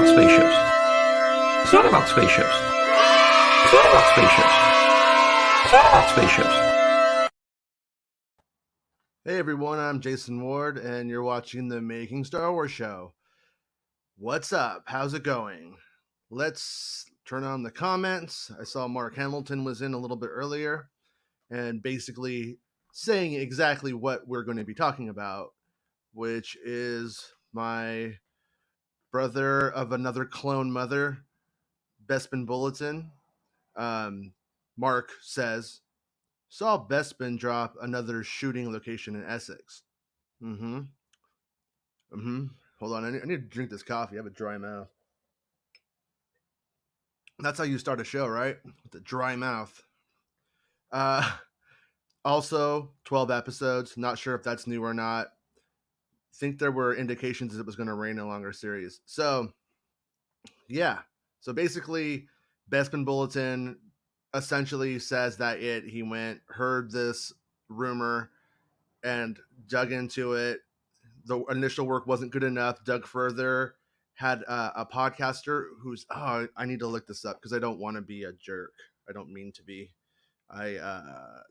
about spaceships. It's not about spaceships. It's not about spaceships. It's not about spaceships. Hey everyone, I'm Jason Ward, and you're watching the Making Star Wars show. What's up? How's it going? Let's turn on the comments. I saw Mark Hamilton was in a little bit earlier, and basically saying exactly what we're going to be talking about, which is my brother of another clone mother, Bespin Bulletin. Mark says, saw Bespin drop another shooting location in Essex. Hold on, I need to drink this coffee. I have a dry mouth. That's how you start a show, right? With a dry mouth. Also, 12 episodes. Not sure if that's new or not. Think there were indications that it was going to rain a longer series. So, yeah. So basically, Bespin Bulletin essentially says that he heard this rumor and dug into it. The initial work wasn't good enough, dug further, had a podcaster who's, I need to look this up because I don't want to be a jerk. I don't mean to be. I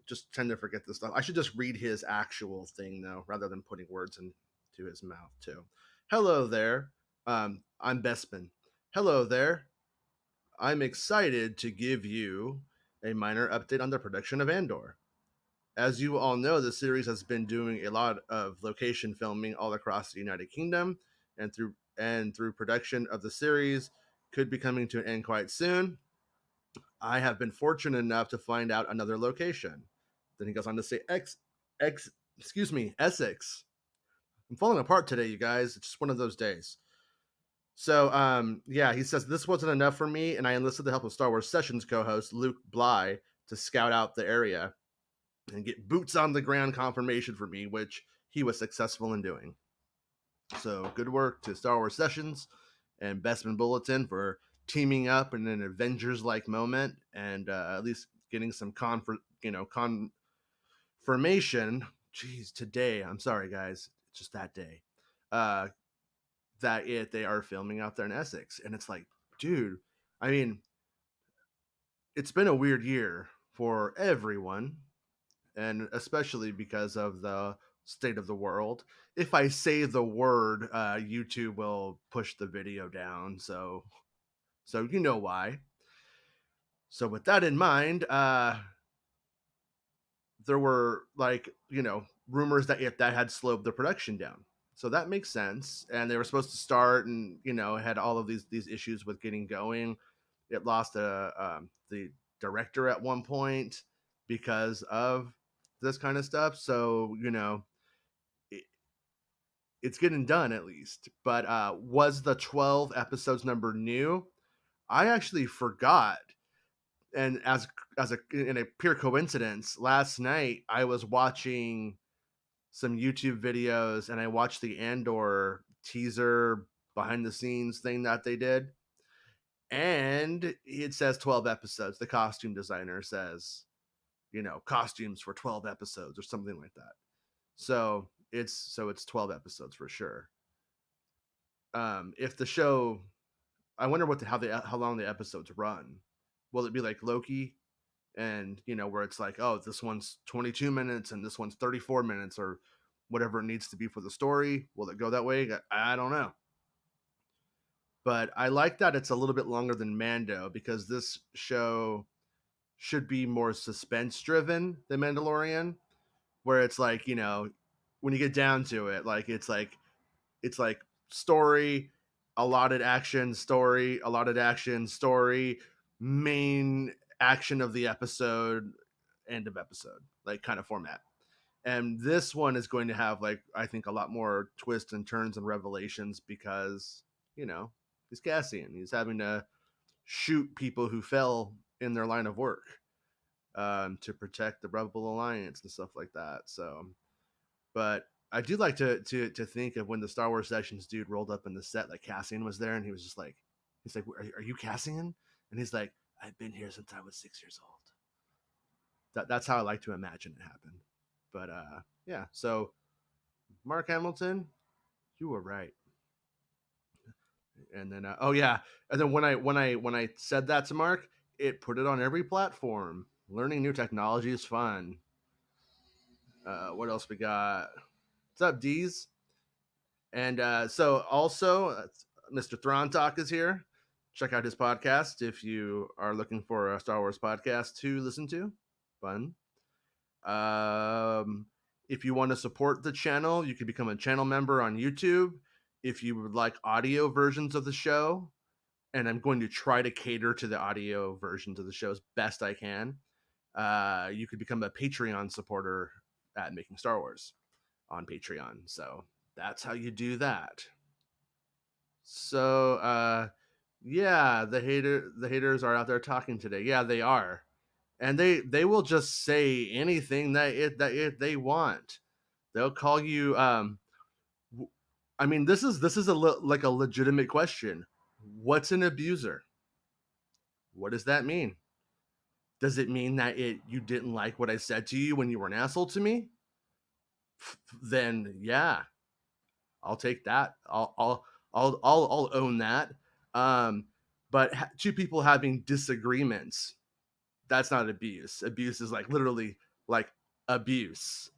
just tend to forget this stuff. I should just read his actual thing, though, rather than putting words into his mouth, too. Hello there. I'm Bespin. Hello there. I'm excited to give you a minor update on the production of Andor. As you all know, the series has been doing a lot of location filming all across the United Kingdom, and through production of the series could be coming to an end quite soon. I have been fortunate enough to find out another location. Then he goes on to say Essex. I'm falling apart today, you guys. It's just one of those days. So, he says this wasn't enough for me, and I enlisted the help of Star Wars Sessions co-host Luke Bly to scout out the area and get boots on the ground confirmation for me, which he was successful in doing. So good work to Star Wars Sessions and Bespin Bulletin for teaming up in an Avengers-like moment and at least getting some confirmation. Jeez, today, I'm sorry guys, it's just that day. They are filming out there in Essex, and it's like, dude, I mean, it's been a weird year for everyone, and especially because of the state of the world. If I say the word, YouTube will push the video down, so you know why. So with that in mind, there were rumors that had slowed the production down. So that makes sense. And they were supposed to start and, had all of these issues with getting going. It lost the director at one point because of this kind of stuff. So, it's getting done at least. But was the 12 episodes number new? I actually forgot. And in a pure coincidence, last night I was watching some YouTube videos and I watched the Andor teaser behind the scenes thing that they did. And it says 12 episodes. The costume designer says, costumes for 12 episodes or something like that. So it's 12 episodes for sure. If the show, I wonder how long the episodes run. Will it be like Loki? And where it's like, oh, this one's 22 minutes and this one's 34 minutes or whatever it needs to be for the story. Will it go that way? I don't know. But I like that it's a little bit longer than Mando because this show should be more suspense driven than Mandalorian, where it's like, when you get down to it, like it's like story, allotted action, story, main action of the episode, end of episode, like kind of format. And this one is going to have, like, I think a lot more twists and turns and revelations because, he's Cassian. He's having to shoot people who fell in their line of work to protect the Rebel Alliance and stuff like that. So, but I do like to think of when the Star Wars Sessions dude rolled up in the set, like Cassian was there, and he was just like, he's like, are you Cassian? And he's like, I've been here since I was 6 years old. That's how I like to imagine it happened. But yeah, so Mark Hamilton, you were right. And then oh yeah, and then when I said that to Mark, it put it on every platform. Learning new technology is fun. What else we got? What's up, D's? And so also, Mr. Thrawn Talk is here. Check out his podcast if you are looking for a Star Wars podcast to listen to. Fun. If you want to support the channel, you can become a channel member on YouTube. If you would like audio versions of the show, and I'm going to try to cater to the audio versions of the show as best I can, you could become a Patreon supporter at Making Star Wars on Patreon. So that's how you do that. So yeah, the haters are out there talking today. Yeah, they are. And they will just say anything that they want. They'll call you I mean, this is like a legitimate question. What's an abuser? What does that mean? Does it mean that you didn't like what I said to you when you were an asshole to me? Then yeah, I'll take that. I'll own that. But two people having disagreements, that's not abuse. Abuse is like literally like abuse,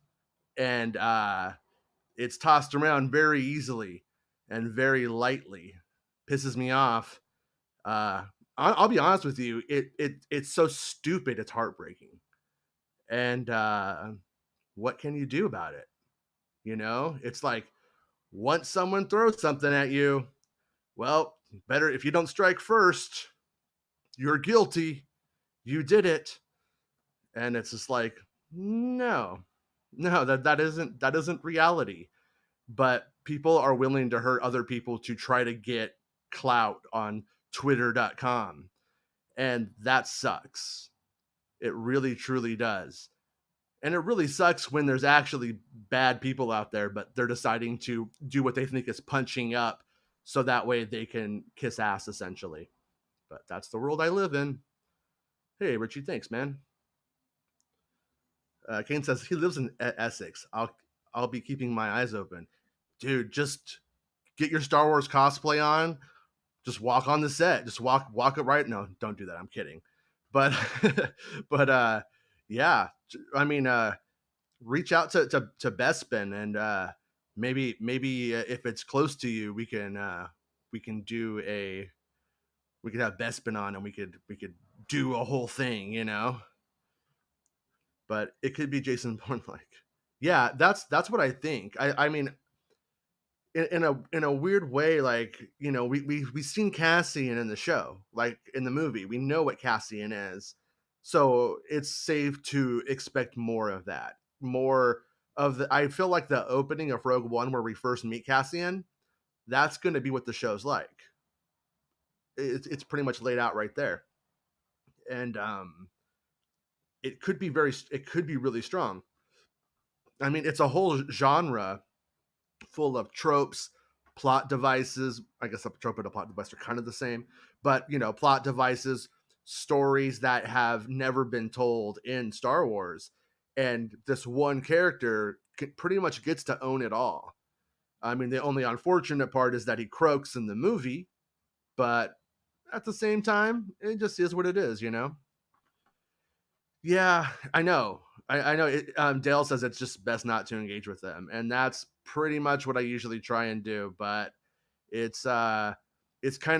and it's tossed around very easily and very lightly. Pisses me off. I'll be honest with you. It's so stupid. It's heartbreaking. And what can you do about it? You know, it's like once someone throws something at you, well, better if you don't strike first, you're guilty. You did it. And it's just like, no, that isn't reality. But people are willing to hurt other people to try to get clout on twitter.com. And that sucks. It really, truly does. And it really sucks when there's actually bad people out there, but they're deciding to do what they think is punching up so that way they can kiss ass, essentially. But that's the world I live in. Hey, Richie, thanks, man. Kane says he lives in Essex. I'll be keeping my eyes open. Dude, just get your Star Wars cosplay on. Just walk on the set. Just walk it right. No, don't do that. I'm kidding. But but yeah, I mean reach out to Bespin and maybe if it's close to you, we can have Bespin on and we could do a whole thing, you know. But it could be Jason Bourne. Like, yeah, that's what I think. I mean, in a weird way, like, you know, we've seen Cassian in the show, like in the movie, we know what Cassian is, so it's safe to expect more of that. More of the, I feel like the opening of Rogue One where we first meet Cassian, that's going to be what the show's like. It's pretty much laid out right there, and it could be really strong. I mean, it's a whole genre full of tropes, plot devices. I guess a trope and a plot device are kind of the same, but you know, plot devices, stories that have never been told in Star Wars, and this one character pretty much gets to own it all. I mean, the only unfortunate part is that he croaks in the movie, but at the same time, it just is what it is, you know? Yeah, I know. I know. Dale says it's just best not to engage with them, and that's pretty much what I usually try and do. But it's kind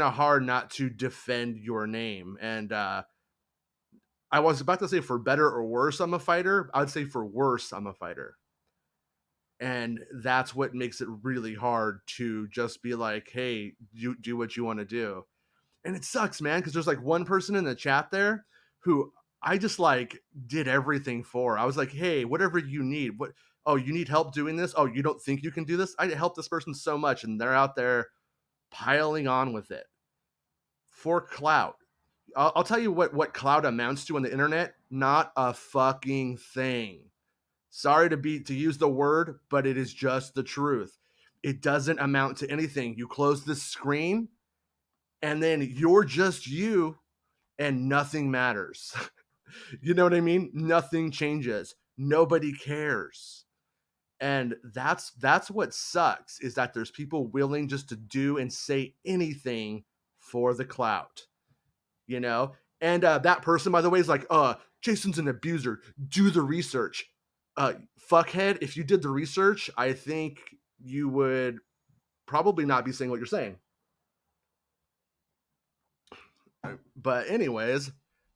of hard not to defend your name. And I was about to say for better or worse, I'm a fighter. I would say for worse, I'm a fighter. And that's what makes it really hard to just be like, hey, you do what you want to do. And it sucks, man, because there's like one person in the chat there who I just like did everything for. I was like, hey, whatever you need. What? Oh, you need help doing this? Oh, you don't think you can do this? I helped this person so much, and they're out there piling on with it for clout. I'll tell you what clout amounts to on the internet. Not a fucking thing. Sorry to use the word, but it is just the truth. It doesn't amount to anything. You close this screen, and then you're just you, and nothing matters. You know what I mean? Nothing changes. Nobody cares. And that's what sucks, is that there's people willing just to do and say anything for the clout, you know? And that person, by the way, is like, Jason's an abuser. Do the research. Fuckhead, if you did the research, I think you would probably not be saying what you're saying. But anyways,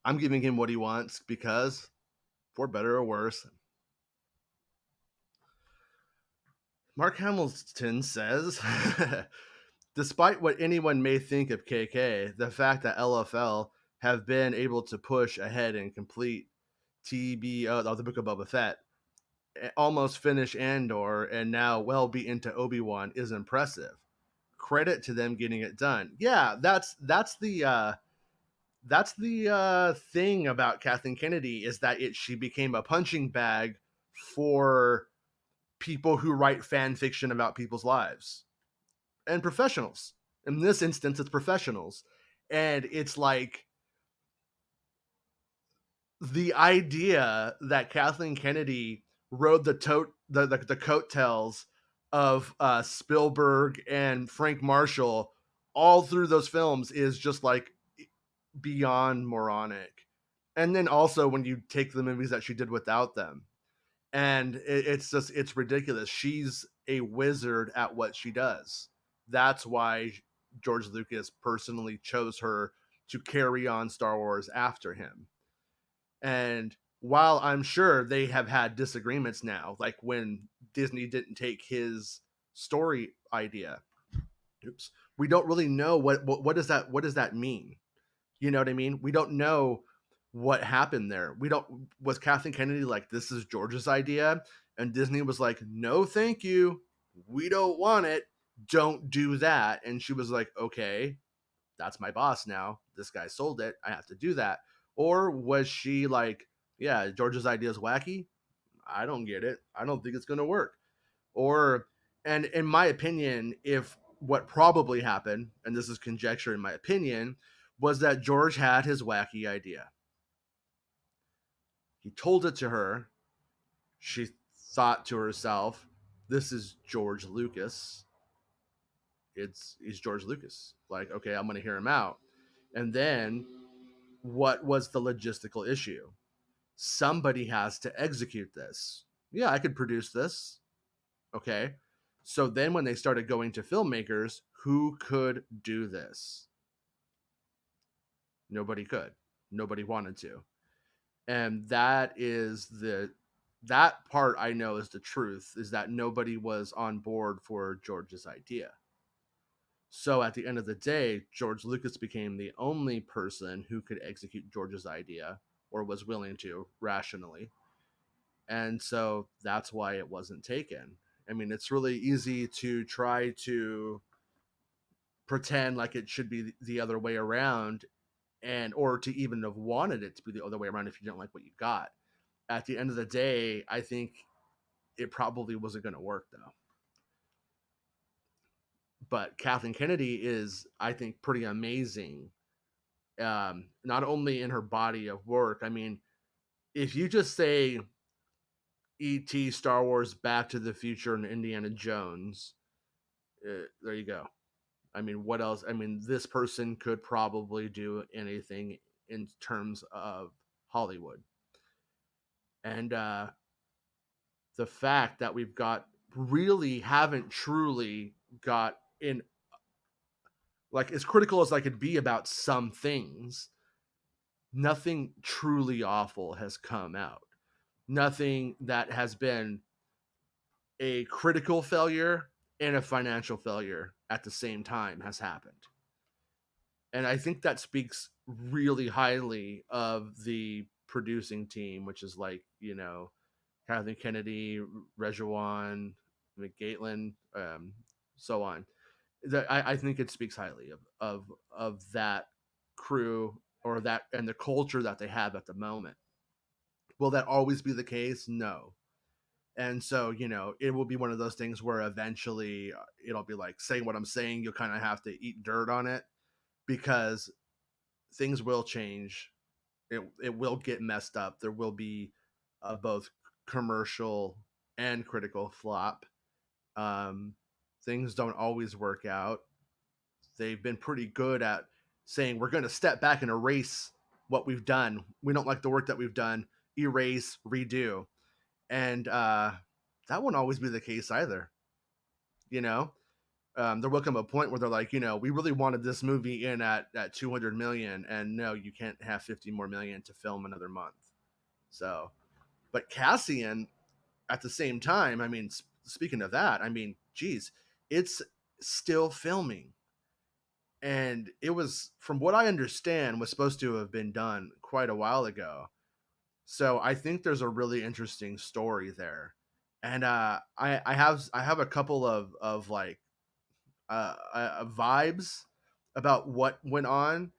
I'm giving him what he wants because, for better or worse, Mark Hamilton says, despite what anyone may think of KK, the fact that LFL have been able to push ahead and complete TBO, the Book of Boba Fett, almost finish Andor, and now well be into Obi-Wan is impressive. Credit to them getting it done. Yeah, that's the thing about Kathleen Kennedy, is that she became a punching bag for people who write fan fiction about people's lives, and professionals. In this instance, it's professionals. And it's like, the idea that Kathleen Kennedy rode the coattails of Spielberg and Frank Marshall all through those films is just like beyond moronic. And then also when you take the movies that she did without them, and it's ridiculous. She's a wizard at what she does. That's why George Lucas personally chose her to carry on Star Wars after him. And while I'm sure they have had disagreements now, like when Disney didn't take his story idea, we don't really know what does that mean. You know what I mean? We don't know what happened there. We don't Was Kathleen Kennedy like, this is George's idea, and Disney was like, no thank you, we don't want it, don't do that. And she was like, okay, that's my boss now, this guy sold it, I have to do that. Or was she like, yeah, George's idea is wacky, I don't get it, I don't think it's going to work? Or, and in my opinion, if what probably happened, and this is conjecture in my opinion, was that George had his wacky idea. He told it to her. She thought to herself, this is George Lucas. He's George Lucas. Like, okay, I'm going to hear him out. And then what was the logistical issue? Somebody has to execute this. Yeah, I could produce this. Okay. So then when they started going to filmmakers, who could do this? Nobody could. Nobody wanted to. And that part I know is the truth, is that nobody was on board for George's idea. So at the end of the day, George Lucas became the only person who could execute George's idea, or was willing to rationally. And so that's why it wasn't taken. I mean, it's really easy to try to pretend like it should be the other way around, and or to even have wanted it to be the other way around if you didn't like what you got. At the end of the day, I think it probably wasn't going to work, though. But Kathleen Kennedy is, I think, pretty amazing. Not only in her body of work. I mean, if you just say E.T., Star Wars, Back to the Future, and Indiana Jones, there you go. I mean, what else? I mean, this person could probably do anything in terms of Hollywood. And the fact that we've got really haven't truly got in, like, as critical as I could be about some things, nothing truly awful has come out. Nothing that has been a critical failure and a financial failure at the same time has happened. And I think that speaks really highly of the producing team, which is like, Kathleen Kennedy, Rejuan, McGaitlin, so on. I think it speaks highly of that crew, or that, and the culture that they have at the moment. Will that always be the case? No. And so, it will be one of those things where eventually it'll be like, saying what I'm saying, you'll kind of have to eat dirt on it, because things will change. It will get messed up. There will be both commercial and critical flop. Things don't always work out. They've been pretty good at saying we're going to step back and erase what we've done. We don't like the work that we've done. Erase, redo, and that won't always be the case either. You know, there will come a point where they're like, we really wanted this movie in at 200 million, and no, you can't have 50 more million to film another month. So, but Cassian, at the same time, I mean, speaking of that, I mean, geez, it's still filming. And it was, from what I understand, was supposed to have been done quite a while ago. So I think there's a really interesting story there. And I have a couple of like vibes about what went on,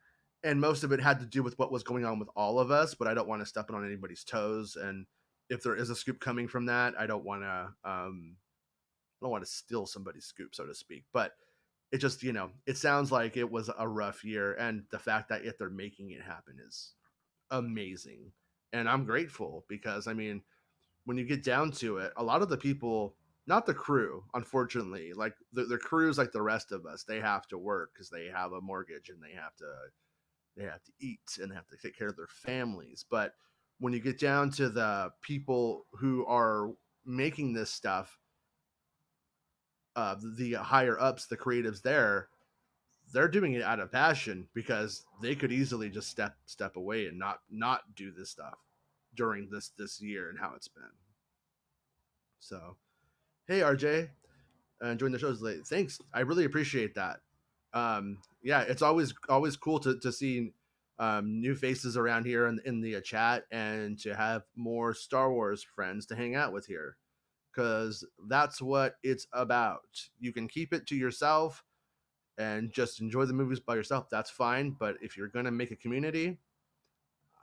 and most of it had to do with what was going on with all of us. But I don't want to step on anybody's toes, and if there is a scoop coming from that, I don't want to steal somebody's scoop, so to speak. But it just, it sounds like it was a rough year, and the fact that they're making it happen is amazing, and I'm grateful because I mean, when you get down to it, a lot of the people, not the crew, unfortunately, like the crew's like the rest of us, they have to work because they have a mortgage and they have to eat and they have to take care of their families. But when you get down to the people who are making this stuff, the higher ups, the creatives there, they're doing it out of passion because they could easily just step away and not do this stuff during this year and how it's been. So, hey RJ, enjoying the shows late. Thanks, I really appreciate that. Yeah, it's always cool to see new faces around here in the chat, and to have more Star Wars friends to hang out with here, because that's what it's about. You can keep it to yourself and just enjoy the movies by yourself. That's fine. But if you're gonna make a community,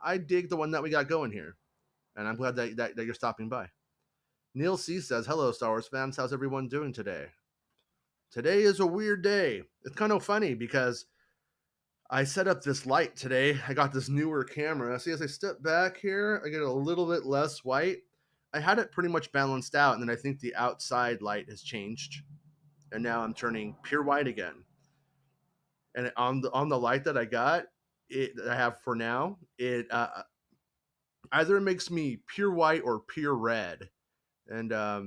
I dig the one that we got going here, and I'm glad that you're stopping by. Neil C says, "Hello, Star Wars fans. How's everyone doing today?" Today is a weird day. It's kind of funny because I set up this light today. I got this newer camera. See, as I step back here, I get a little bit less white. I had it pretty much balanced out, and then I think the outside light has changed, and now I'm turning pure white again. And on the light that I got, that I have for now, it either makes me pure white or pure red. And I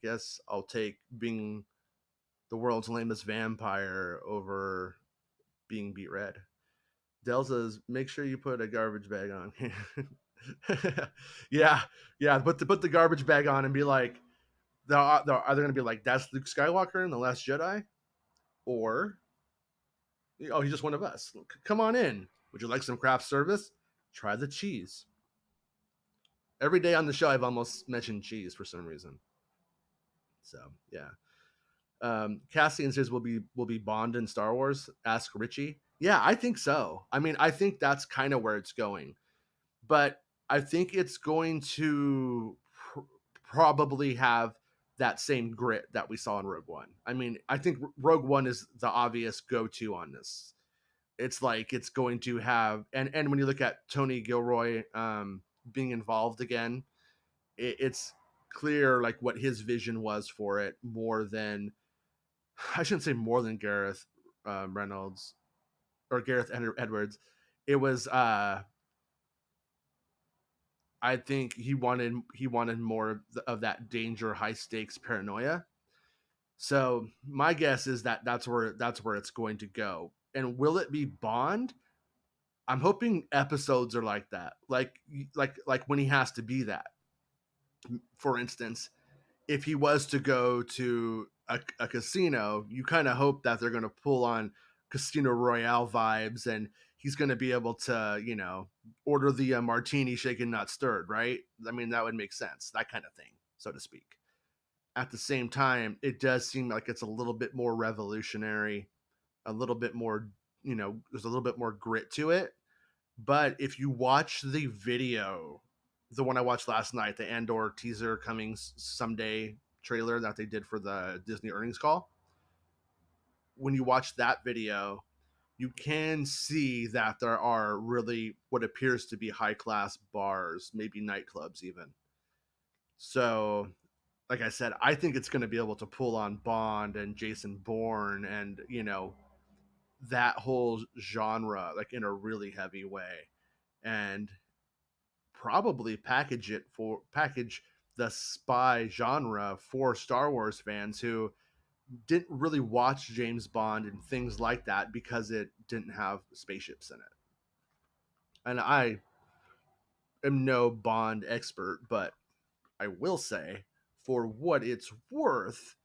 guess I'll take being the world's lamest vampire over being beat red. Del says, make sure you put a garbage bag on. yeah, put the garbage bag on and be like, they're either going to be like, that's Luke Skywalker in The Last Jedi, or, oh, he's just one of us. Come on in. Would you like some craft service? Try the cheese. Every day on the show, I've almost mentioned cheese for some reason. So yeah. Cassian says, will be Bond in Star Wars? Ask Richie. Yeah, I think so. I mean, I think that's kind of where it's going, but I think it's going to probably have that same grit that we saw in Rogue One. I mean, I think Rogue One is the obvious go-to on this. It's like it's going to have, and when you look at Tony Gilroy being involved again, it's clear like what his vision was for it, more than, I shouldn't say more than Gareth Reynolds or Gareth Edwards. It was I think he wanted more of that danger, high stakes paranoia. So my guess is that that's where it's going to go. And will it be Bond? I'm hoping episodes are like that, like when he has to be that. For instance, if he was to go to a casino, you kind of hope that they're going to pull on Casino Royale vibes, and he's going to be able to, order the martini shaken, not stirred, right? I mean, that would make sense, that kind of thing, so to speak. At the same time, it does seem like it's a little bit more revolutionary, a little bit more, there's a little bit more grit to it. But if you watch the video, the one I watched last night, the Andor teaser coming someday trailer that they did for the Disney earnings call, when you watch that video, you can see that there are really what appears to be high class bars, maybe nightclubs even. So, like I said, I think it's going to be able to pull on Bond and Jason Bourne and, that whole genre like in a really heavy way, and probably package the spy genre for Star Wars fans who didn't really watch James Bond and things like that because it didn't have spaceships in it. And I am no Bond expert, but I will say, for what it's worth,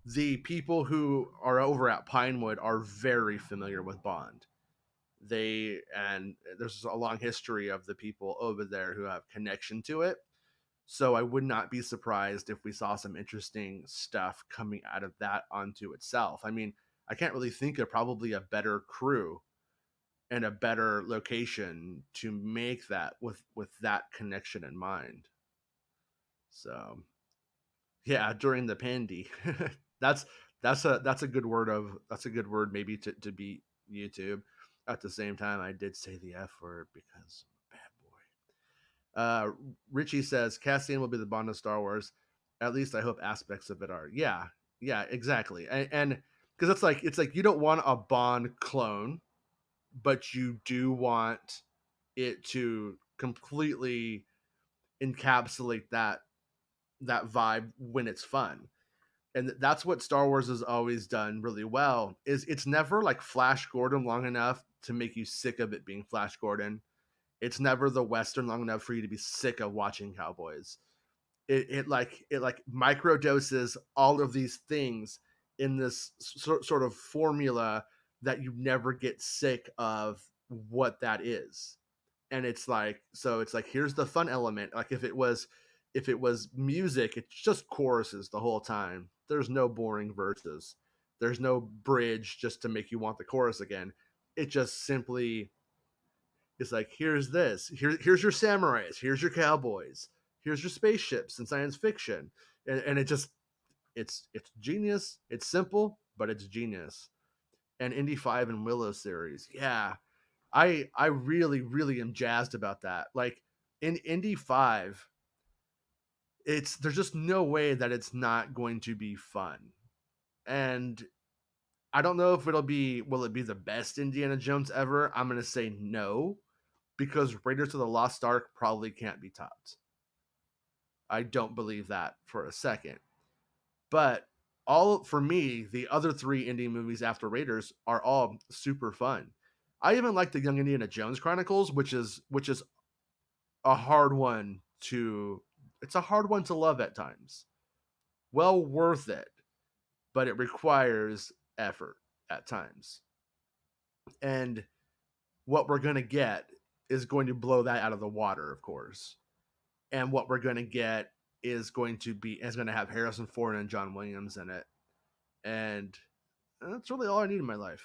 the people who are over at Pinewood are very familiar with Bond. And there's a long history of the people over there who have connection to it. So I would not be surprised if we saw some interesting stuff coming out of that onto itself. I mean, I can't really think of probably a better crew and a better location to make that with that connection in mind. So yeah, during the pandy. that's that's a good word that's a good word maybe to beat YouTube. At the same time, I did say the F word because I'm a bad boy. Richie says Cassian will be the Bond of Star Wars. At least I hope aspects of it are. Yeah, yeah, exactly. And because it's like you don't want a Bond clone, but you do want it to completely encapsulate that vibe when it's fun. And that's what Star Wars has always done really well. Is it's never like Flash Gordon long enough to make you sick of it being Flash Gordon. It's never the Western long enough for you to be sick of watching cowboys. It like micro doses all of these things in this sort of formula that you never get sick of what that is. And it's like here's the fun element. Like if it was music, it's just choruses the whole time. There's no boring verses. There's no bridge just to make you want the chorus again. It just simply is like here's this. Here's your samurais, here's your cowboys, here's your spaceships and science fiction. And it's genius. It's simple, but it's genius. And Indy 5 and Willow series. Yeah, I really really am jazzed about that. Like in Indy 5, there's just no way that it's not going to be fun. And I don't know if will it be the best Indiana Jones ever? I'm going to say no, because Raiders of the Lost Ark probably can't be topped. I don't believe that for a second. But all for me, the other three indie movies after Raiders are all super fun. I even like the Young Indiana Jones Chronicles, which is a hard one to it's a hard one to love at times. Well worth it, but it requires effort at times. And what we're going to get is going to blow that out of the water, of course. And what we're going to get is going to have Harrison Ford and John Williams in it. And that's really all I need in my life.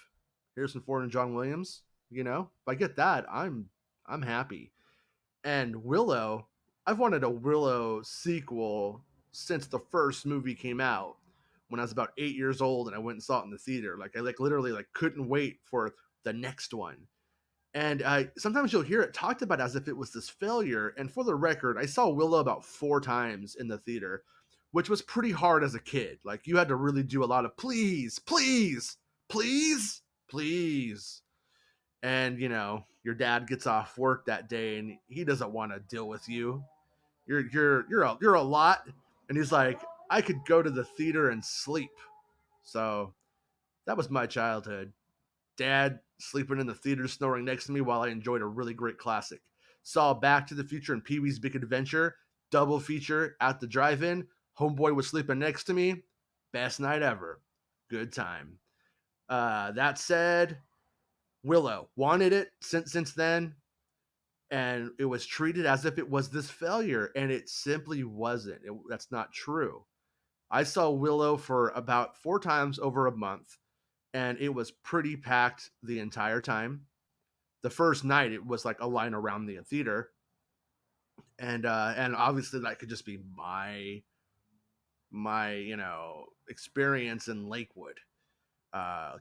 Harrison Ford and John Williams, if I get that, I'm happy. And Willow, I've wanted a Willow sequel since the first movie came out when I was about 8 years old and I went and saw it in the theater. Like I literally couldn't wait for the next one. And sometimes you'll hear it talked about as if it was this failure. And for the record, I saw Willow about 4 times in the theater, which was pretty hard as a kid. Like you had to really do a lot of please, please, please, please. And your dad gets off work that day and he doesn't want to deal with you. You're a lot. And he's like, I could go to the theater and sleep. So that was my childhood. Dad sleeping in the theater, snoring next to me while I enjoyed a really great classic. Saw Back to the Future and Pee-wee's Big Adventure, double feature at the drive-in. Homeboy was sleeping next to me. Best night ever. Good time. That said, Willow wanted it since then, and it was treated as if it was this failure, and it simply wasn't. That's not true. I saw Willow for about 4 times over a month, and it was pretty packed the entire time. The first night, it was like a line around the theater, and obviously that could just be my experience in Lakewood,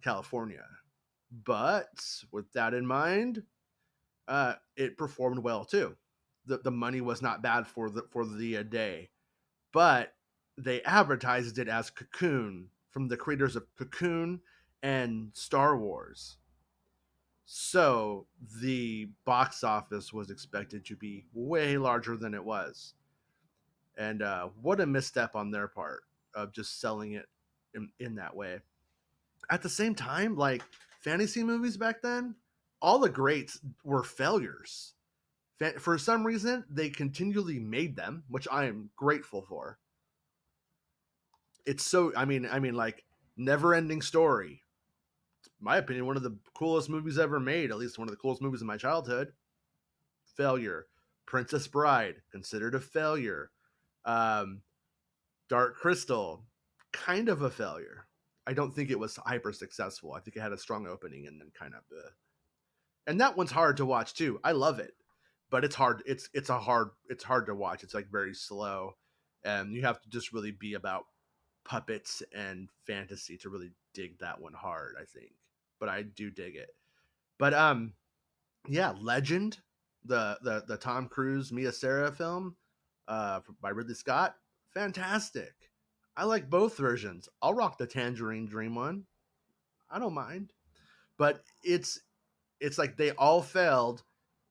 California. But with that in mind, it performed well too. The money was not bad for the day. but they advertised it as Cocoon from the creators of Cocoon and Star Wars. So the box office was expected to be way larger than it was. And what a misstep on their part of just selling it in that way. At the same time, like fantasy movies back then, all the greats were failures. For some reason, they continually made them, which I am grateful for. It's so like Never Ending Story. In my opinion, one of the coolest movies ever made, at least one of the coolest movies in my childhood. Failure. Princess Bride, considered a failure. Um, Dark Crystal, kind of a failure. I don't think it was hyper successful. I think it had a strong opening and then kind of and that one's hard to watch too. I love it, but it's hard. It's hard to watch. It's like very slow, and you have to just really be about puppets and fantasy to really dig that one hard, I think. But I do dig it. But yeah, Legend, the Tom Cruise Mia Sara film by Ridley Scott, fantastic. I like both versions. I'll rock the Tangerine Dream one. I don't mind. But it's like they all failed,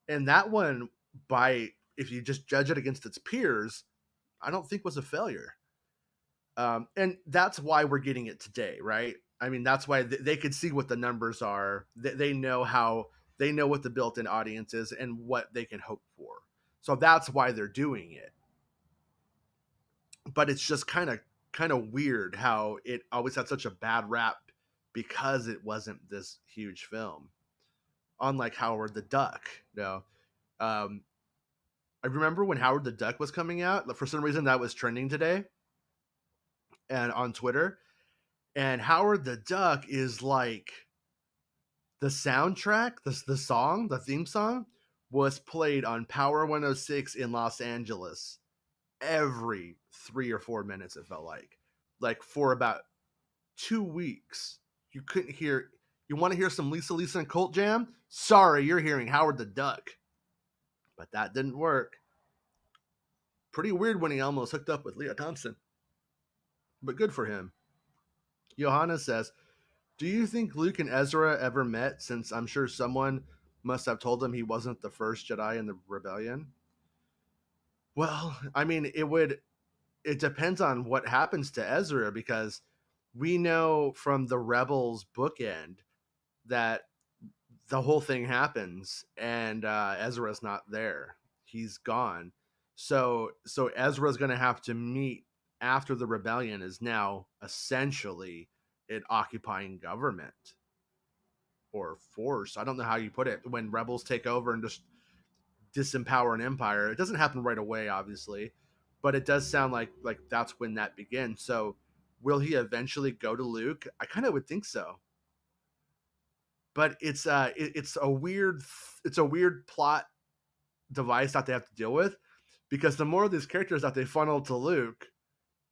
and that one, by if you just judge it against its peers, I don't think was a failure. And that's why we're getting it today, right? I mean, that's why they could see what the numbers are. They know they know what the built-in audience is and what they can hope for. So that's why they're doing it. But it's just kind of weird how it always had such a bad rap because it wasn't this huge film. Unlike Howard the Duck, you know. I remember when Howard the Duck was coming out. For some reason, that was trending today and on Twitter. And Howard the Duck is like the soundtrack, the theme song was played on Power 106 in Los Angeles every 3 or 4 minutes. It felt like for about 2 weeks. You couldn't hear. You want to hear some Lisa and Colt Jam? Sorry, you're hearing Howard the Duck. But that didn't work. Pretty weird when he almost hooked up with Leah Thompson. But good for him. Johanna says, do you think Luke and Ezra ever met, since I'm sure someone must have told him he wasn't the first Jedi in the rebellion? Well, I mean, it depends on what happens to Ezra, because we know from the Rebels bookend that the whole thing happens and Ezra's not there. He's gone. So Ezra's going to have to meet after the rebellion is now essentially an occupying government or force. I don't know how you put it. When rebels take over and just disempower an empire, it doesn't happen right away, obviously, but it does sound like that's when that begins. So will he eventually go to Luke? I kind of would think so. But it's a weird plot device that they have to deal with, because the more of these characters that they funnel to Luke,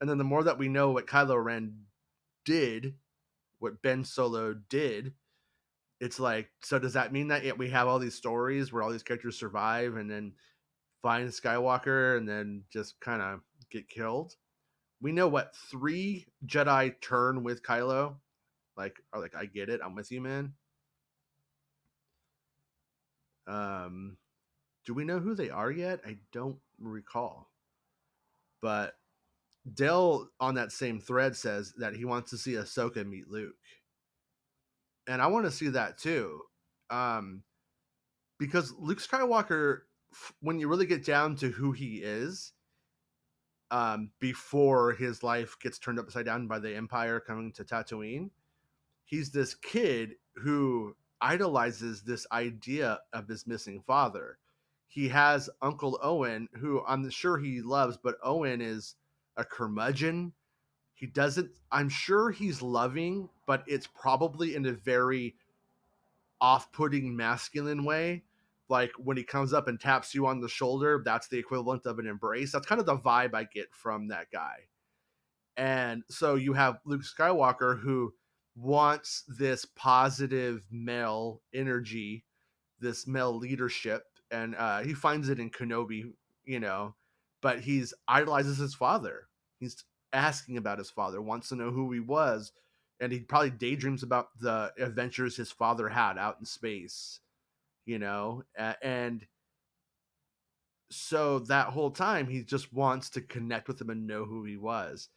and then the more that we know what Kylo Ren did, what Ben Solo did, it's like, so does that mean that we have all these stories where all these characters survive and then find Skywalker and then just kind of get killed? We know what 3 Jedi turn with Kylo, are like, I get it, I'm with you, man. Do we know who they are yet? I don't recall. But Dell on that same thread says that he wants to see Ahsoka meet Luke. And I want to see that too. Because Luke Skywalker, when you really get down to who he is, before his life gets turned upside down by the Empire coming to Tatooine, he's this kid who idolizes this idea of his missing father. He has Uncle Owen, who I'm sure he loves, but Owen is a curmudgeon. He doesn't, I'm sure he's loving, but it's probably in a very off-putting masculine way. Like when he comes up and taps you on the shoulder, that's the equivalent of an embrace. That's kind of the vibe I get from that guy. And so you have Luke Skywalker, who wants this positive male energy, this male leadership, and he finds it in Kenobi, but he's idolizes his father. He's asking about his father, wants to know who he was, and he probably daydreams about the adventures his father had out in space, and so that whole time he just wants to connect with him and know who he was.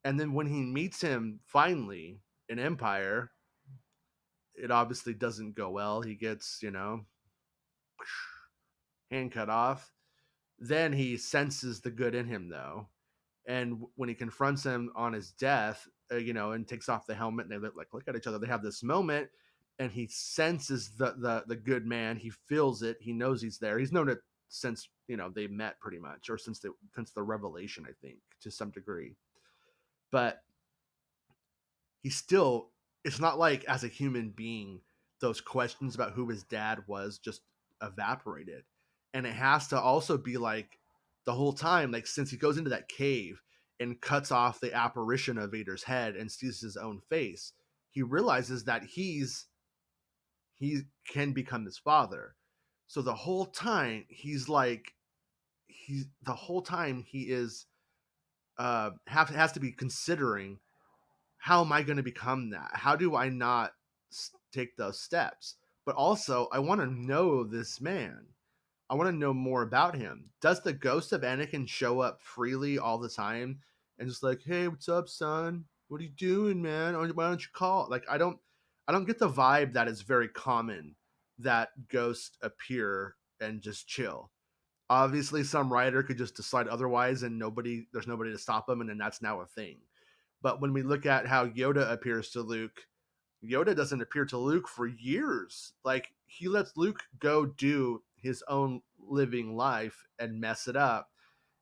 And then when he meets him finally in Empire, it obviously doesn't go well. He gets, hand cut off. Then he senses the good in him, though. And when he confronts him on his death, and takes off the helmet, and they look at each other. They have this moment, and he senses the good man. He feels it. He knows he's there. He's known it since they met pretty much, or since the revelation, I think, to some degree. But he still, it's not like as a human being those questions about who his dad was just evaporated. And it has to also be like the whole time, like since he goes into that cave and cuts off the apparition of Vader's head and sees his own face, he realizes that he can become his father. So the whole time he's like, the whole time he is has to be considering, how am I going to become that? How do I not take those steps? But also, I want to know this man. I want to know more about him. Does the ghost of Anakin show up freely all the time and just like, hey, what's up, son? What are you doing, man? Why don't you call? Like, I don't get the vibe that it's very common that ghosts appear and just chill. Obviously, some writer could just decide otherwise, and there's nobody to stop him, and then that's now a thing. But when we look at how Yoda appears to Luke, Yoda doesn't appear to Luke for years. Like, he lets Luke go do his own living life and mess it up.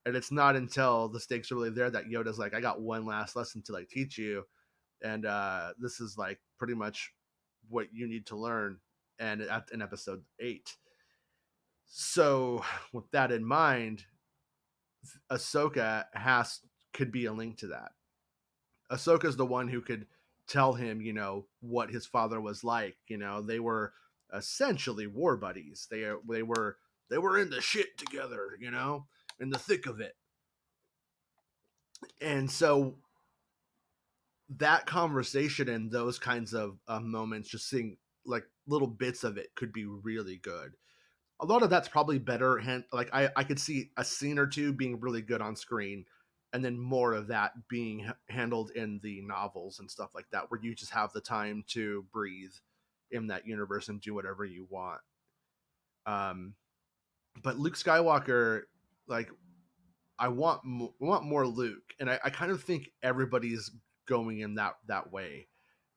And it's not until the stakes are really there that Yoda's like, I got one last lesson to like teach you. And this is like pretty much what you need to learn. And in episode 8. So with that in mind, Ahsoka could be a link to that. Ahsoka's the one who could tell him, what his father was like. They were essentially war buddies. They were in the shit together, in the thick of it. And so that conversation and those kinds of moments, just seeing like little bits of it, could be really good. A lot of that's probably better. Like I could see a scene or two being really good on screen, and then more of that being handled in the novels and stuff like that, where you just have the time to breathe in that universe and do whatever you want. But Luke Skywalker, like, I want more Luke, and I kind of think everybody's going in that way.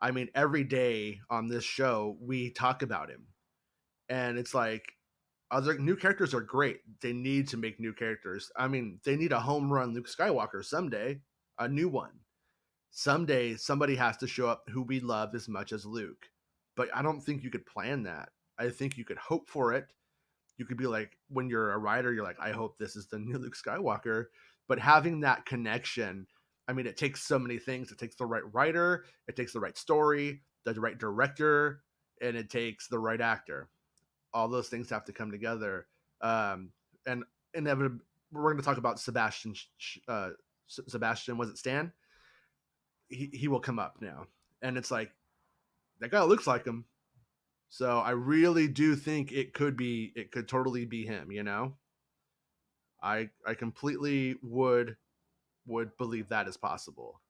I mean, every day on this show we talk about him, and it's like, other new characters are great. They need to make new characters. I mean, they need a home run Luke Skywalker someday, a new one. Someday, somebody has to show up who we love as much as Luke. But I don't think you could plan that. I think you could hope for it. You could be like, when you're a writer, you're like, I hope this is the new Luke Skywalker. But having that connection, I mean, it takes so many things. It takes the right writer, it takes the right story, the right director, and it takes the right actor. All those things have to come together. And inevitably, we're going to talk about Sebastian. Sebastian, was it Stan? He will come up now, and it's like, that guy looks like him. So I really do think it could totally be him. I completely would believe that is possible,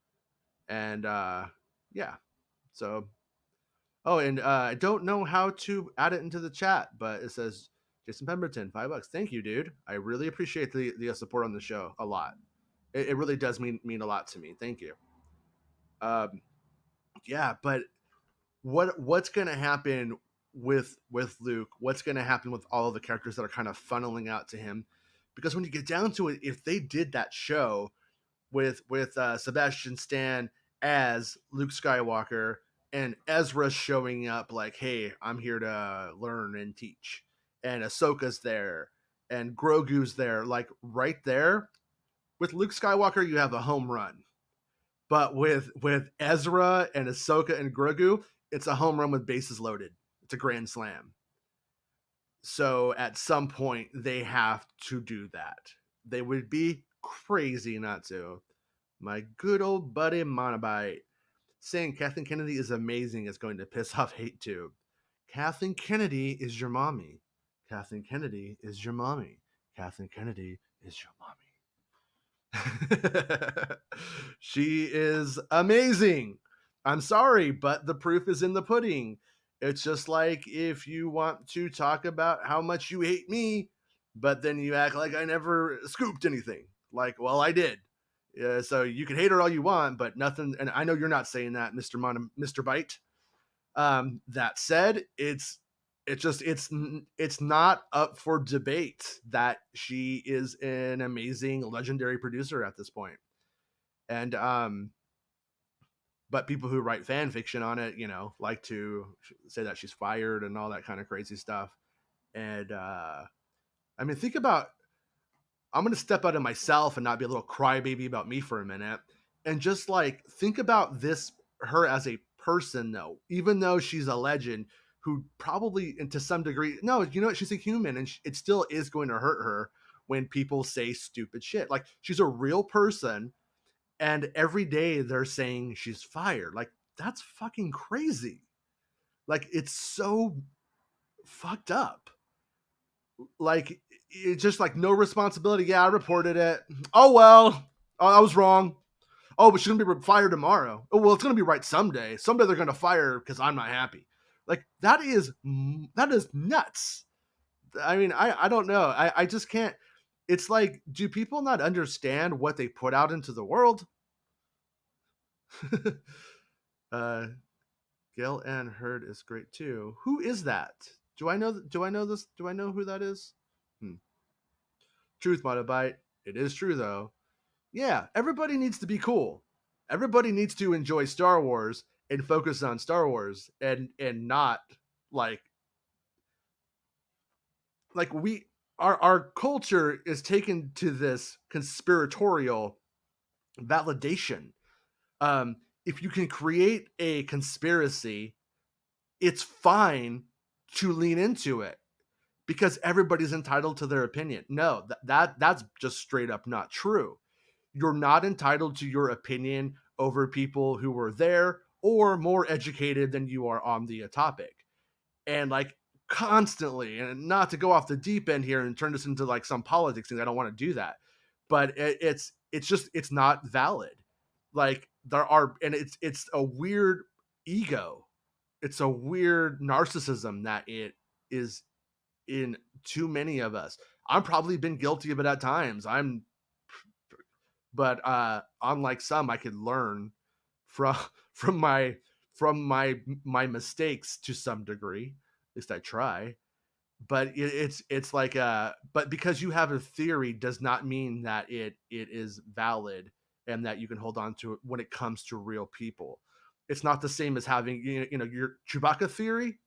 and yeah. So oh, and I don't know how to add it into the chat, but it says Jason Pemberton, $5. Thank you, dude. I really appreciate the support on the show a lot. It really does mean a lot to me. Thank you. Yeah, but what's gonna happen with Luke? What's gonna happen with all of the characters that are kind of funneling out to him? Because when you get down to it, if they did that show with Sebastian Stan as Luke Skywalker, and Ezra showing up like, hey, I'm here to learn and teach, and Ahsoka's there, and Grogu's there, like right there. With Luke Skywalker, you have a home run. But with Ezra and Ahsoka and Grogu, it's a home run with bases loaded. It's a grand slam. So at some point, they have to do that. They would be crazy not to. My good old buddy Monobite saying Kathleen Kennedy is amazing is going to piss off HateTube. Kathleen Kennedy is your mommy. Kathleen Kennedy is your mommy. Kathleen Kennedy is your mommy. She is amazing. I'm sorry, but the proof is in the pudding. It's just like if you want to talk about how much you hate me, but then you act like I never scooped anything. Like, well, I did. So you can hate her all you want, but nothing. And I know you're not saying that, Mr. Bite. That said, it's not up for debate that she is an amazing, legendary producer at this point. And but people who write fan fiction on it, like to say that she's fired and all that kind of crazy stuff. And I mean, think about. I'm going to step out of myself and not be a little crybaby about me for a minute, and just like think about her as a person, though. Even though she's a legend, who probably, and to some degree, no, she's a human, and it still is going to hurt her when people say stupid shit. Like, she's a real person, and every day they're saying she's fired. Like, that's fucking crazy. Like, it's so fucked up. Like, it's just like no responsibility. Yeah, I reported it. Oh well, I was wrong. Oh, but she's gonna be fired tomorrow. Oh well, it's gonna be right someday. Someday they're gonna fire her because I'm not happy. Like, that is nuts. I mean, I don't know. I just can't. It's like, do people not understand what they put out into the world? uh, Gail Ann Hurd is great too. Who is that? Do I know this? Do I know who that is? Truth, Motorbite. It is true though. Yeah, everybody needs to be cool. Everybody needs to enjoy Star Wars and focus on Star Wars, and not like we our culture is taken to this conspiratorial validation. If you can create a conspiracy, it's fine to lean into it because everybody's entitled to their opinion. No, that's just straight up not true. You're not entitled to your opinion over people who were there or more educated than you are on the topic. And like, constantly, and not to go off the deep end here and turn this into like some politics thing, I don't want to do that, but it's not valid. Like, there are, and it's a weird ego, it's a weird narcissism that it is in too many of us. I've probably been guilty of it at times. But unlike some, I could learn from from my my mistakes to some degree. At least I try. But it's like, but because you have a theory does not mean that it is valid and that you can hold on to it when it comes to real people. It's not the same as having, your Chewbacca theory.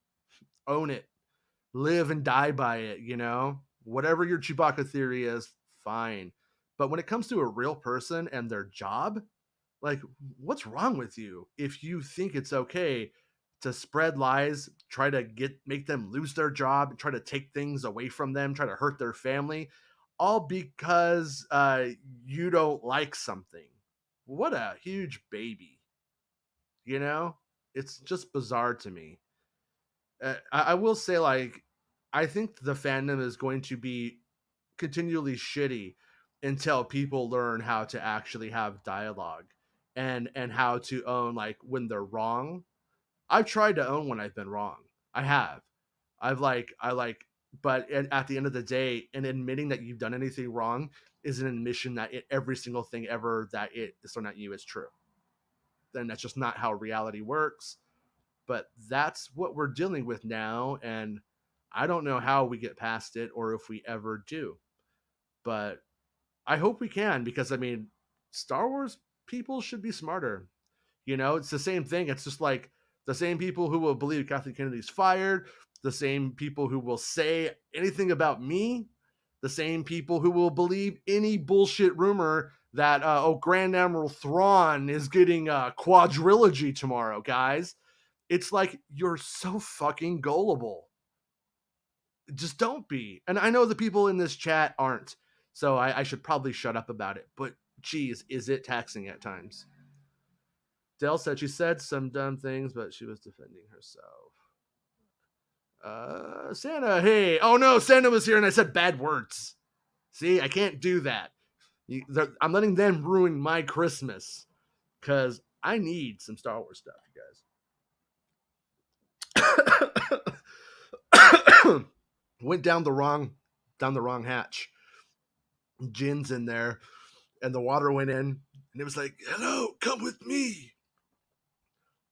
Own it, live and die by it. Whatever your Chewbacca theory is, fine. But when it comes to a real person and their job, like, what's wrong with you if you think it's okay to spread lies, try to make them lose their job, try to take things away from them, try to hurt their family, all because you don't like something? What a huge baby. It's just bizarre to me. I will say, like, I think the fandom is going to be continually shitty until people learn how to actually have dialogue and how to own, like, when they're wrong. I've tried to own when I've been wrong. I have. But at the end of the day, and admitting that you've done anything wrong is an admission that every single thing ever that it is thrown at you is true. Then that's just not how reality works. But that's what we're dealing with now, and I don't know how we get past it or if we ever do. But I hope we can, because I mean, Star Wars people should be smarter. It's the same thing. It's just like the same people who will believe Kathleen Kennedy's fired, the same people who will say anything about me, the same people who will believe any bullshit rumor that Grand Admiral Thrawn is getting a quadrilogy tomorrow, guys. It's like, you're so fucking gullible. Just don't be. And I know the people in this chat aren't, so I should probably shut up about it. But geez, is it taxing at times. Dell said she said some dumb things, but she was defending herself. Santa, hey. Oh no, Santa was here and I said bad words. See, I can't do that. I'm letting them ruin my Christmas because I need some Star Wars stuff, you guys. Went down the wrong hatch. Jin's in there, and the water went in, and it was like, "Hello, come with me."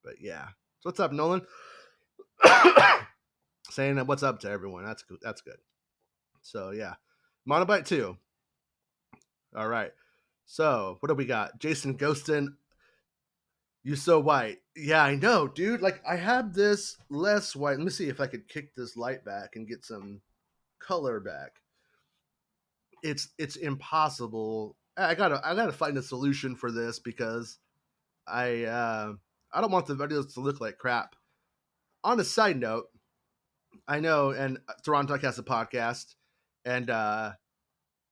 But yeah, so what's up, Nolan? Saying what's up to everyone. That's good. That's good. So yeah, Monobite 2. All right. So what do we got? Jason Ghostin. You so white. Yeah, I know, dude. Like I have this less white. Let me see if I could kick this light back and get some color back. It's impossible. I gotta find a solution for this because I don't want the videos to look like crap. On a side note, I know, and Toronto has a podcast, and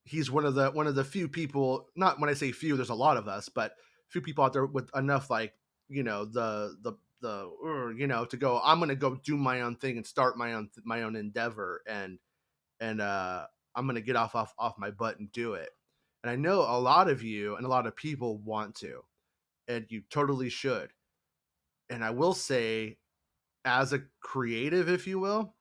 he's one of the few people. Not when I say few, there's a lot of us, but few people out there with enough like the to go. I'm gonna go do my own thing and start my own endeavor, and I'm gonna get off my butt and do it. And I know a lot of you and a lot of people want to, and you totally should. And I will say, as a creative, if you will,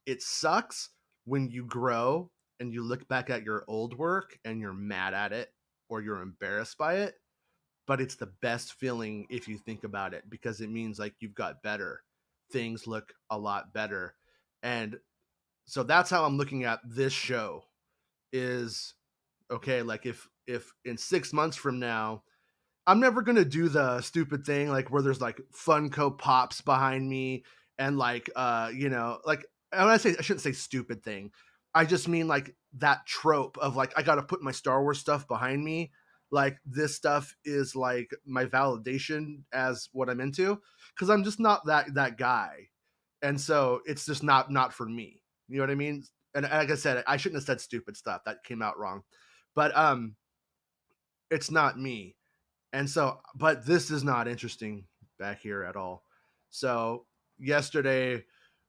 it sucks when you grow and you look back at your old work and you're mad at it or you're embarrassed by it. But it's the best feeling if you think about it, because it means like you've got better. Things look a lot better. And so that's how I'm looking at this show is, okay, like if in 6 months from now, I'm never going to do the stupid thing like where there's like Funko Pops behind me and like like when I shouldn't say stupid thing. I just mean like that trope of like I got to put my Star Wars stuff behind me. Like this stuff is like my validation as what I'm into, cuz I'm just not that guy. And so it's just not for me. You know what I mean? And like I said, I shouldn't have said stupid stuff. That came out wrong. But it's not me. And so, but this is not interesting back here at all. So yesterday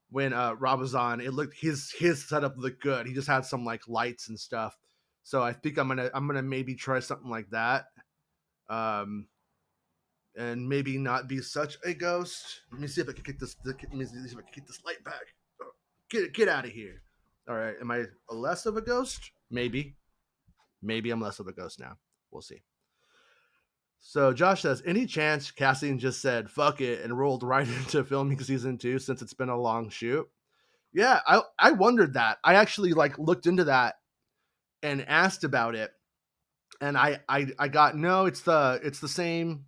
when Rob was on, it looked his setup looked good. He just had some like lights and stuff. So I think I'm gonna maybe try something like that. And maybe not be such a ghost. Let me see if I can kick this. Let me see if I can kick this light back. Get out of here. All right, am I less of a ghost? Maybe I'm less of a ghost now. We'll see. So Josh says, any chance Cassian just said fuck it and rolled right into filming season 2 since it's been a long shoot? Yeah, I wondered that. I actually like looked into that and asked about it, and I got no. It's the same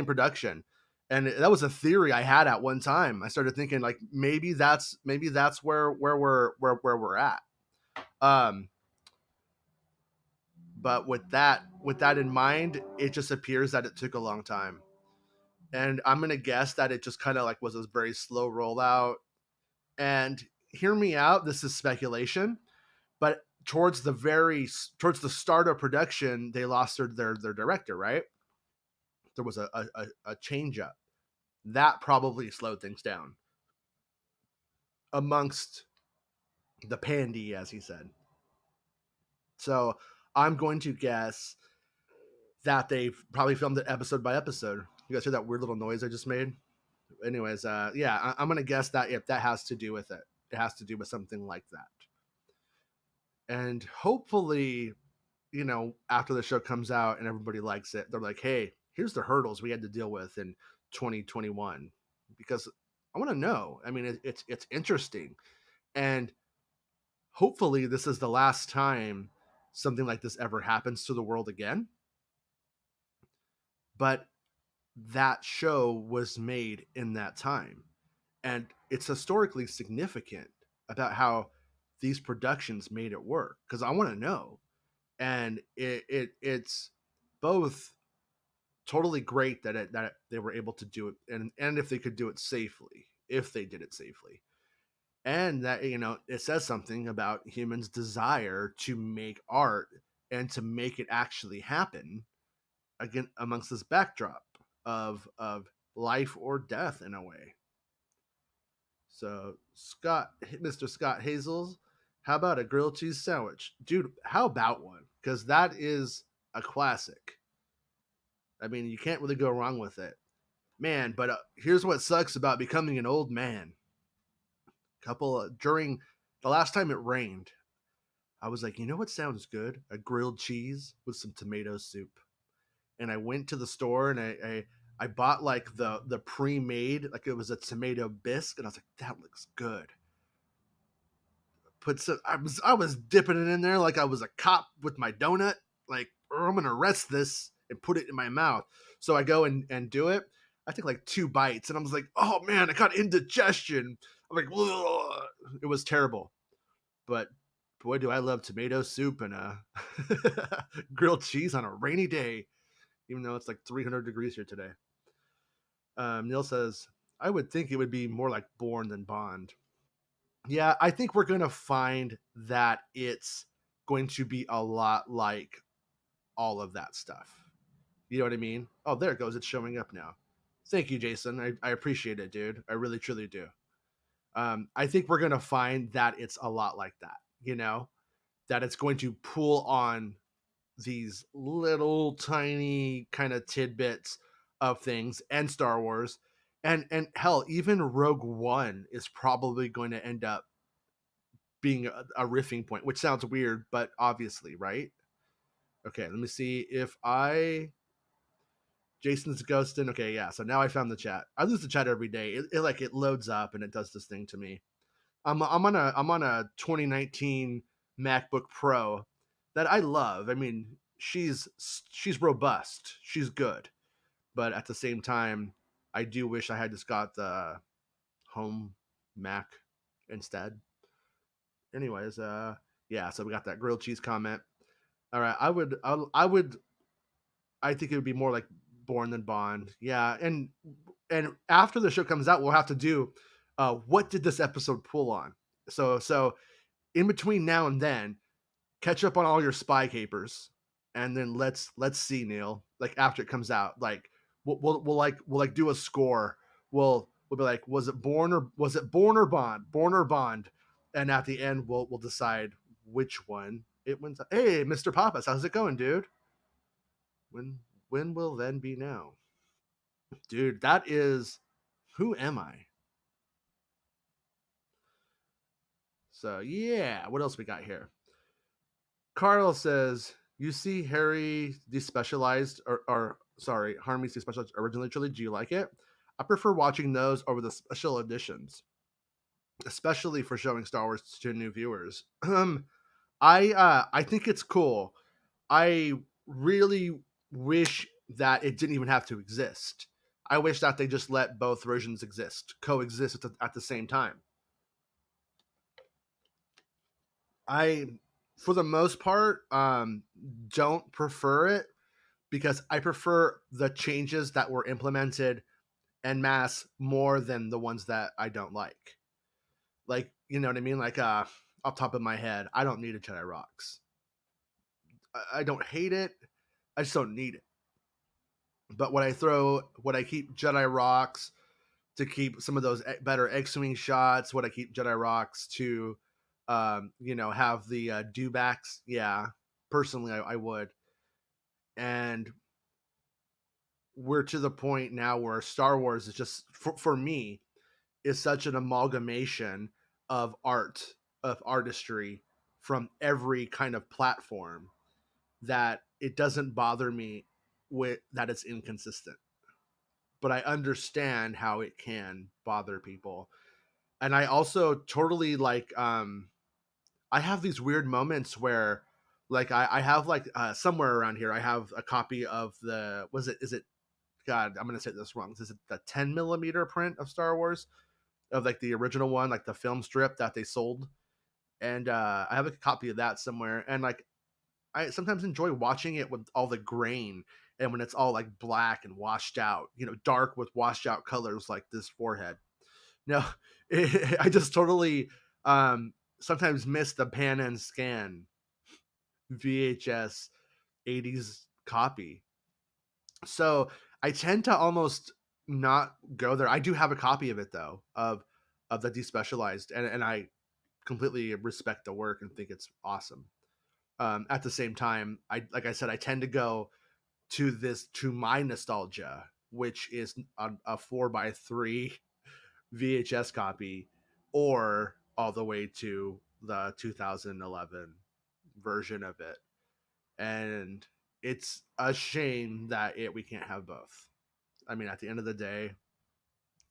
production, and that was a theory I had at one time. I started thinking like maybe that's where we're at. But with that in mind, it just appears that it took a long time. And I'm going to guess that it just kind of like was a very slow rollout. And hear me out, this is speculation, but towards the start of production, they lost their director, right? There was a change up. That probably slowed things down amongst the pandy, as he said. So I'm going to guess that they probably filmed it episode by episode. You guys hear that weird little noise I just made? Anyways, yeah, I'm gonna guess that if that has to do with it, it has to do with something like that. And hopefully, after the show comes out and everybody likes it, they're like, hey, here's the hurdles we had to deal with in 2021, because I want to know. I mean, it's interesting, and hopefully this is the last time something like this ever happens to the world again. But that show was made in that time, and it's historically significant about how these productions made it work, because I want to know. And it's both totally great that they were able to do it, and if they could do it safely, if they did it safely, and that it says something about humans' desire to make art and to make it actually happen again amongst this backdrop of life or death in a way. So Mr. Scott Hazels, how about a grilled cheese sandwich? Dude, how about one? Because that is a classic. I mean, you can't really go wrong with it. Man, but here's what sucks about becoming an old man. During the last time it rained, I was like, you know what sounds good? A grilled cheese with some tomato soup. And I went to the store and I bought like the pre-made, like it was a tomato bisque, and I was like, that looks good. I was dipping it in there like I was a cop with my donut, like, or I'm gonna rest this and put it in my mouth. So I go and do it. I take like 2 bites and I was like, oh man, I got indigestion. I'm like, ugh. It was terrible. But boy, do I love tomato soup and grilled cheese on a rainy day, even though it's like 300 degrees here today. Neil says, I would think it would be more like Born than Bond. Yeah, I think we're going to find that it's going to be a lot like all of that stuff. You know what I mean? Oh, there it goes. It's showing up now. Thank you, Jason. I appreciate it, dude. I really, truly do. I think we're going to find that it's a lot like that, you know, that it's going to pull on these little tiny kind of tidbits of things and Star Wars. And hell, even Rogue One is probably going to end up being a riffing point, which sounds weird, but obviously, right? Okay, let me see if Jason's ghosting. Okay, yeah. So now I found the chat. I lose the chat every day. It loads up and it does this thing to me. I'm on a 2019 MacBook Pro that I love. I mean, she's robust. She's good. But at the same time, I do wish I had just got the home Mac instead. Anyways, yeah, so we got that grilled cheese comment. All right, I think it would be more like Born than Bond. Yeah, and after the show comes out, we'll have to do what did this episode pull on? So in between now and then, catch up on all your spy capers, and then let's see, Neil, like after it comes out, like we'll do a score. We'll be like, was it Born or Bond? Born or Bond? And at the end, we'll decide which one it wins. Hey, Mr. Pappas, how's it going, dude? When will then be now? Dude, that is, who am I? So yeah, what else we got here? Carl says, you see Harry despecialized, or sorry, Harmy's despecialized originally trilogy. Do you like it? I prefer watching those over the special editions, especially for showing Star Wars to new viewers. I think it's cool. I really wish that it didn't even have to exist. I wish that they just let both versions coexist at the same time. I, for the most part, don't prefer it because I prefer the changes that were implemented en masse more than the ones that I don't like. Like, you know what I mean? Like, off top of my head, I don't need a Jedi Rocks. I don't hate it. I just don't need it. But when I keep Jedi Rocks to keep some of those better X-wing shots, what I keep Jedi Rocks to, have the dewbacks. Yeah, personally, I would. And we're to the point now where Star Wars is just, for me, is such an amalgamation of artistry from every kind of platform that it doesn't bother me with that it's inconsistent. But I understand how it can bother people. And I also totally like I have these weird moments where like I have like somewhere around here I have a copy of the is it God, I'm gonna say this wrong. Is it the 10 millimeter print of Star Wars? Of like the original one, like the film strip that they sold. And I have a copy of that somewhere. And like I sometimes enjoy watching it with all the grain and when it's all like black and washed out, dark with washed out colors like this forehead. No, I just totally sometimes miss the pan and scan VHS 80s copy. So I tend to almost not go there. I do have a copy of it though, of the despecialized, and I completely respect the work and think it's awesome. At the same time, like I said, I tend to go to my nostalgia, which is a 4x3 VHS copy, or all the way to the 2011 version of it. And it's a shame that we can't have both. I mean, at the end of the day,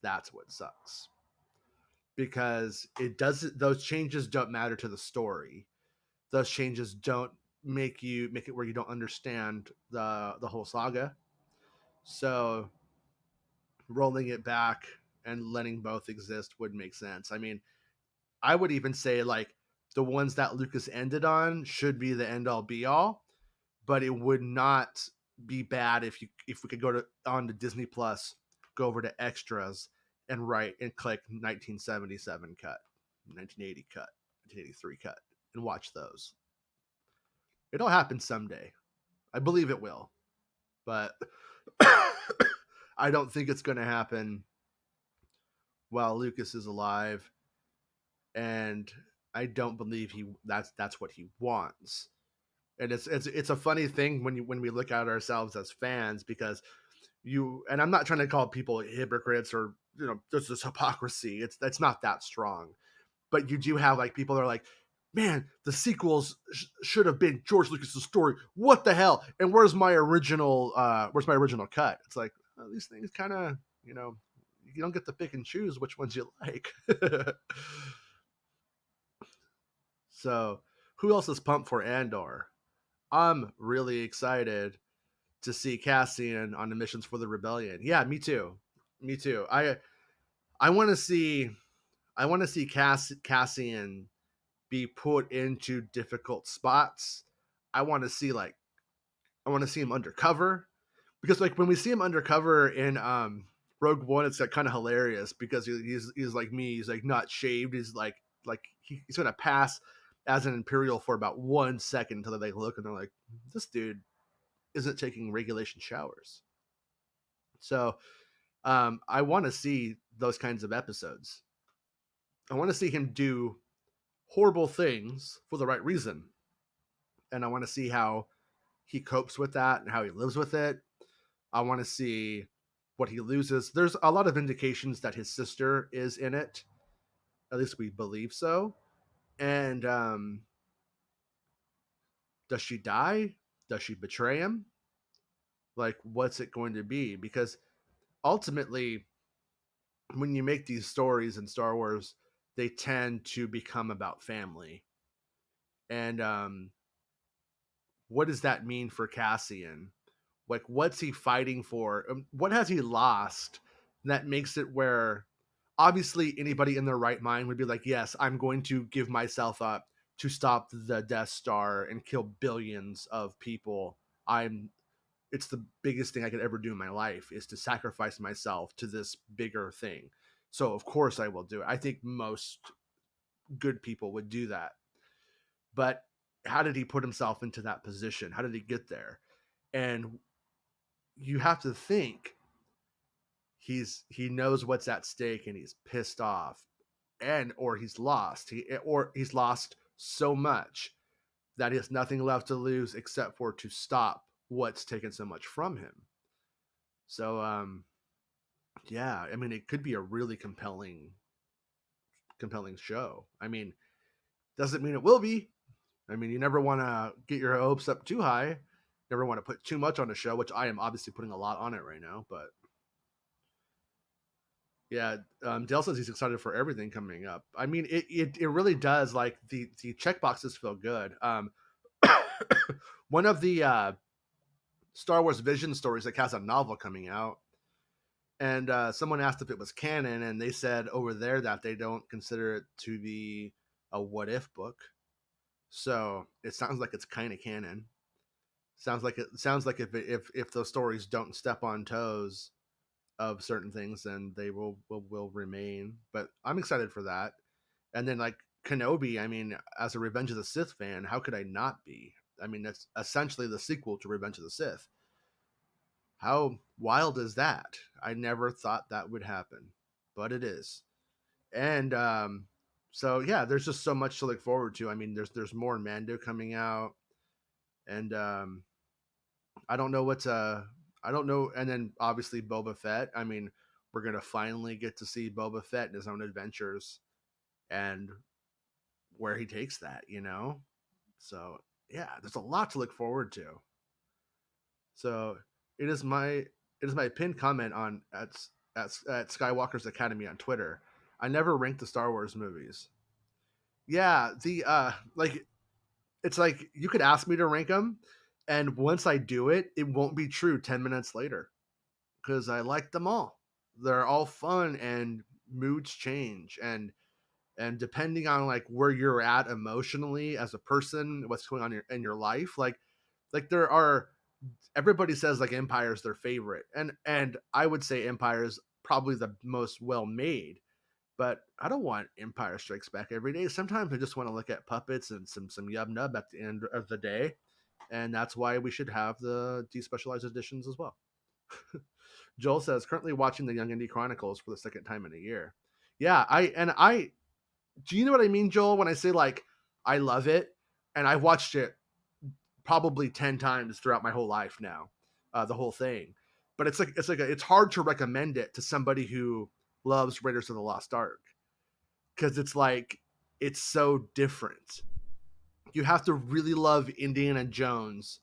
that's what sucks, because it doesn't. Those changes don't matter to the story. Those changes don't make it where you don't understand the whole saga. So rolling it back and letting both exist would make sense. I mean, I would even say like the ones that Lucas ended on should be the end all be all, but it would not be bad if we could go on to Disney Plus, go over to extras and click 1977 cut, 1980 cut, 1983 cut, and watch those. It'll happen someday. I believe it will, but I don't think it's going to happen while Lucas is alive, and I don't believe that's what he wants. And it's a funny thing when we look at ourselves as fans, because and I'm not trying to call people hypocrites or there's this hypocrisy. It's not that strong, but you do have like people that are like, man, the sequels should have been George Lucas's story. What the hell? And where's my original cut? It's like, well, these things kind of, you don't get to pick and choose which ones you like. So, who else is pumped for Andor? I'm really excited to see Cassian on the missions for the rebellion. Yeah, me too. Me too. I want to see Cassian be put into difficult spots. I want to see him undercover, because like when we see him undercover in Rogue One, it's like kind of hilarious because he's like me. He's like not shaved. He's he's gonna pass as an Imperial for about 1 second until they look and they're like, this dude isn't taking regulation showers. So I want to see those kinds of episodes. I want to see him do horrible things for the right reason, and I want to see how he copes with that and how he lives with it. I want to see what he loses. There's a lot of indications that his sister is in it. At least we believe so. And does she die? Does she betray him? Like, what's it going to be? Because ultimately, when you make these stories in Star Wars, they tend to become about family. And what does that mean for Cassian? Like, what's he fighting for? What has he lost that makes it where obviously anybody in their right mind would be like, yes, I'm going to give myself up to stop the Death Star and kill billions of people. It's the biggest thing I could ever do in my life, is to sacrifice myself to this bigger thing. So of course I will do it. I think most good people would do that. But how did he put himself into that position? How did he get there? And you have to think he knows what's at stake and he's pissed off, or he's lost. He's lost so much that he has nothing left to lose except for to stop what's taken so much from him. So yeah, I mean, it could be a really compelling show. I mean, doesn't mean it will be. I mean, you never want to get your hopes up too high. Never want to put too much on a show, which I am obviously putting a lot on it right now. But yeah, Dale says he's excited for everything coming up. I mean, it really does. Like the checkboxes feel good. One of the Star Wars Vision stories that has a novel coming out, and someone asked if it was canon, and they said over there that they don't consider it to be a what if book. So it sounds like it's kind of canon. Sounds like if those stories don't step on toes of certain things, then they will remain. But I'm excited for that. And then like Kenobi, I mean, as a Revenge of the Sith fan, how could I not be? I mean, that's essentially the sequel to Revenge of the Sith. How wild is that? I never thought that would happen, but it is. And so yeah, there's just so much to look forward to. I mean, there's more Mando coming out, and I don't know what I don't know. And then obviously Boba Fett. I mean, we're gonna finally get to see Boba Fett in his own adventures and where he takes that, you know. So yeah, there's a lot to look forward to. So it is my pinned comment on at Skywalker's Academy on Twitter. I never ranked the Star Wars movies. Yeah, the like it's like you could ask me to rank them, and once I do it, it won't be true 10 minutes later because I like them all. They're all fun and moods change and depending on like where you're at emotionally as a person, what's going on in your life, like there are everybody says like Empire's their favorite, and I would say Empire is probably the most well made. But I don't want Empire Strikes Back every day. Sometimes I just want to look at puppets and some yub nub at the end of the day, and that's why we should have the despecialized editions as well. Joel says currently watching the Young Indie Chronicles for the second time in a year. Yeah, I do you know what I mean, Joel? When I say like I love it, and I watched it probably 10 times throughout my whole life now, the whole thing. But it's hard to recommend it to somebody who loves Raiders of the Lost Ark because it's like it's so different. You have to really love Indiana Jones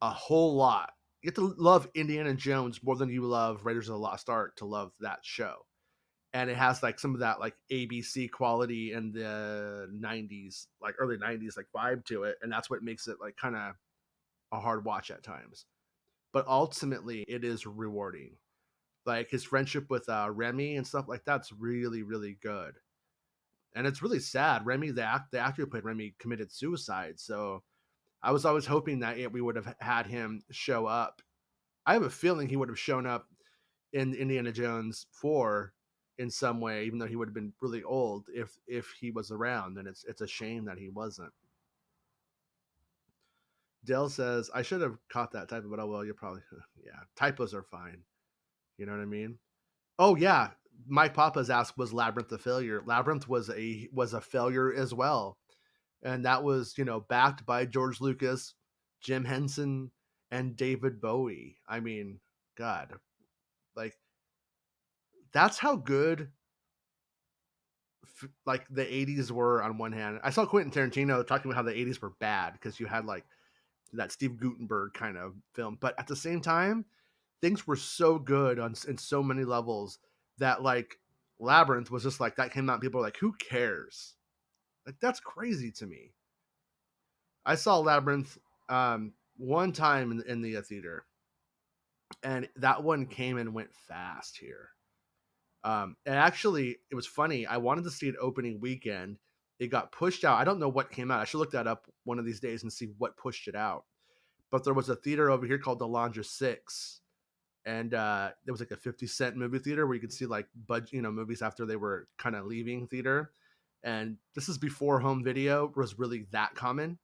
a whole lot. You have to love Indiana Jones more than you love Raiders of the Lost Ark to love that show. And it has like some of that like ABC quality in the 90s, like early 90s, like vibe to it. And that's what makes it like kind of a hard watch at times. But ultimately, it is rewarding. Like his friendship with Remy and stuff like that's really, really good. And it's really sad. Remy, the actor who played Remy, committed suicide. So I was always hoping that we would have had him show up. I have a feeling he would have shown up in Indiana Jones 4 in some way, even though he would have been really old if he was around. And it's a shame that he wasn't. Dale says, I should have caught that typo, but oh well, you're probably yeah. Typos are fine. You know what I mean? Oh yeah. Mike Papa's asked, was Labyrinth a failure? Labyrinth was a failure as well. And that was, backed by George Lucas, Jim Henson, and David Bowie. I mean, God, like that's how good like the 80s were on one hand. I saw Quentin Tarantino talking about how the 80s were bad because you had like that Steve Gutenberg kind of film, but at the same time, things were so good in so many levels that like Labyrinth was just like that came out and people were like, who cares? Like that's crazy to me. I saw Labyrinth one time in the theater, and that one came and went fast here. And actually, it was funny. I wanted to see it opening weekend. It got pushed out. I don't know what came out. I should look that up one of these days and see what pushed it out. But there was a theater over here called the Laundra 6. And there was like a 50-cent movie theater where you could see like movies after they were kind of leaving theater. And this is before home video was really that common.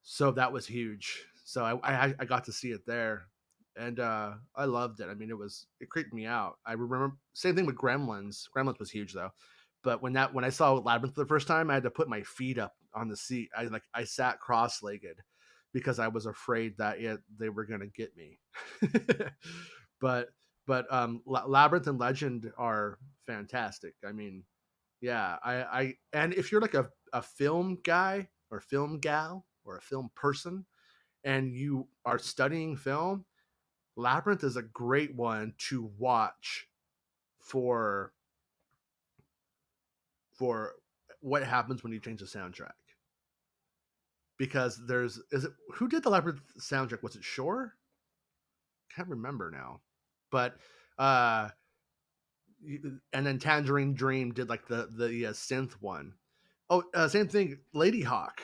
So that was huge. So I got to see it there. And I loved it. I mean, it creeped me out. I remember same thing with Gremlins. Gremlins was huge though. But when I saw Labyrinth the first time, I had to put my feet up on the seat. I sat cross-legged because I was afraid that they were gonna get me. but Labyrinth and Legend are fantastic. I mean, yeah, I and if you're like a film guy or film gal or a film person and you are studying film, Labyrinth is a great one to watch for what happens when you change the soundtrack. Because who did the Labyrinth soundtrack? Was it Shore? Can't remember now. But and then Tangerine Dream did like the synth one. Oh, same thing. Lady Hawk,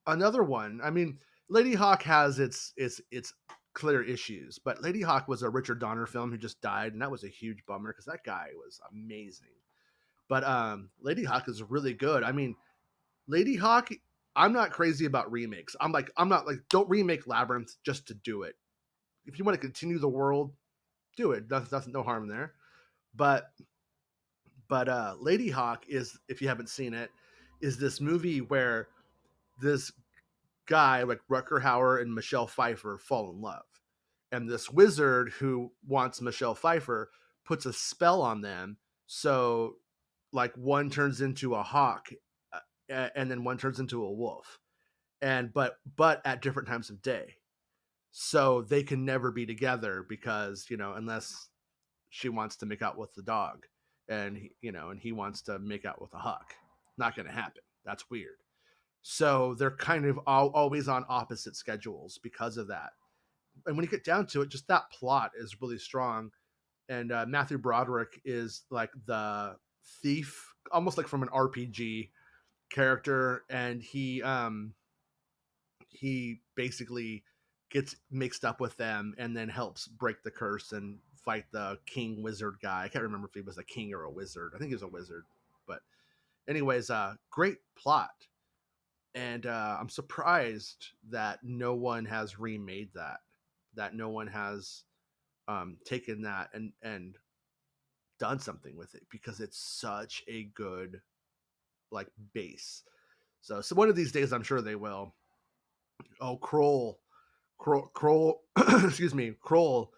another one. I mean, Lady Hawk has its clear issues, but Lady Hawk was a Richard Donner film who just died, and that was a huge bummer because that guy was amazing. But Lady Hawk is really good. I mean, Lady Hawk I'm not crazy about remakes. I'm not like, don't remake Labyrinth just to do it. If you want to continue the world, do it. That's no harm there. But Lady Hawk is, if you haven't seen it, is this movie where this guy like Rutger Hauer and Michelle Pfeiffer fall in love, and this wizard who wants Michelle Pfeiffer puts a spell on them, so like one turns into a hawk, and then one turns into a wolf, and but at different times of day, so they can never be together because unless she wants to make out with the dog, and he wants to make out with a hawk. Not going to happen. That's weird. So they're kind of always on opposite schedules because of that. And when you get down to it, just that plot is really strong. And Matthew Broderick is like the thief, almost like from an RPG character, and he basically gets mixed up with them and then helps break the curse and fight the king wizard guy. I can't remember if he was a king or a wizard. I think he was a wizard. But anyways, great plot. And I'm surprised that no one has remade that no one has taken that and done something with it, because it's such a good like base. So one of these days I'm sure they will. Oh, Kroll, excuse me, Kroll.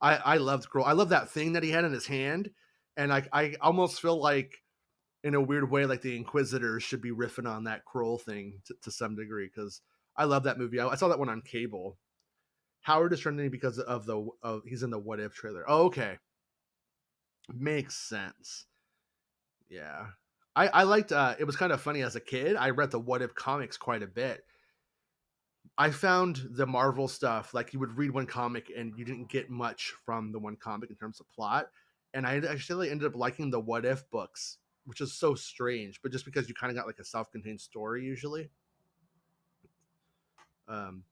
I loved Kroll. I love that thing that he had in his hand, and I almost feel like, in a weird way, like the Inquisitors should be riffing on that Kroll thing to some degree, because I love that movie. I saw that one on cable. Howard is trending because of he's in the What If trailer. Oh, okay, makes sense. Yeah, I liked. It was kind of funny as a kid. I read the What If comics quite a bit. I found the Marvel stuff, like, you would read one comic and you didn't get much from the one comic in terms of plot. And I actually ended up liking the What If books, which is so strange, but just because you kind of got like a self-contained story usually. Um,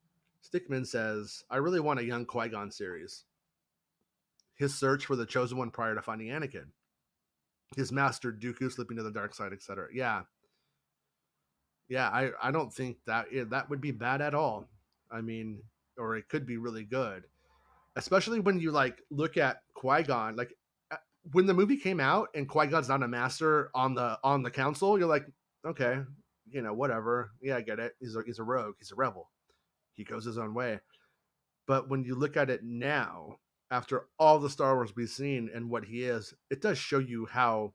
Stickman says, I really want a young Qui-Gon series. His search for the chosen one prior to finding Anakin. His master Dooku slipping to the dark side, etc. Yeah. Yeah, I don't think that would be bad at all. I mean, or it could be really good, especially when you like look at Qui-Gon. Like, when the movie came out and Qui-Gon's not a master on the council, you're like, okay, whatever. Yeah, I get it. He's a rogue. He's a rebel. He goes his own way. But when you look at it now, after all the Star Wars we've seen and what he is, it does show you how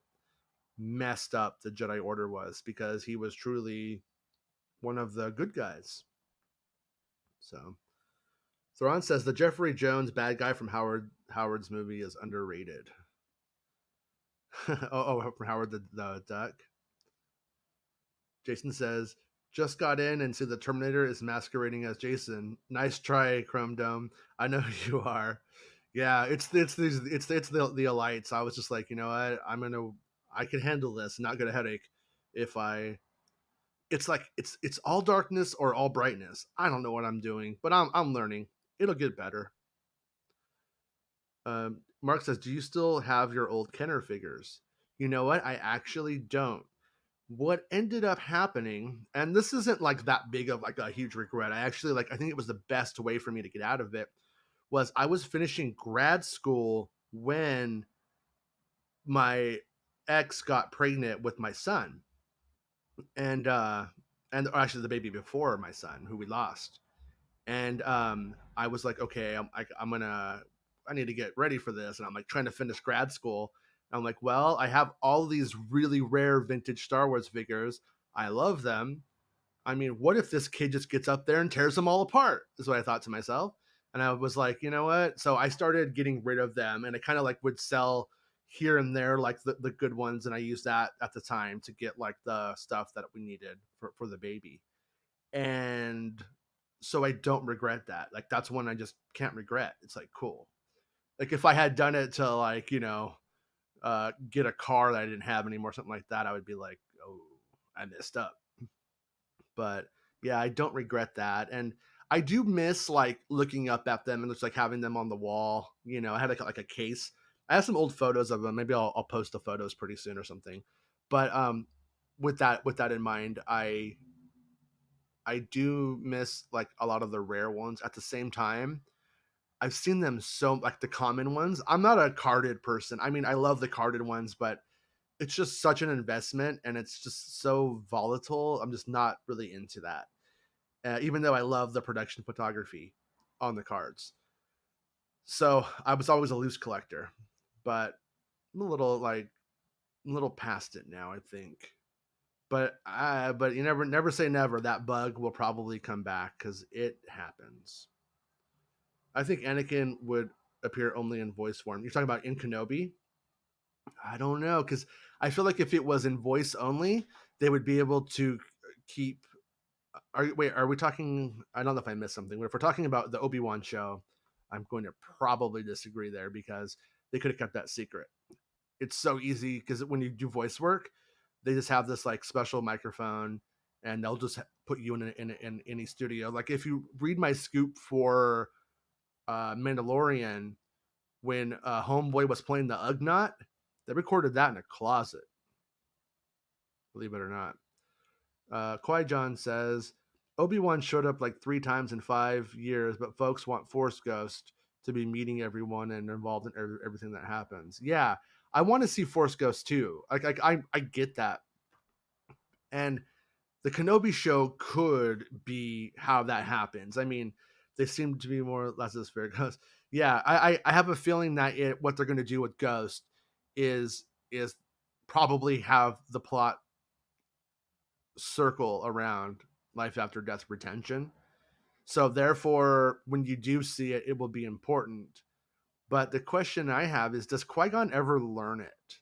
messed up the Jedi Order was, because he was truly one of the good guys. So Thrawn says the Jeffrey Jones bad guy from Howard's movie is underrated. From Howard the Duck. Jason says, just got in and see the Terminator is masquerading as Jason. Nice try, Chrome Dome. I know you are. Yeah, it's the elites. I was just like, you know what? I can handle this, not get a headache if I. It's like it's all darkness or all brightness. I don't know what I'm doing, but I'm learning. It'll get better. Mark says, do you still have your old Kenner figures? You know what? I actually don't. What ended up happening, and this isn't like that big of like a huge regret. I think it was the best way for me to get out of it, was I was finishing grad school when my ex got pregnant with my son, and or actually the baby before my son, who we lost. And I was like, okay, I need to get ready for this, and I'm like trying to finish grad school. And I'm like, well, I have all these really rare vintage Star Wars figures. I love them. I mean, what if this kid just gets up there and tears them all apart? Is what I thought to myself. And I was like, you know what? So I started getting rid of them, and I kind of like would sell here and there, like the good ones. And I used that at the time to get like the stuff that we needed for the baby. And so I don't regret that. Like, that's one I just can't regret. It's like, cool. Like, if I had done it to like, get a car that I didn't have anymore, something like that, I would be like, oh, I messed up. But yeah, I don't regret that. And I do miss like looking up at them and just like having them on the wall. I had like a case. I have some old photos of them. Maybe I'll post the photos pretty soon or something. But with that in mind, I do miss like a lot of the rare ones. At the same time, I've seen them so like the common ones. I'm not a carded person. I mean, I love the carded ones, but it's just such an investment and it's just so volatile. I'm just not really into that. Even though I love the production photography on the cards. So I was always a loose collector, but I'm a little past it now, I think. But you never say never. That bug will probably come back because it happens. I think Anakin would appear only in voice form. You're talking about in Kenobi? I don't know because I feel like if it was in voice only, they would be able to keep. Are we talking? I don't know if I missed something. But if we're talking about the Obi-Wan show, I'm going to probably disagree there because they could have kept that secret. It's so easy because when you do voice work, they just have this like special microphone and they'll just put you in any studio. Like if you read my scoop for Mandalorian, when Homeboy was playing the Ugnaught, they recorded that in a closet. Believe it or not. Qui-Gon says Obi-Wan showed up like 3 times in 5 years, but folks want Force Ghost to be meeting everyone and involved in everything that happens. Yeah, I want to see Force Ghost too. I get that, and the Kenobi show could be how that happens. I mean, they seem to be more or less as fair goes. Yeah, I have a feeling that what they're going to do with Ghost is probably have the plot circle around life after death retention. So therefore, when you do see it, it will be important. But the question I have is, does Qui-Gon ever learn it?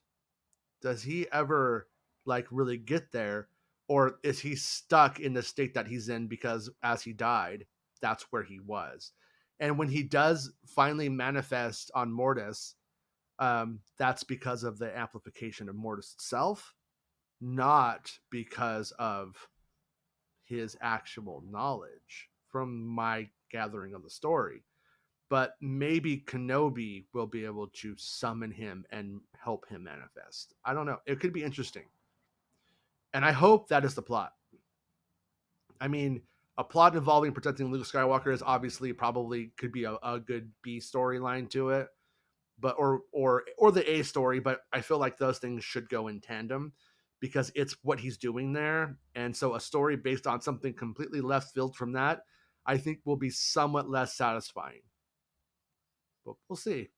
Does he ever like really get there? Or is he stuck in the state that he's in because as he died, that's where he was? And when he does finally manifest on Mortis, that's because of the amplification of Mortis itself, not because of his actual knowledge from my gathering of the story. But maybe Kenobi will be able to summon him and help him manifest. I don't know. It could be interesting. And I hope that is the plot. I mean, a plot involving protecting Luke Skywalker is obviously probably could be a good B storyline to it, but or the A story. But I feel like those things should go in tandem because it's what he's doing there, and so a story based on something completely left field from that, I think will be somewhat less satisfying. But we'll see.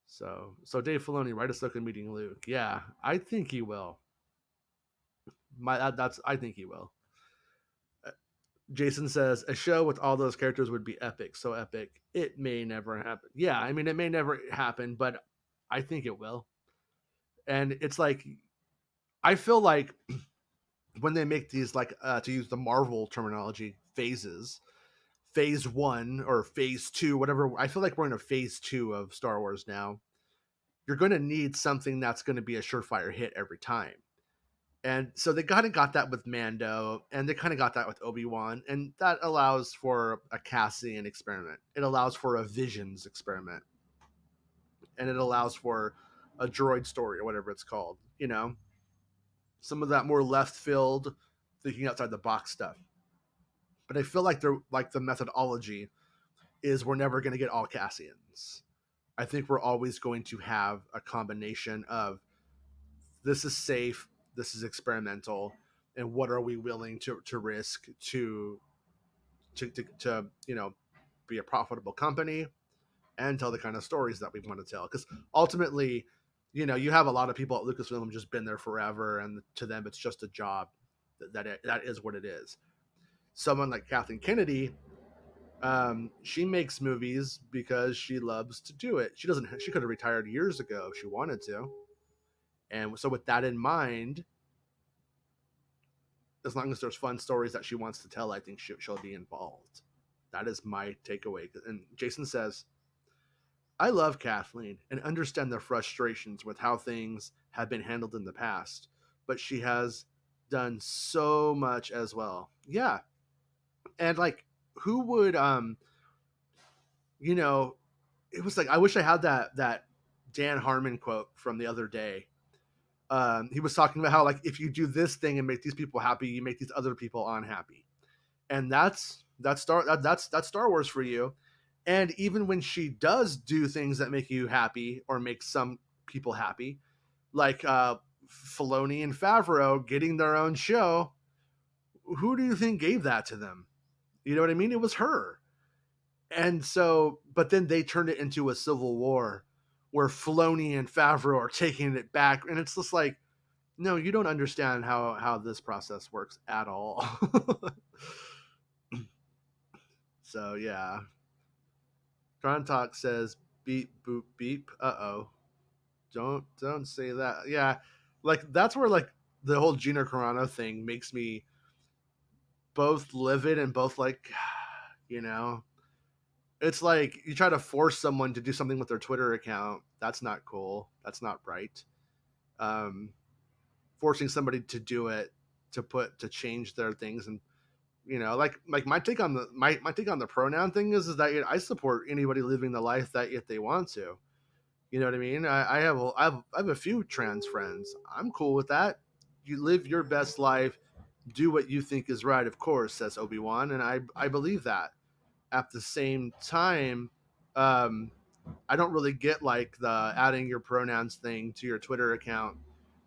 So Dave Filoni, write Ahsoka meeting Luke. Yeah, I think he will. I think he will. Jason says a show with all those characters would be epic. So epic, it may never happen. Yeah, I mean it may never happen, but I think it will. And it's like I feel like when they make these like to use the Marvel terminology phases, phase 1 or phase 2, whatever. I feel like we're in a phase 2 of Star Wars now. You're going to need something that's going to be a surefire hit every time. And so they kind of got that with Mando, and they kind of got that with Obi-Wan, and that allows for a Cassian experiment. It allows for a Visions experiment, and it allows for a droid story or whatever it's called. You know, some of that more left field, thinking outside the box stuff. But I feel like they're like the methodology is we're never going to get all Cassians. I think we're always going to have a combination of this is safe, this is experimental, and what are we willing to risk to you know be a profitable company and tell the kind of stories that we want to tell. Because ultimately, you know, you have a lot of people at Lucasfilm just been there forever, and to them it's just a job. That is what it is. Someone like Kathleen Kennedy, she makes movies because she loves to do it. She doesn't. She could have retired years ago if she wanted to. And so, with that in mind, as long as there's fun stories that she wants to tell, I think she'll be involved. That is my takeaway. And Jason says, I love Kathleen and understand the frustrations with how things have been handled in the past, but she has done so much as well. Yeah. And like, who would, you know, it was like, I wish I had that Dan Harmon quote from the other day. He was talking about how like if you do this thing and make these people happy, you make these other people unhappy. and that's Star Wars for you. And even when she does do things that make you happy or make some people happy, like Filoni and Favreau getting their own show, who do you think gave that to them? You know what I mean? It was her. And so, but then they turned it into a civil war where Filoni and Favreau are taking it back, and it's just like, no, you don't understand how this process works at all. So yeah, Talk says beep boop beep. Don't say that. Yeah, like that's where like the whole Gina Carano thing makes me both livid and both like, you know, it's like you try to force someone to do something with their Twitter account. That's not cool. That's not right. Um, Forcing somebody to do it to change their things, and like my take on my take on the pronoun thing is that I support anybody living the life that if they want to. You know what I mean? I have a few trans friends. I'm cool with that. You live your best life, do what you think is right, of course, says Obi-Wan, and I believe that. At the same time, um, I don't really get like the adding your pronouns thing to your Twitter account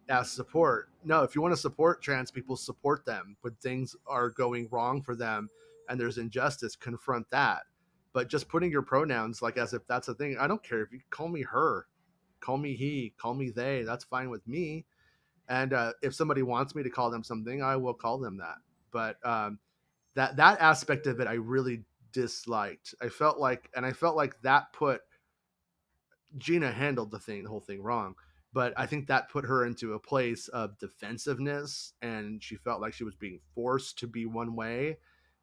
as support. No, if you want to support trans people, support them. When things are going wrong for them and there's injustice, confront that. But just putting your pronouns like as if that's a thing, I don't care if you call me her, call me he, call me they. That's fine with me. And if somebody wants me to call them something, I will call them that. But that aspect of it, I really disliked. I felt like that put Gina handled the whole thing wrong. But I think that put her into a place of defensiveness, and she felt like she was being forced to be one way.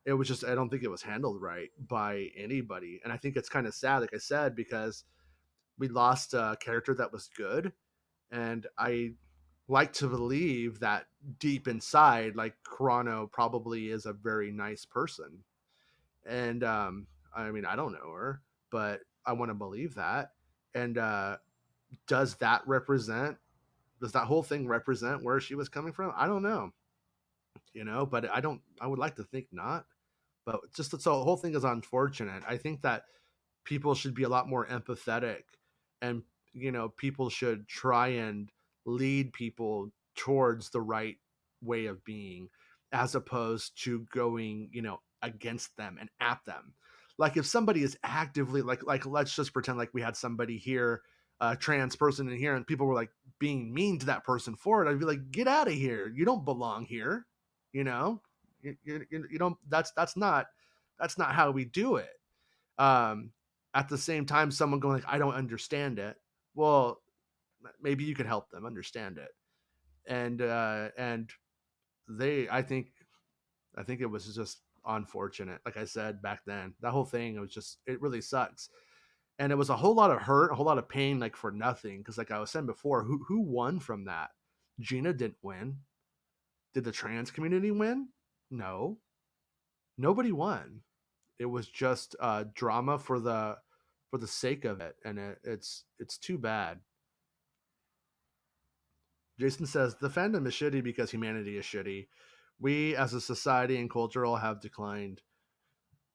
It was just, I don't think it was handled right by anybody. And I think it's kind of sad, like I said, because we lost a character that was good. And I like to believe that deep inside, like Carano probably is a very nice person. And I mean, I don't know her, but I want to believe that. And does that represent? Does that whole thing represent where she was coming from? I don't know, but I don't. I would like to think not, but just so the whole thing is unfortunate. I think that people should be a lot more empathetic, and people should try and lead people towards the right way of being, as opposed to going against them and at them. Like if somebody is actively like let's just pretend like we had somebody here, a trans person in here, and people were like being mean to that person for it, I'd be like, get out of here, you don't belong here. you know you don't. That's not how we do it. um at the same time, someone going like, I don't understand it. Well, maybe you could help them understand it. And they I think it was just unfortunate. Like I said back then, that whole thing, it really sucks. And it was a whole lot of hurt, a whole lot of pain, like for nothing. Because like I was saying before, who won from that? Gina didn't win. Did the trans community win? No, nobody won. It was just drama for the sake of it, and it's too bad. Jason says the fandom is shitty because humanity is shitty. We as a society and cultural have declined.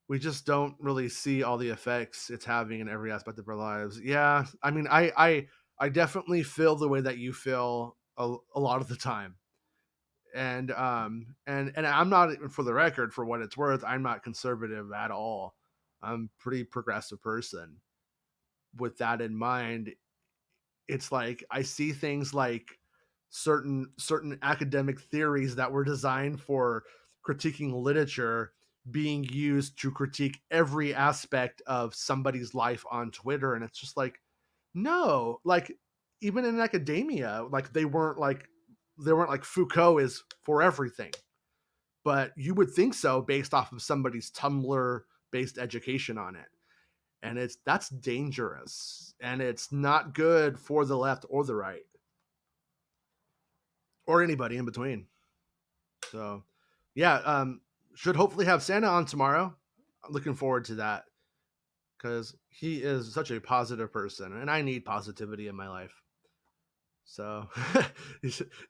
We just don't really see all the effects it's having in every aspect of our lives. Yeah, I mean, I definitely feel the way that you feel a lot of the time. And I'm not, for the record, for what it's worth, I'm not conservative at all. I'm a pretty progressive person. With that in mind, it's like I see things like certain academic theories that were designed for critiquing literature being used to critique every aspect of somebody's life on Twitter, and it's just like, no, like even in academia, like they weren't like Foucault is for everything, but you would think so based off of somebody's Tumblr based education on it. And that's dangerous, and it's not good for the left or the right or anybody in between. So yeah, should hopefully have Santa on tomorrow. I'm looking forward to that because he is such a positive person, and I need positivity in my life. So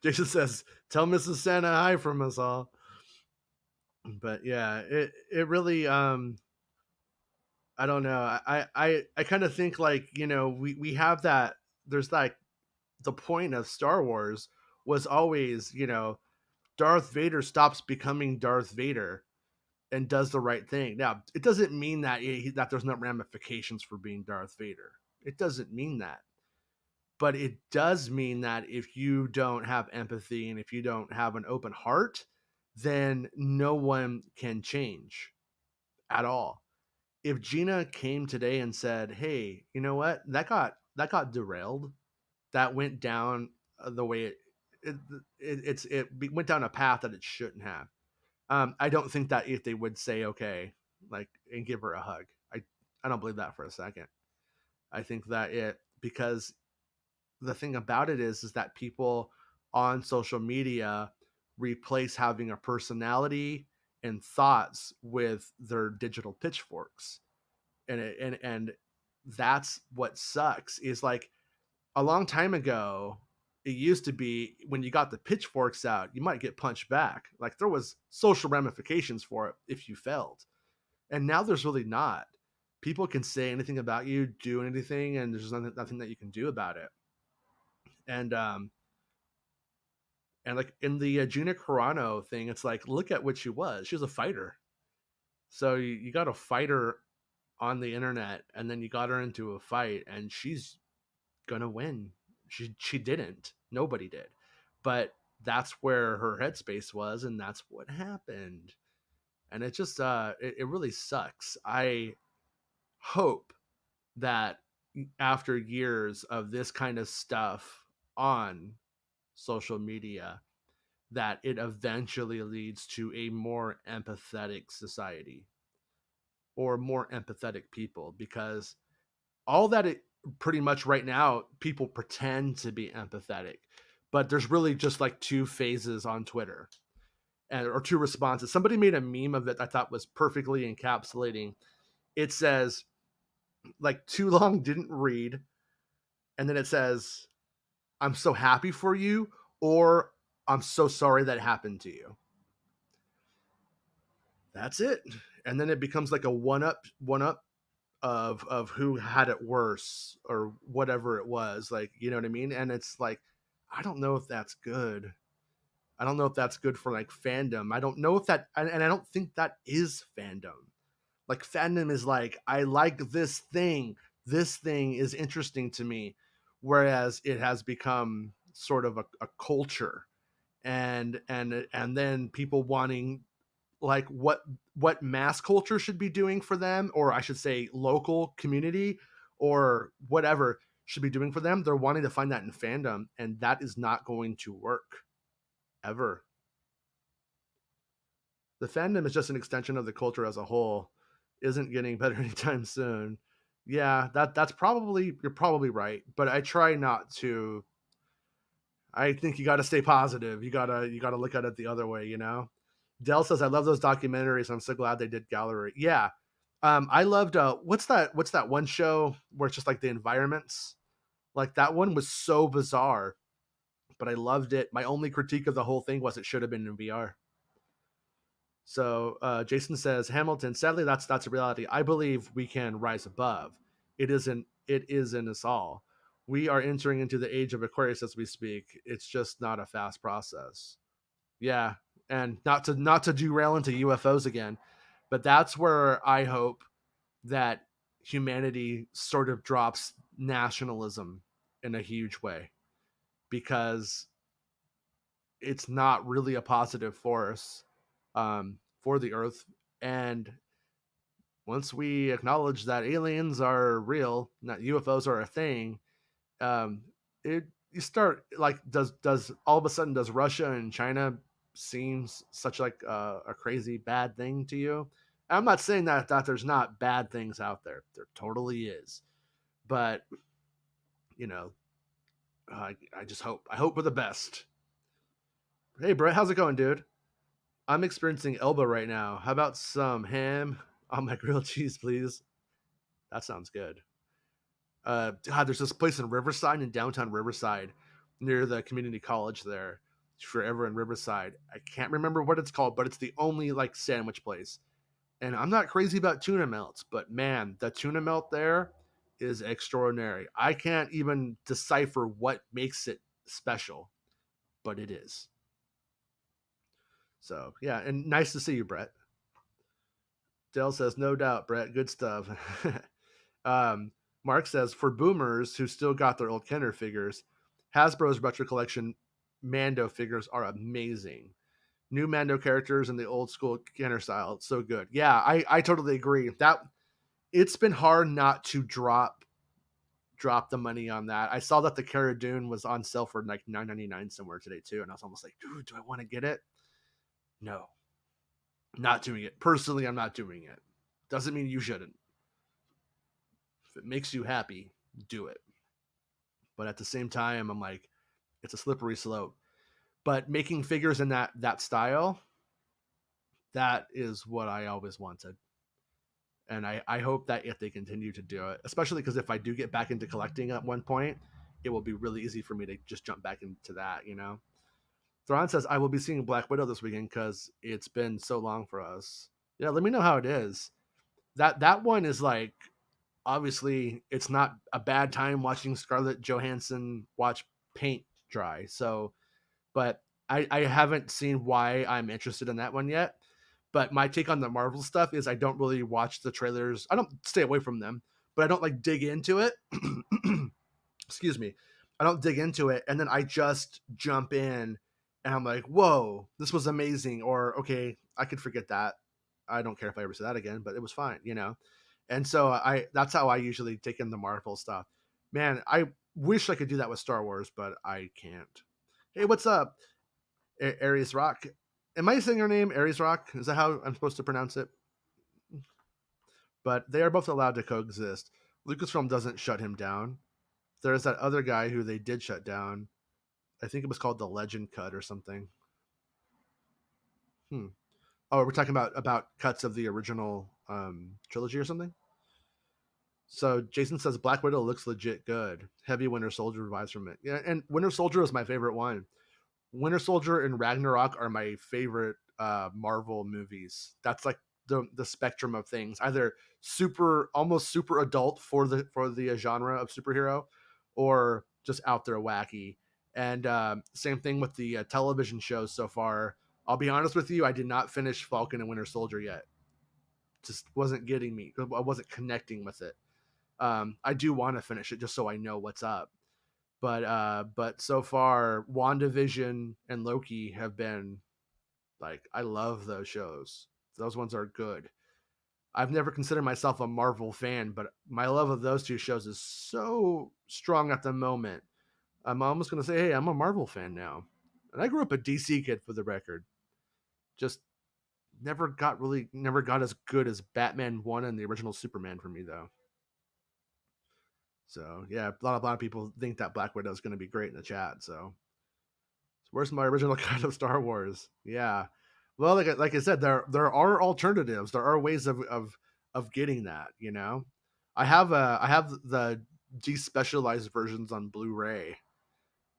Jason says, tell Mrs. Santa hi from us all. But yeah, it really I don't know. I kind of think like, we have that. There's like the point of Star Wars was always, Darth Vader stops becoming Darth Vader and does the right thing. Now, it doesn't mean that that there's no ramifications for being Darth Vader. It doesn't mean that. But it does mean that if you don't have empathy and if you don't have an open heart, then no one can change at all. If Gina came today and said, "Hey, you know what? That got derailed. That went down the way it it went down a path that it shouldn't have." I don't think that if they would say okay, like, and give her a hug. I don't believe that for a second. I think that it because the thing about it is that people on social media replace having a personality and thoughts with their digital pitchforks, and that's what sucks. Is like a long time ago, it used to be when you got the pitchforks out, you might get punched back. Like there was social ramifications for it if you failed. And now there's really not. People can say anything about you, do anything, and there's nothing that you can do about it. And like in the Gina Carano thing, it's like look at what she was. She was a fighter. So you got a fighter on the internet, and then you got her into a fight, and she's gonna win. She didn't. Nobody did. But that's where her headspace was, and that's what happened. And it just it really sucks. I hope that after years of this kind of stuff on social media, that it eventually leads to a more empathetic society or more empathetic people, because all that it pretty much right now people pretend to be empathetic, but there's really just like two phases on Twitter, and or two responses. Somebody made a meme of it I thought was perfectly encapsulating. It says like too long didn't read, and then it says I'm so happy for you, or I'm so sorry that happened to you. That's it. And then it becomes like a one up of who had it worse or whatever it was, like, you know what I mean? And it's like I don't know if that's good. I don't know if that's good for like fandom. I don't know if that, and I don't think that is fandom. Like fandom is like I like this thing. This thing is interesting to me, whereas it has become sort of a culture, and then people wanting like what mass culture should be doing for them, or I should say local community or whatever should be doing for them. They're wanting to find that in fandom, and that is not going to work ever. The fandom is just an extension of the culture as a whole, isn't getting better anytime soon. Yeah, that's probably, you're probably right, but I try not to. I think you got to stay positive. You got to look at it the other way, Dell says I love those documentaries. I'm so glad they did gallery. Yeah. I loved what's that one show where it's just like the environments? Like that one was so bizarre, but I loved it. My only critique of the whole thing was it should have been in VR. So Jason says Hamilton. Sadly, that's a reality. I believe we can rise above. It is in us all. We are entering into the age of Aquarius as we speak. It's just not a fast process. Yeah, and not to derail into UFOs again, but that's where I hope that humanity sort of drops nationalism in a huge way, because it's not really a positive force for the Earth. And once we acknowledge that aliens are real, that UFOs are a thing, um, it you start like does all of a sudden does Russia and China seems such like a crazy bad thing to you? I'm not saying that there's not bad things out there. There totally is, but you know, I just hope for the best. Hey Brett, how's it going, dude? I'm experiencing elbow right now. How about some ham on my grilled cheese, please? That sounds good. God, there's this place in Riverside, in downtown Riverside, near the community college there. forever in Riverside. I can't remember what it's called, but it's the only like sandwich place. And I'm not crazy about tuna melts, but man, the tuna melt there is extraordinary. I can't even decipher what makes it special, but it is. So yeah, and nice to see you, Brett. Dale says, no doubt, Brett, good stuff. um, Mark says, for boomers who still got their old Kenner figures, Hasbro's retro collection Mando figures are amazing. New Mando characters in the old school Kenner style, it's so good. Yeah, I totally agree. That it's been hard not to drop the money on that. I saw that the Cara Dune was on sale for like $9.99 somewhere today too, and I was almost like, dude, do I want to get it? No, not doing it. Personally, I'm not doing it. Doesn't mean you shouldn't. If it makes you happy, do it. But at the same time, I'm like, it's a slippery slope. But making figures in that style, that is what I always wanted. And I hope that if they continue to do it, especially because if I do get back into collecting at one point, it will be really easy for me to just jump back into that, you know? Thrawn says, I will be seeing Black Widow this weekend because it's been so long for us. Yeah, let me know how it is. That one is like, obviously, it's not a bad time watching Scarlett Johansson watch paint dry. So, but I haven't seen why I'm interested in that one yet. But my take on the Marvel stuff is I don't really watch the trailers. I don't stay away from them, but I don't like dig into it. Excuse me. I don't dig into it, and then I just jump in and I'm like, whoa, this was amazing. Or okay, I could forget that. I don't care if I ever say that again, but it was fine, you know? And so that's how I usually take in the Marvel stuff. Man, I wish I could do that with Star Wars, but I can't. Hey, what's up? Aries Rock. Am I saying her name? Aries Rock? Is that how I'm supposed to pronounce it? But they are both allowed to coexist. Lucasfilm doesn't shut him down. There's that other guy who they did shut down. I think it was called the Legend Cut or something. Oh, we're talking about cuts of the original trilogy or something. So Jason says Black Widow looks legit good. Heavy Winter Soldier revives from it. Yeah, and Winter Soldier is my favorite one. Winter Soldier and Ragnarok are my favorite Marvel movies. That's like the spectrum of things. Either almost super adult for the genre of superhero, or just out there wacky. And same thing with the television shows so far. I'll be honest with you, I did not finish Falcon and Winter Soldier yet. Just wasn't getting me. I wasn't connecting with it. I do want to finish it just so I know what's up. But so far, WandaVision and Loki have been like, I love those shows. Those ones are good. I've never considered myself a Marvel fan, but my love of those two shows is so strong at the moment. I'm almost going to say, hey, I'm a Marvel fan now. And I grew up a DC kid for the record. Just never got as good as Batman 1 and the original Superman for me, though. So, yeah, a lot of people think that Black Widow is going to be great in the chat. So, where's my original cut of Star Wars? Yeah. Well, like I said, there are alternatives. There are ways of getting that. You know, I have the despecialized versions on Blu-ray,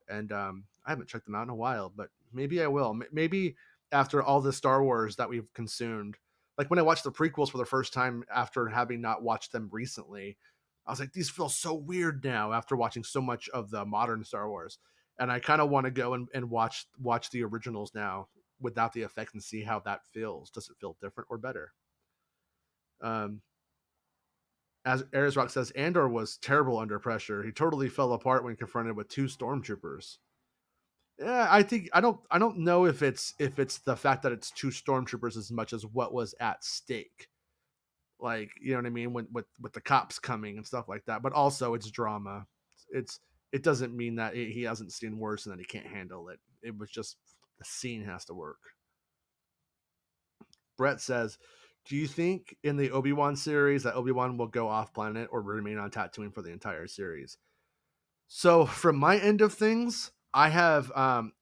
and I haven't checked them out in a while, but maybe I will. Maybe after all the Star Wars that we've consumed, like when I watched the prequels for the first time after having not watched them recently, I was like, these feel so weird now after watching so much of the modern Star Wars, and I kind of want to go and watch the originals now without the effects and see how that feels. Does it feel different or better? As Aries Rock says, Andor was terrible under pressure. He totally fell apart when confronted with 2 stormtroopers. Yeah, I don't know if it's the fact that it's 2 stormtroopers as much as what was at stake. Like, you know what I mean, when with the cops coming and stuff like that. But also it's drama. It doesn't mean that he hasn't seen worse and that he can't handle it. It was just the scene has to work. Brett says, do you think in the Obi-Wan series that Obi-Wan will go off planet or remain on Tatooine for the entire series? So from my end of things, I have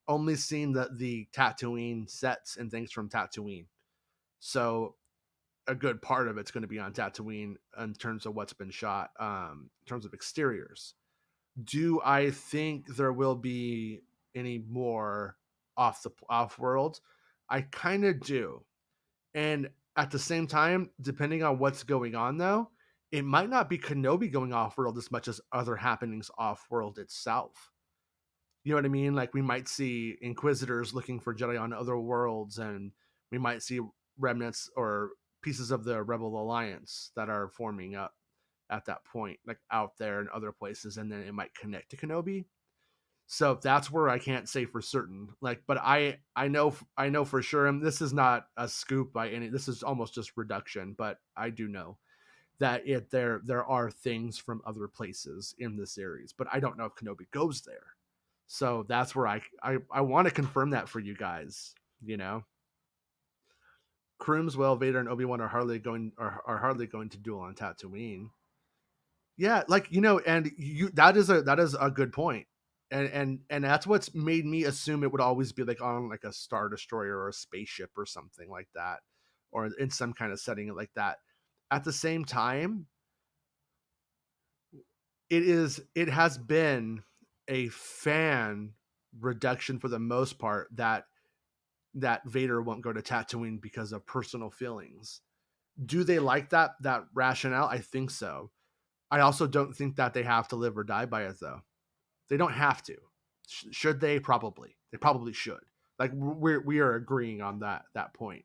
only seen the Tatooine sets and things from Tatooine. So a good part of it's going to be on Tatooine in terms of what's been shot, in terms of exteriors. Do I think there will be any more off world. I kind of do. And at the same time, depending on what's going on, though, it might not be Kenobi going off world as much as other happenings off world itself. You know what I mean? Like we might see Inquisitors looking for Jedi on other worlds, and we might see remnants or pieces of the Rebel Alliance that are forming up at that point, like out there in other places, and then it might connect to Kenobi. So that's where I can't say for certain. Like, but I know for sure, and this is not a scoop by any. This is almost just reduction, but I do know that there are things from other places in the series, but I don't know if Kenobi goes there. So that's where I want to confirm that for you guys. You know, Croomswell, Vader, and Obi-Wan are hardly going to duel on Tatooine. Yeah, like and that is a good point. And that's what's made me assume it would always be like on like a star destroyer or a spaceship or something like that, or in some kind of setting like that. At the same time, it has been a fan reduction for the most part that Vader won't go to Tatooine because of personal feelings. Do they like that rationale? I think so. I also don't think that they have to live or die by it though. They don't have to. Should they? Probably. They probably should. Like we are agreeing on that point.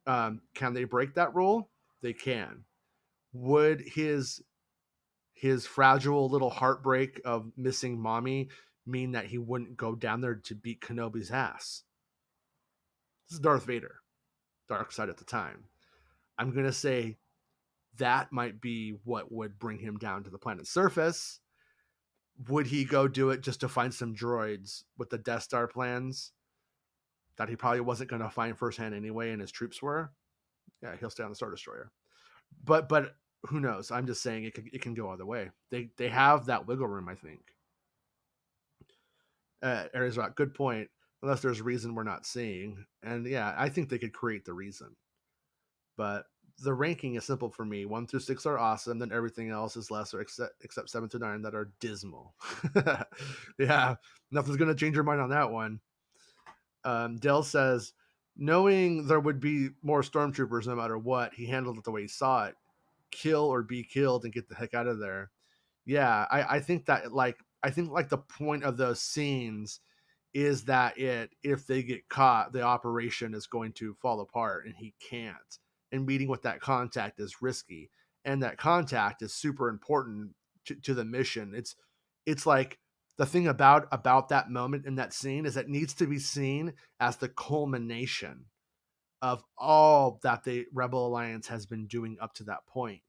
Can they break that rule? They can. Would his fragile little heartbreak of missing mommy mean that he wouldn't go down there to beat Kenobi's ass? This is Darth Vader, dark side at the time. I'm gonna say that might be what would bring him down to the planet's surface. Would he go do it just to find some droids with the Death Star plans that he probably wasn't going to find firsthand anyway, and his troops were? Yeah, he'll stay on the Star Destroyer. But who knows? I'm just saying it can go either way. They have that wiggle room, I think. Aries Rock, good point. Unless there's a reason we're not seeing, and yeah, I think they could create the reason. But the ranking is simple for me. 1 through 6 are awesome, then everything else is lesser, except 7 through 9 that are dismal. Yeah, nothing's gonna change your mind on that one. Dell says, knowing there would be more stormtroopers no matter what, he handled it the way he saw it. Kill or be killed and get the heck out of there. Yeah, I think that I think like the point of those scenes is that if they get caught, the operation is going to fall apart and he can't. And meeting with that contact is risky. And that contact is super important to the mission. It's like the thing about that moment in that scene is it needs to be seen as the culmination of all that the Rebel Alliance has been doing up to that point.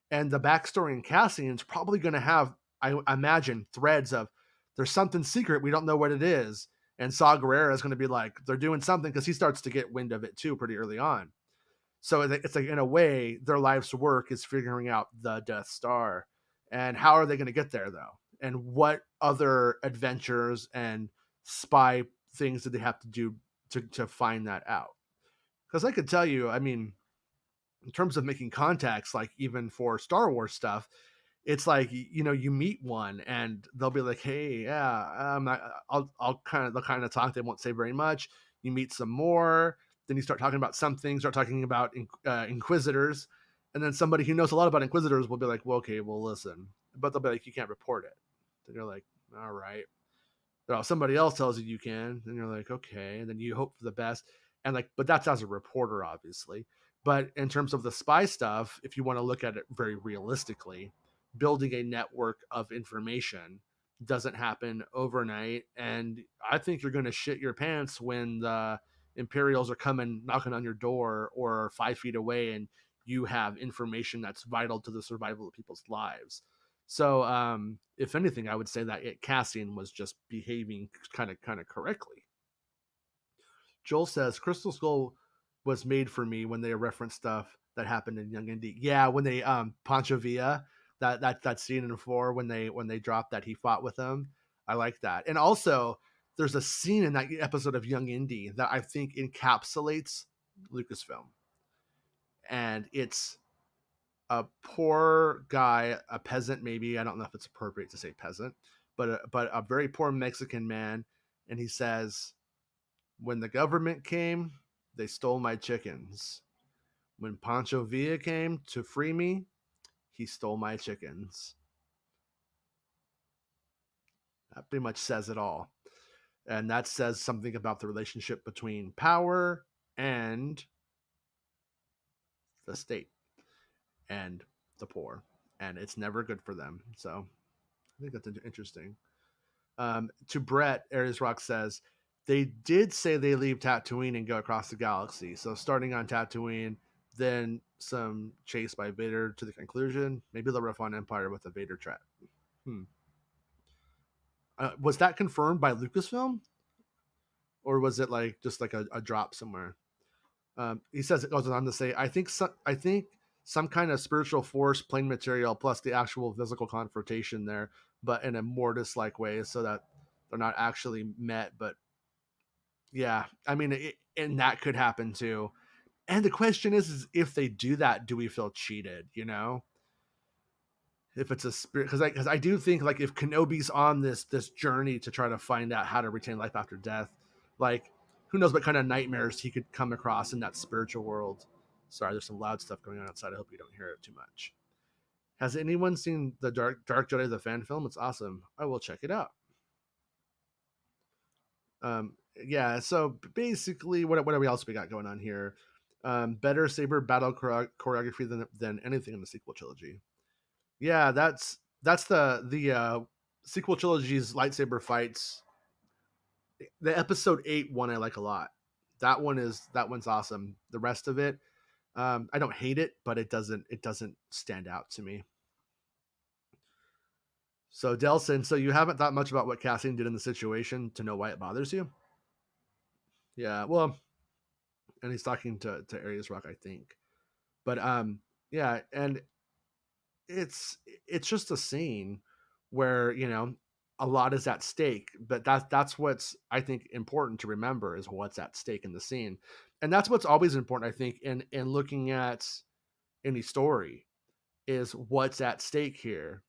And the backstory in Cassian is probably going to have, I imagine, threads of there's something secret, we don't know what it is. And Saw Gerrera is going to be like, they're doing something, because he starts to get wind of it too pretty early on. So it's like, in a way, their life's work is figuring out the Death Star. And how are they going to get there, though? And what other adventures and spy things did they have to do to find that out? Because I could tell you, I mean, in terms of making contacts, like even for Star Wars stuff, it's like, you meet one and they'll be like, hey, yeah, they'll kind of talk. They won't say very much. You meet some more. Then you start talking about something, start talking about Inquisitors. And then somebody who knows a lot about Inquisitors will be like, well, okay, well, listen. But they'll be like, you can't report it. Then you're like, all right. Well, somebody else tells you can, and you're like, okay. And then you hope for the best. And like, but that's as a reporter, obviously. But in terms of the spy stuff, if you want to look at it very realistically, building a network of information doesn't happen overnight. And I think you're going to shit your pants when the Imperials are coming knocking on your door or 5 feet away and you have information that's vital to the survival of people's lives. So, if anything, I would say that Cassian was just behaving kind of correctly. Joel says Crystal Skull was made for me when they reference stuff that happened in Young Indy. Yeah, when they Pancho Villa, that scene in the 4 when they dropped that he fought with them. I like that. And also there's a scene in that episode of Young Indy that I think encapsulates Lucasfilm. And it's a poor guy, a peasant, maybe. I don't know if it's appropriate to say peasant, but a very poor Mexican man. And he says, When the government came, they stole my chickens. When Pancho Villa came to free me, he stole my chickens. That pretty much says it all. And that says something about the relationship between power and the state and the poor. And it's never good for them. So I think that's interesting. To Brett, Aries Rock says, they did say they leave Tatooine and go across the galaxy. So starting on Tatooine, then some chase by Vader to the conclusion. Maybe they'll riff on Empire with a Vader trap. Was that confirmed by Lucasfilm? Or was it like just like a drop somewhere? He says, it goes on to say, I think some kind of spiritual force, plane material, plus the actual physical confrontation there, but in a Mortis-like way, so that they're not actually met. But yeah, I mean, and that could happen too. And the question is if they do that, do we feel cheated? You know, if it's a spirit, because I do think like if Kenobi's on this journey to try to find out how to retain life after death, like who knows what kind of nightmares he could come across in that spiritual world. Sorry, there's some loud stuff going on outside. I hope you don't hear it too much. Has anyone seen the Dark Jedi the fan film? It's awesome. I will check it out. Yeah, so basically, what else we got going on here? Better saber battle choreography than anything in the sequel trilogy. Yeah, that's the sequel trilogy's lightsaber fights. The episode 8 one I like a lot. That one's awesome. The rest of it, I don't hate it, but it doesn't stand out to me. So Delson, so you haven't thought much about what Cassian did in the situation to know why it bothers you? Yeah, well, and he's talking to Arius Rock, I think. But yeah, and it's just a scene where, you know, a lot is at stake, but that's what's, I think, important to remember is what's at stake in the scene. And that's what's always important, I think, in looking at any story, is what's at stake here.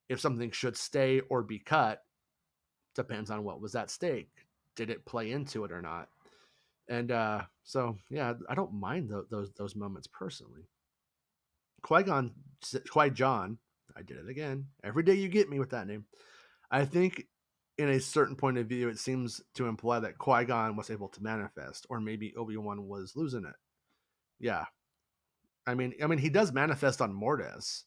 If something should stay or be cut depends on what was at stake. Did it play into it or not? And so yeah, I don't mind those moments personally. Qui-Gon, Qui-Gon, I did it again. Every day you get me with that name. I think in a certain point of view, it seems to imply that Qui-Gon was able to manifest, or maybe Obi-Wan was losing it. Yeah. I mean, he does manifest on Mortis,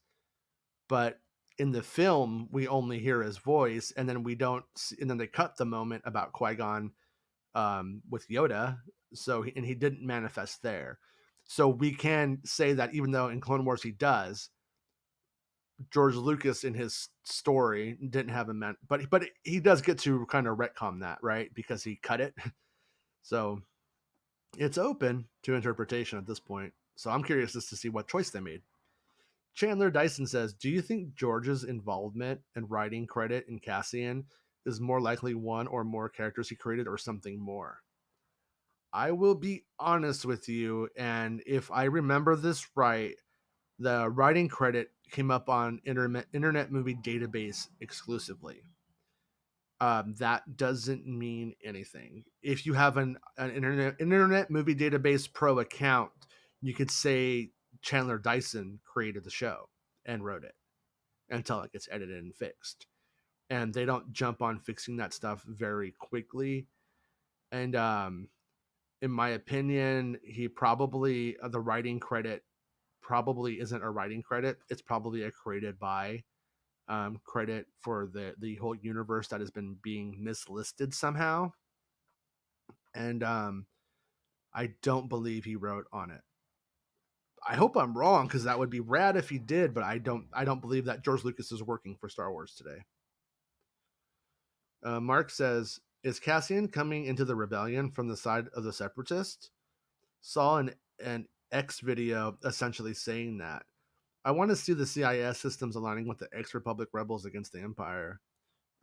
but in the film, we only hear his voice, and then we don't, and then they cut the moment about Qui-Gon with Yoda. So, and he didn't manifest there. So we can say that even though in Clone Wars he does, George Lucas in his story didn't have a man, but he does get to kind of retcon that, right? Because he cut it. So it's open to interpretation at this point. So I'm curious as to see what choice they made. Chandler Dyson says, do you think George's involvement and writing credit in Cassian is more likely one or more characters he created or something more? I will be honest with you, and if I remember this right, the writing credit came up on Internet Movie Database exclusively. That doesn't mean anything. If you have an Internet Movie Database Pro account, you could say Chandler Dyson created the show and wrote it until it gets edited and fixed. And they don't jump on fixing that stuff very quickly. And in my opinion, he probably, the writing credit probably isn't a writing credit. It's probably a created by credit for the whole universe that has been being mislisted somehow. And I don't believe he wrote on it. I hope I'm wrong, because that would be rad if he did, but I don't believe that George Lucas is working for Star Wars today. Mark says, is Cassian coming into the rebellion from the side of the separatists? Saw an X video essentially saying that. I want to see the CIS systems aligning with the ex-Republic rebels against the Empire.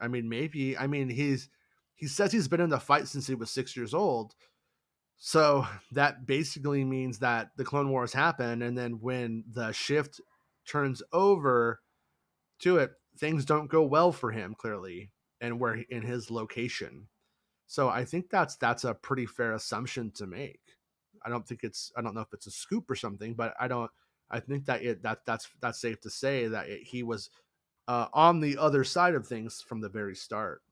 I mean, maybe. I mean, he says he's been in the fight since he was 6 years old. So that basically means that the Clone Wars happened, and then when the shift turns over to it, things don't go well for him, clearly, and we're in his location. So I think that's a pretty fair assumption to make. I don't know if it's a scoop or something, but I think that's safe to say that he was on the other side of things from the very start.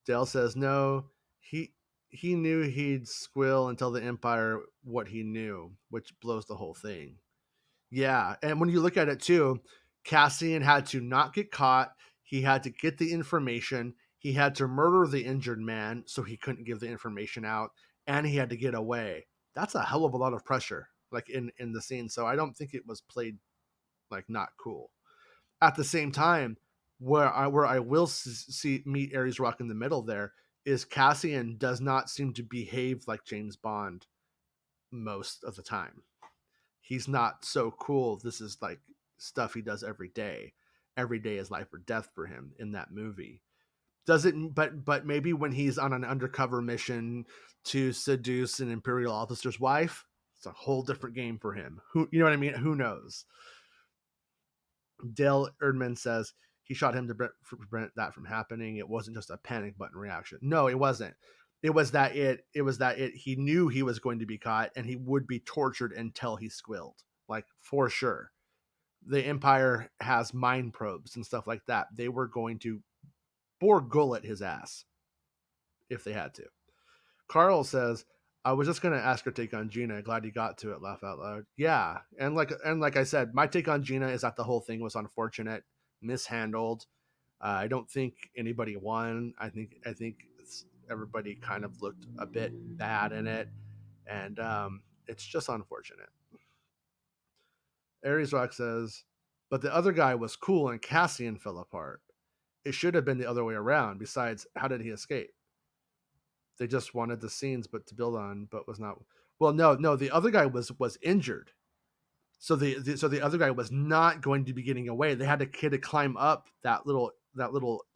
Dale says no, he knew he'd squill and tell the Empire what he knew, which blows the whole thing. Yeah, and when you look at it too, Cassian had to not get caught. He had to get the information. He had to murder the injured man so he couldn't give the information out, and he had to get away. That's a hell of a lot of pressure, like in the scene. So I don't think it was played like not cool. At the same time, where I will see meet Ares Rock in the middle there is Cassian does not seem to behave like James Bond most of the time. He's not so cool. This is like stuff he does every day. Every day is life or death for him in that movie. Does it? But maybe when he's on an undercover mission to seduce an imperial officer's wife, it's a whole different game for him. Who, you know what I mean? Who knows? Dale Erdman says he shot him to prevent that from happening. It wasn't just a panic button reaction. No, it wasn't. It was that he knew he was going to be caught and he would be tortured until he squilled. Like, for sure. The Empire has mind probes and stuff like that. They were going to bore gullet his ass if they had to. Carl says, I was just gonna ask her take on Gina. Glad you got to it. Laugh out loud. Yeah, and like I said, my take on Gina is that the whole thing was unfortunate, mishandled. I don't think anybody won. I think everybody kind of looked a bit bad in it, and it's just unfortunate. Ares Rock says, but the other guy was cool and Cassian fell apart. It should have been the other way around. Besides, how did he escape? They just wanted the scenes, but to build on, but was not. Well, no. The other guy was injured, so the other guy was not going to be getting away. They had to climb up that little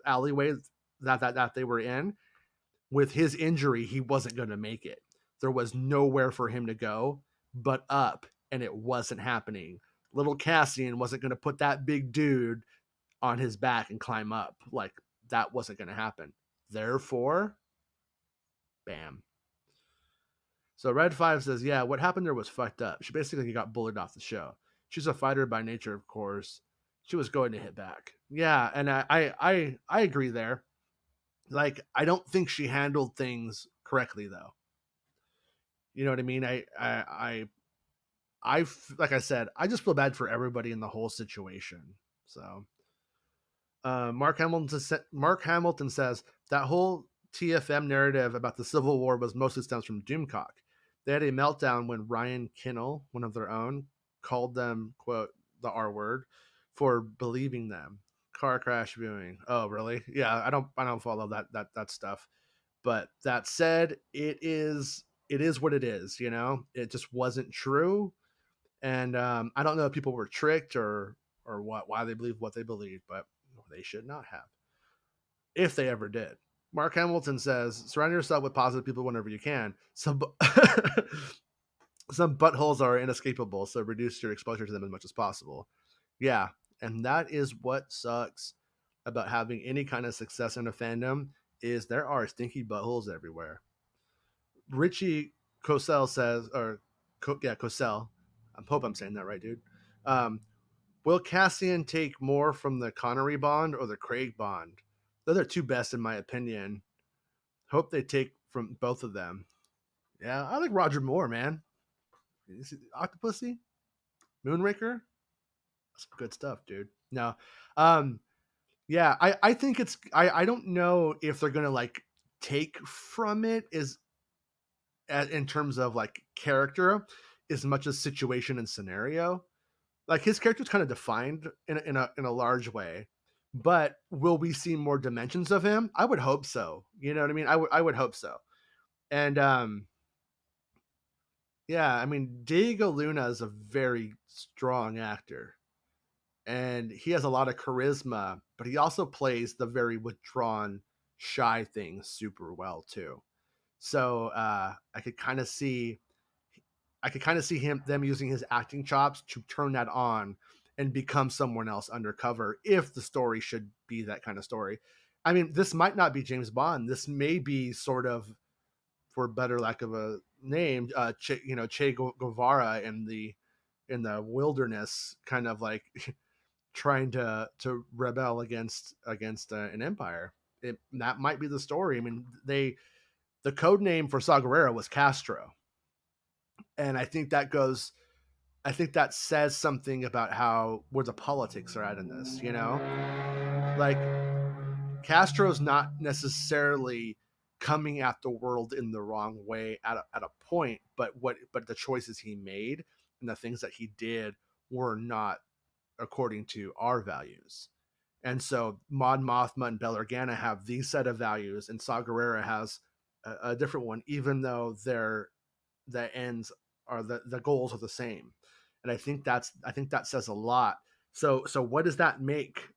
alleyway that they were in. With his injury, he wasn't going to make it. There was nowhere for him to go but up, and it wasn't happening. Little Cassian wasn't going to put that big dude on his back and climb up. Like, that wasn't going to happen. Therefore, bam. So Red 5 says, yeah, what happened there was fucked up. She basically got bullied off the show. She's a fighter by nature, of course. She was going to hit back. Yeah, and I agree there. Like, I don't think she handled things correctly, though. You know what I mean? I like I said, I just feel bad for everybody in the whole situation. So Mark Hamilton says that whole TFM narrative about the Civil War was mostly stems from Doomcock. They had a meltdown when Ryan Kinnell, one of their own, called them, quote, the R word for believing them. Car crash viewing. Oh, really? Yeah, I don't follow that stuff. But that said, it is what it is, you know? It just wasn't true. And I don't know if people were tricked or why they believe what they believe, but they should not have, if they ever did. Mark Hamilton says, surround yourself with positive people whenever you can. Some buttholes are inescapable, so reduce your exposure to them as much as possible. Yeah, and that is what sucks about having any kind of success in a fandom is there are stinky buttholes everywhere. Richie Cosell says, Cosell. I hope I'm saying that right, dude. Will Cassian take more from the Connery Bond or the Craig Bond? They're the two best in my opinion. Hope they take from both of them. Yeah, I like Roger Moore, man. Octopussy, Moonraker, that's good stuff, dude. No, yeah, I think it's I don't know if they're gonna like take from it is in terms of like character as much as situation and scenario. Like his character's kind of defined in a large way, but will we see more dimensions of him? I would hope so. You know what I mean? I would hope so. And yeah, I mean Diego Luna is a very strong actor, and he has a lot of charisma, but he also plays the very withdrawn, shy thing super well too. So I could kind of see them using his acting chops to turn that on and become someone else undercover if the story should be that kind of story. I mean, this might not be James Bond. This may be sort of, for better lack of a name, Che Guevara in the wilderness, kind of like trying to rebel against an empire. That might be the story. I mean, the code name for Saw Gerrera was Castro, and I think that says something about where the politics are at in this. Like Castro's not necessarily coming at the world in the wrong way at a point, but the choices he made and the things that he did were not according to our values. And so Mon Mothma and Bel Organa have these set of values, and Saw Gerrera has a different one, even though the ends are the goals are the same. And I think that says a lot. So what does that make?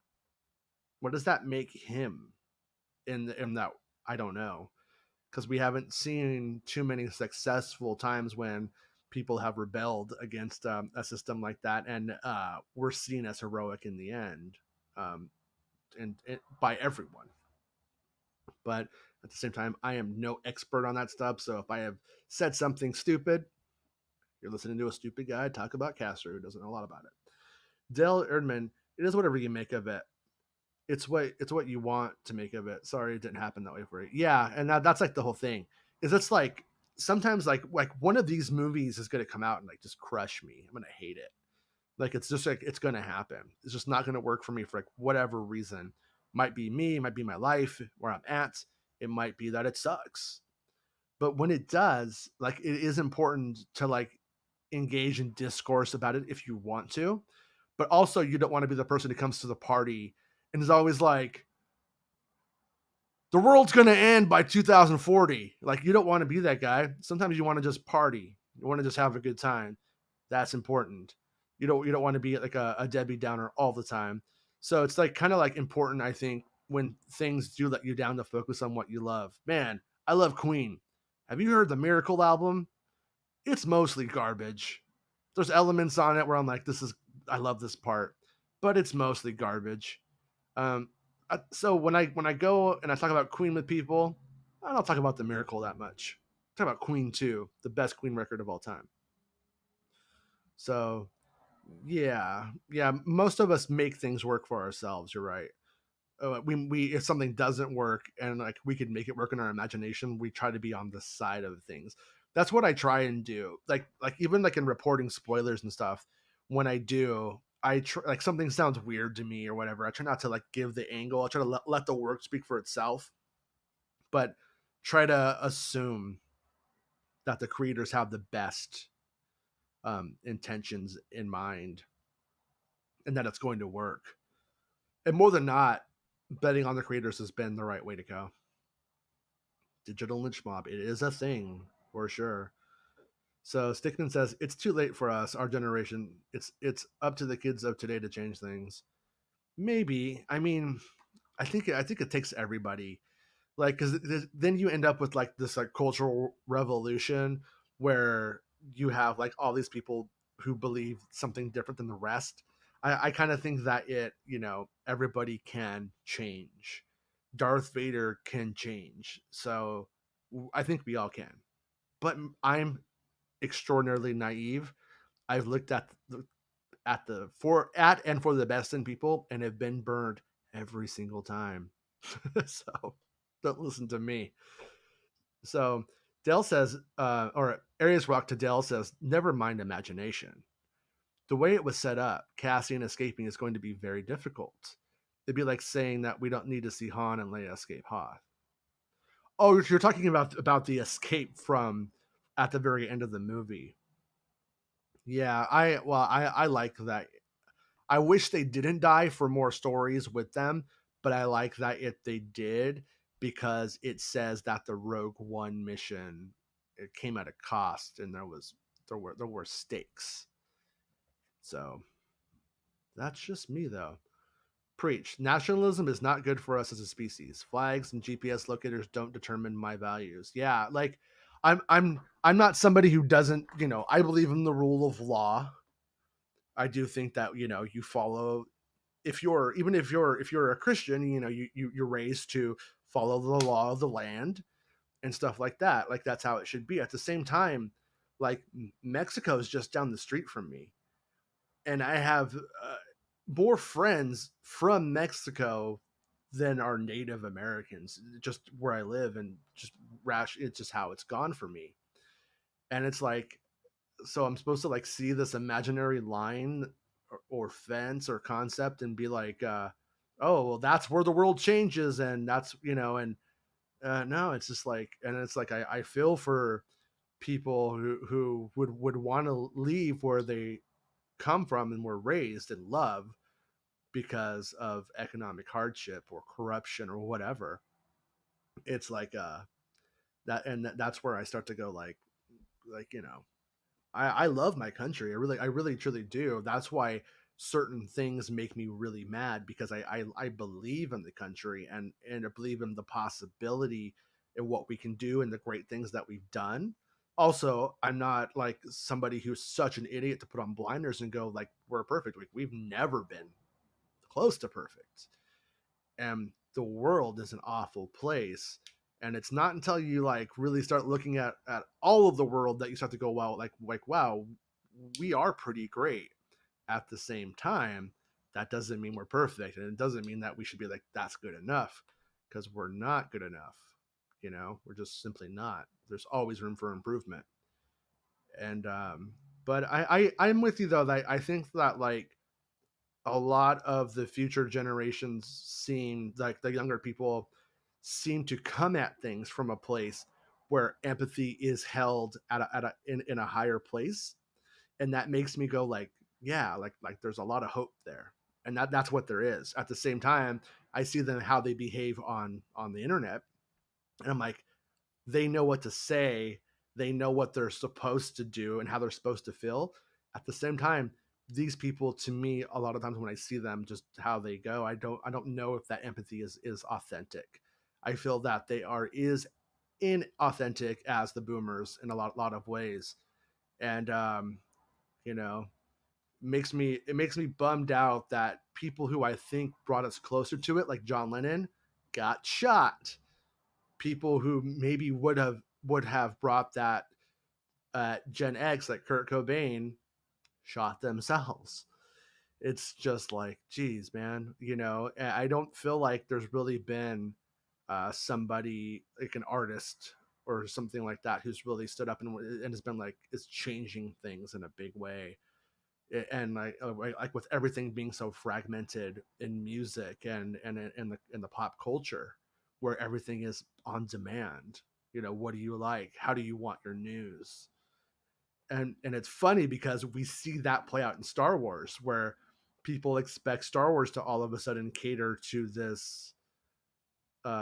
What does that make him in that? I don't know, because we haven't seen too many successful times when people have rebelled against a system like that, and we're seen as heroic in the end, and by everyone. But at the same time, I am no expert on that stuff. So if I have said something stupid, you're listening to a stupid guy talk about Castro who doesn't know a lot about it. Dale Erdman, it is whatever you make of it. It's what you want to make of it. Sorry, it didn't happen that way for you. Yeah, and that's like the whole thing. Is it's like sometimes like one of these movies is going to come out and like just crush me. I'm going to hate it. Like it's just like it's going to happen. It's just not going to work for me for like whatever reason. Might be me, might be my life, where I'm at. It might be that it sucks. But when it does, like it is important to like engage in discourse about it if you want to. But also you don't want to be the person who comes to the party and is always like, the world's going to end by 2040. Like, you don't want to be that guy. Sometimes you want to just party. You want to just have a good time. That's important. You don't want to be like a Debbie Downer all the time. So it's like kind of like important, I think, when things do let you down to focus on what you love. Man, I love Queen. Have you heard the Miracle album? It's mostly garbage. There's elements on it where I'm like, I love this part, but it's mostly garbage. So when I go and I talk about Queen with people, I don't talk about the Miracle that much. I talk about Queen 2, the best Queen record of all time. So yeah, most of us make things work for ourselves. You're right. We if something doesn't work and like we could make it work in our imagination, we try to be on the side of things. That's what I try and do. Like even like in reporting spoilers and stuff, when I do, like something sounds weird to me or whatever. I try not to like give the angle. I try to let the work speak for itself, but try to assume that the creators have the best intentions in mind and that it's going to work. And more than not, betting on the creators has been the right way to go. Digital lynch mob, it is a thing for sure. So Stickman says it's too late for us, our generation. It's up to the kids of today to change things. Maybe. I mean, I think it takes everybody. Like, because then you end up with like this like cultural revolution where you have like all these people who believe something different than the rest. I kind of think that everybody can change. Darth Vader can change. So I think we all can. But I'm extraordinarily naive. I've looked at for the best in people and have been burned every single time. So don't listen to me. So Dell says, or Arius Rock to Dell says, never mind imagination. The way it was set up, Cassian escaping is going to be very difficult. It'd be like saying that we don't need to see Han and Leia escape Hoth. Oh, you're talking about the escape from at the very end of the movie. Yeah, I like that. I wish they didn't die for more stories with them, but I like that if they did, because it says that the Rogue One mission, it came at a cost and there were stakes. So that's just me though. Preach. Nationalism is not good for us as a species. Flags and GPS locators don't determine my values. Yeah, like I'm not somebody who doesn't, I believe in the rule of law. I do think that, you follow, if you're a Christian, you know, you're raised to follow the law of the land and stuff like that. Like that's how it should be. At the same time, like Mexico is just down the street from me, and I have more friends from Mexico than are Native Americans, just where I live, and just rash. It's just how it's gone for me, and it's like, so I'm supposed to like see this imaginary line or fence or concept and be like, oh, well, that's where the world changes, and that's, you know, and no, it's just like, and it's like I feel for people who would want to leave where they come from and were raised and loved because of economic hardship or corruption or whatever. It's like that, and that's where I start to go like, you know, I love my country. I really truly do. That's why certain things make me really mad, because I believe in the country, and I believe in the possibility and what we can do and the great things that we've done. Also, I'm not like somebody who's such an idiot to put on blinders and go like we're perfect. Like we've never been close to perfect. And the world is an awful place. And it's not until you like really start looking at all of the world that you start to go, wow, like wow, we are pretty great. At the same time, that doesn't mean we're perfect, and it doesn't mean that we should be like that's good enough, because we're not good enough. You know, we're just simply not. There's always room for improvement. And but I'm with you though, that I think that like a lot of the future generations seem like the younger people seem to come at things from a place where empathy is held in a higher place, and that makes me go like, yeah, like there's a lot of hope there, and that's what there is. At the same time, I see them how they behave on the internet, and I'm like, they know what to say, they know what they're supposed to do and how they're supposed to feel. At the same time, these people, to me, a lot of times when I see them, just how they go, I don't know if that empathy is authentic. I feel that they are is inauthentic as the boomers in a lot of ways. And you know, it makes me bummed out that people who I think brought us closer to it, like John Lennon, got shot. People who maybe would have brought that Gen X, like Kurt Cobain, shot themselves. It's just like, geez, man, you know, I don't feel like there's really been somebody like an artist or something like that who's really stood up and has been like is changing things in a big way. And like with everything being so fragmented in music and in the pop culture, where everything is on demand. You know, what do you like? How do you want your news? And it's funny because we see that play out in Star Wars, where people expect Star Wars to all of a sudden cater to this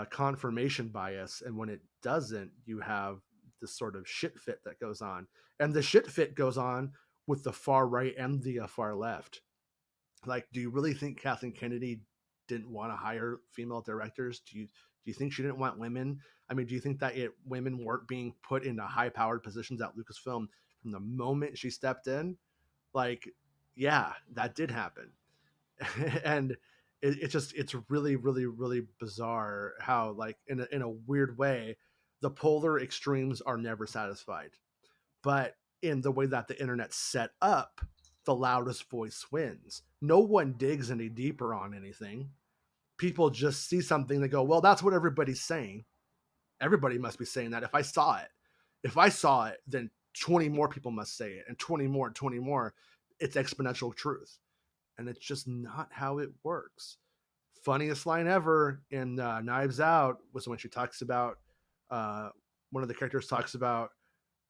confirmation bias, and when it doesn't, you have this sort of shit fit that goes on, and the shit fit goes on with the far right and the far left. Like, do you really think Kathleen Kennedy didn't want to hire female directors? Do you think she didn't want women? I mean, do you think that women weren't being put into high powered positions at Lucasfilm from the moment she stepped in? Like, yeah, that did happen. And it's really really really bizarre how like in a weird way the polar extremes are never satisfied, but in the way that the internet's set up, the loudest voice wins. No one digs any deeper on anything. People just see something, they go, well, that's what everybody's saying. Everybody must be saying that. If I saw it, then 20 more people must say it, and 20 more and 20 more. It's exponential truth, and it's just not how it works. Funniest line ever in Knives Out was when she talks about one of the characters talks about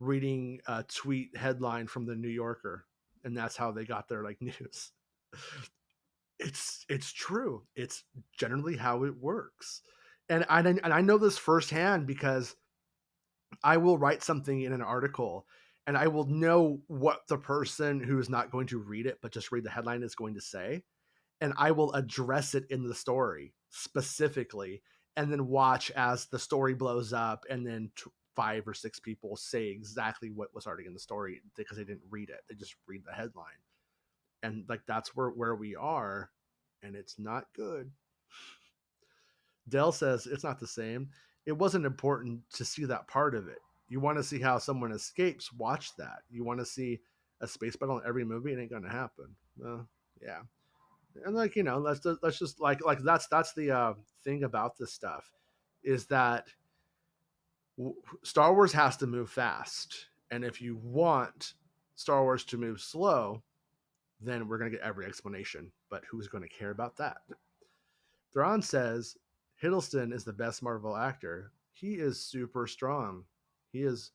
reading a tweet headline from the New Yorker, and that's how they got their like news. It's true. It's generally how it works, and I know this firsthand because I will write something in an article, and I will know what the person who is not going to read it but just read the headline is going to say, and I will address it in the story specifically, and then watch as the story blows up, and then 5 or 6 people say exactly what was already in the story because they didn't read it. They just read the headline, and like that's where we are. and it's not good. Dell says it's not the same. It wasn't important to see that part of it. You want to see how someone escapes, watch that. You want to see a space battle in every movie, it ain't gonna happen. Well, yeah. And like, let's just like that's the thing about this stuff is that Star Wars has to move fast. And if you want Star Wars to move slow, then we're going to get every explanation. But who's going to care about that? Thrawn says Hiddleston is the best Marvel actor. He is super strong. He is,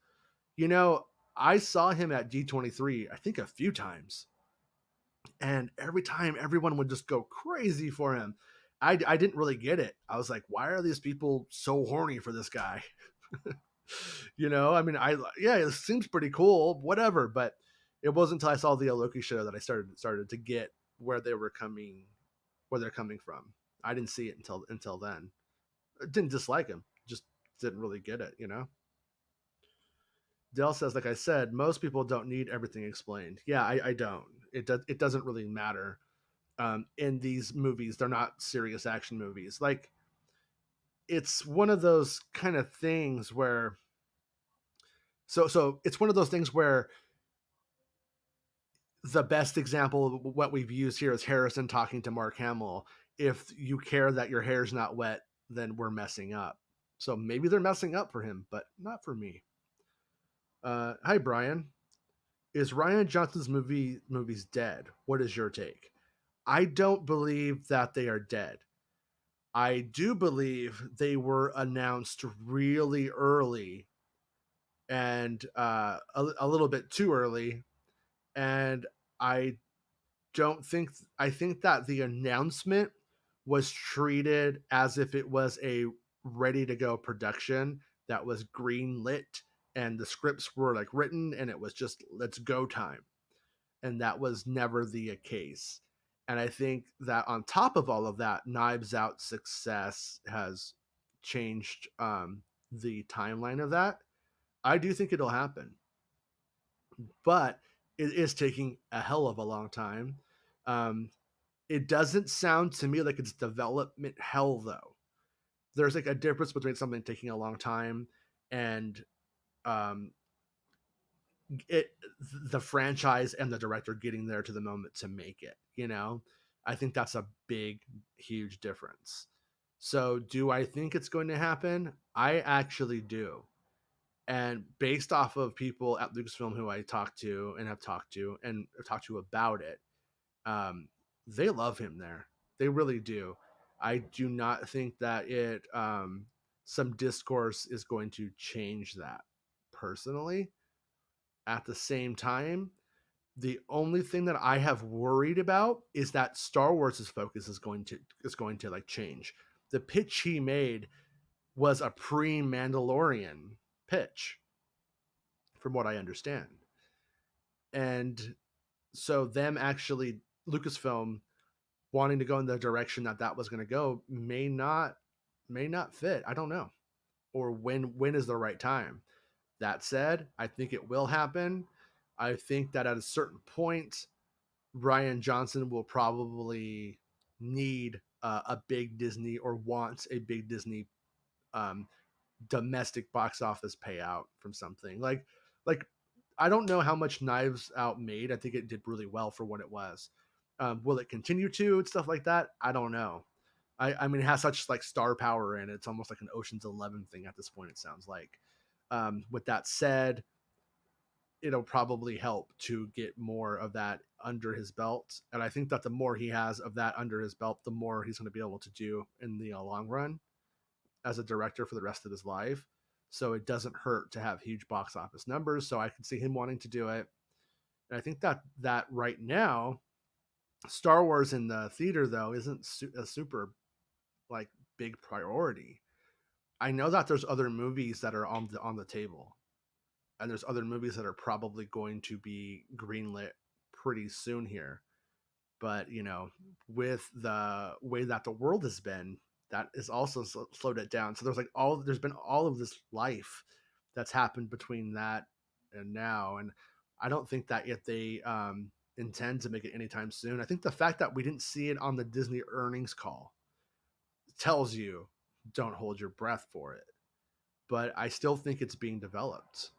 I saw him at D23, I think a few times. And every time everyone would just go crazy for him. I didn't really get it. I was like, why are these people so horny for this guy? I mean, it seems pretty cool, whatever. But it wasn't until I saw the Loki show that I started to get where they're coming from. I didn't see it until then. I didn't dislike him, just didn't really get it. Dell says, like I said, most people don't need everything explained. Yeah, I don't. It doesn't really matter. In these movies, they're not serious action movies. Like, it's one of those kind of things where so it's one of those things where the best example of what we've used here is Harrison talking to Mark Hamill. If you care that your hair's not wet, then we're messing up. So maybe they're messing up for him, but not for me. Hi, Brian. Is Ryan Johnson's movies dead? What is your take? I don't believe that they are dead. I do believe they were announced really early and a little bit too early. And I I think that the announcement was treated as if it was a ready to go production that was green lit and the scripts were like written and it was just let's go time. And that was never the case. And I think that on top of all of that, Knives Out success has changed the timeline of that. I do think it'll happen, but it is taking a hell of a long time. Um, it doesn't sound to me like it's development hell, though. There's like a difference between something taking a long time and um, it the franchise and the director getting there to the moment to make it. I think that's a big, huge difference. So, do I think it's going to happen? I actually do. And based off of people at Lucasfilm who I talked to and have talked to about it, they love him there. They really do. I do not think that some discourse is going to change that personally. At the same time, the only thing that I have worried about is that Star Wars' focus is going to like change. The pitch he made was a pre-Mandalorian pitch, from what I understand. And so them actually Lucasfilm wanting to go in the direction that was going to go may not fit. I don't know. Or when is the right time? That said, I think it will happen. I think that at a certain point, Ryan Johnson will probably need a big Disney or wants a big Disney um, domestic box office payout from something like I don't know how much Knives Out made. I think it did really well for what it was. Will it continue to and stuff like that? I don't know. I mean, it has such like star power in it. It's almost like an Ocean's 11 thing at this point. It sounds like. With that said, it'll probably help to get more of that under his belt. And I think that the more he has of that under his belt, the more he's going to be able to do in the long run as a director for the rest of his life. So it doesn't hurt to have huge box office numbers. So I can see him wanting to do it. And I think that right now, Star Wars in the theater though isn't a super like big priority. I know that there's other movies that are on the table, and there's other movies that are probably going to be greenlit pretty soon here. But with the way that the world has been, that is also slowed it down. So there's been all of this life that's happened between that and now, and I don't think that if they intend to make it anytime soon. I think the fact that we didn't see it on the Disney earnings call tells you don't hold your breath for it. But I still think it's being developed.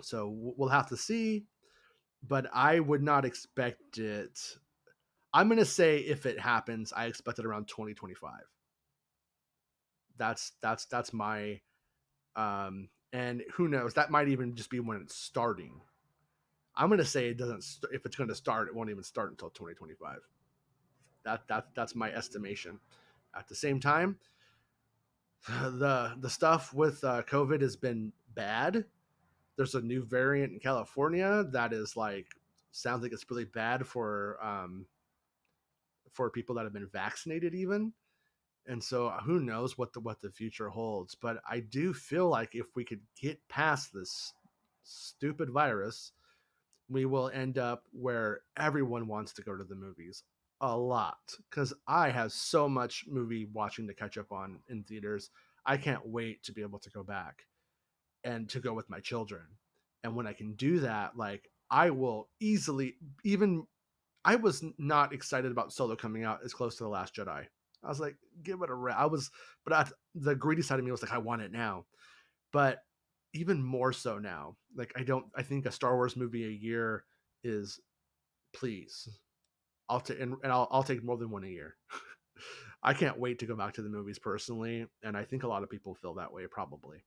So we'll have to see. But I would not expect it. I'm going to say if it happens, I expect it around 2025. That's my and who knows, that might even just be when it's starting. I'm going to say it doesn't if it's going to start, it won't even start until 2025. That's my estimation. At the same time, the stuff with COVID has been bad. There's a new variant in California that is like sounds like it's really bad for people that have been vaccinated even. And so who knows what the future holds, but I do feel like if we could get past this stupid virus, we will end up where everyone wants to go to the movies a lot, because I have so much movie watching to catch up on in theaters. I can't wait to be able to go back and to go with my children. And when I can do that, like I will easily even I was not excited about Solo coming out as close to The Last Jedi. I was like, give it a rest. The greedy side of me was like, I want it now. But even more so now, like I think a Star Wars movie a year is, please. I'll take more than one a year. I can't wait to go back to the movies personally, and I think a lot of people feel that way probably.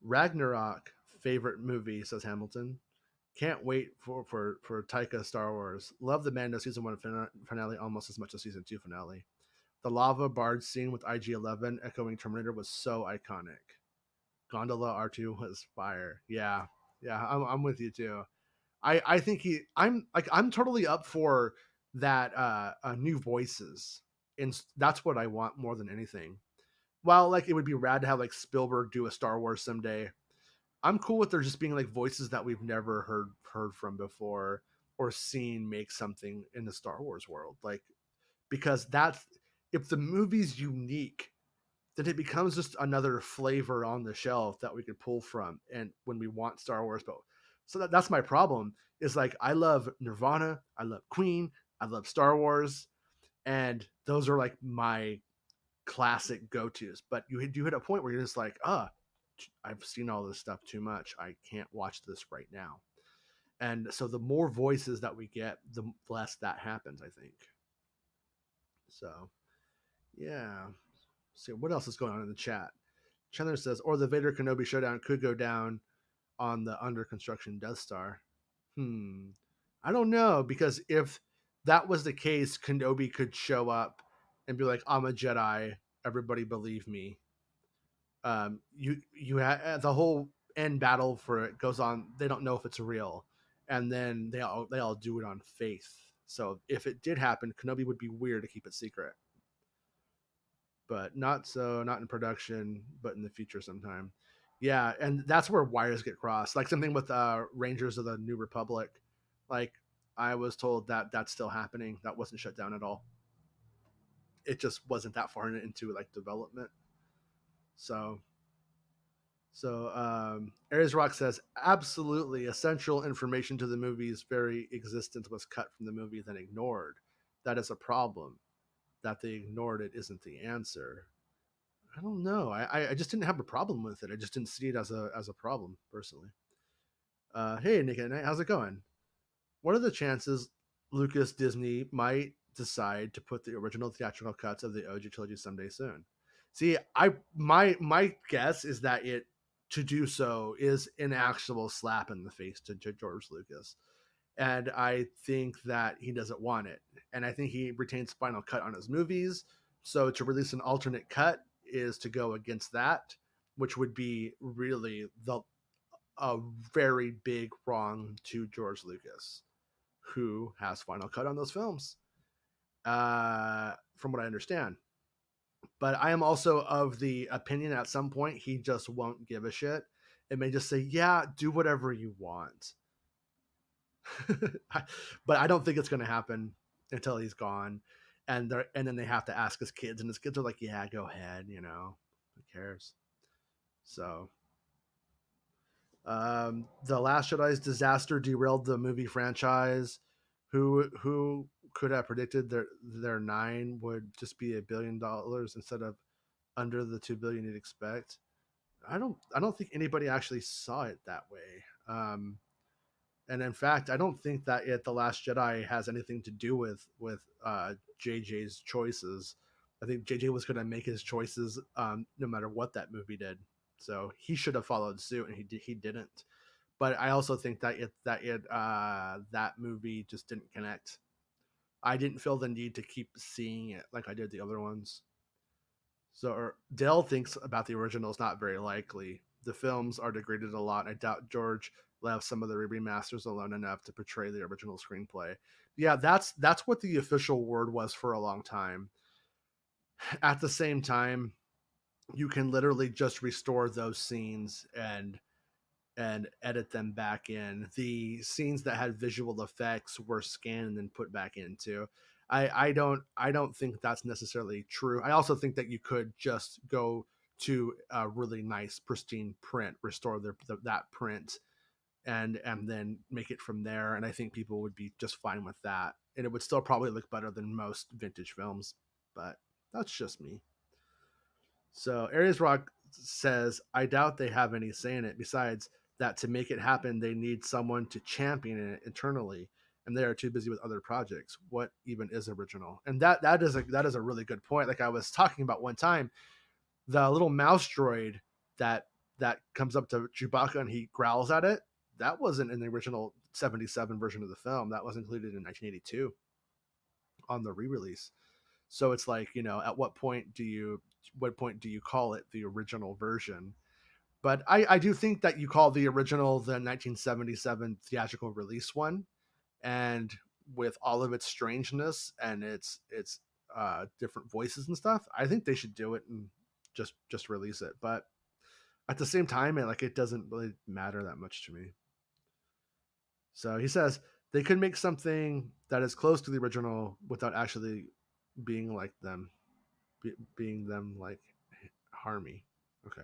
Ragnarok favorite movie, says Hamilton. Can't wait for Taika Star Wars. Love the Mando season 1 finale almost as much as season 2 finale. The lava barge scene with IG-11 echoing Terminator was so iconic. Gondola R2 was fire. Yeah, I'm with you too. I think I'm totally up for that new voices, and that's what I want more than anything. While like it would be rad to have like Spielberg do a Star Wars someday, I'm cool with there just being like voices that we've never heard from before or seen make something in the Star Wars world. Like, because that's, if the movie's unique, then it becomes just another flavor on the shelf that we could pull from and when we want Star Wars. But so that's my problem, is like I love Nirvana, I love Queen, I love Star Wars, and those are like my classic go-tos. But you do hit a point where you're just like, I've seen all this stuff too much. I can't watch this right now. And so the more voices that we get, the less that happens, I think. So, yeah. See what else is going on in the chat. Chandler says, or the Vader Kenobi showdown could go down on the under construction Death Star. I don't know, because if that was the case, Kenobi could show up and be like, I'm a Jedi, everybody believe me. You have the whole end battle for it goes on. They don't know if it's real, and then they all do it on faith. So if it did happen, Kenobi would be weird to keep it secret, but not in production, but in the future sometime. Yeah, and that's where wires get crossed. Like something with Rangers of the New Republic. Like I was told that that's still happening. That wasn't shut down at all. It just wasn't that far into like development. So Aries Rock says, absolutely essential information to the movie's very existence was cut from the movie, then ignored. That is a problem. That they ignored it isn't the answer. I don't know. I just didn't have a problem with it. I just didn't see it as a problem personally. Hey, Nick at Night, how's it going? What are the chances Lucas Disney might decide to put the original theatrical cuts of the OG trilogy someday soon? See, my guess is that it to do so is an actual slap in the face to George Lucas, and I think that he doesn't want it, and I think he retains final cut on his movies. So to release an alternate cut is to go against that, which would be really a very big wrong to George Lucas, who has final cut on those films, from what I understand. But I am also of the opinion at some point he just won't give a shit. It may just say, yeah, do whatever you want. But I don't think it's going to happen until he's gone. And then they have to ask his kids, and his kids are like, yeah, go ahead, who cares? So The Last Jedi's disaster derailed the movie franchise. Who could have predicted their nine would just be $1 billion instead of under the 2 billion you'd expect? I don't think anybody actually saw it that way. And in fact, I don't think that the Last Jedi has anything to do with JJ's choices. I think JJ was going to make his choices no matter what that movie did. So he should have followed suit, and he didn't. But I also think that that movie just didn't connect. I didn't feel the need to keep seeing it like I did the other ones. So Dell thinks about the original is not very likely. The films are degraded a lot. I doubt George left some of the remasters alone enough to portray the original screenplay. Yeah, that's what the official word was for a long time. At the same time, you can literally just restore those scenes and edit them back in. The scenes that had visual effects were scanned and then put back into. I don't think that's necessarily true. I also think that you could just go to a really nice pristine print, restore that print, and then make it from there. And I think people would be just fine with that, and it would still probably look better than most vintage films. But that's just me. So Aries Rock says, I doubt they have any say in it. Besides that, to make it happen, they need someone to champion it internally, and they are too busy with other projects. What even is original? And that is a really good point. Like I was talking about one time, the little mouse droid that that comes up to Chewbacca and he growls at it. That wasn't in the original '77 version of the film. That was included in 1982 on the re-release. So it's like, at what point do you call it the original version? But I do think that you call the original the 1977 theatrical release one, and with all of its strangeness and its different voices and stuff, I think they should do it and just release it. But at the same time, it doesn't really matter that much to me. So he says they could make something that is close to the original without actually being like them, being them like Harmy. Okay.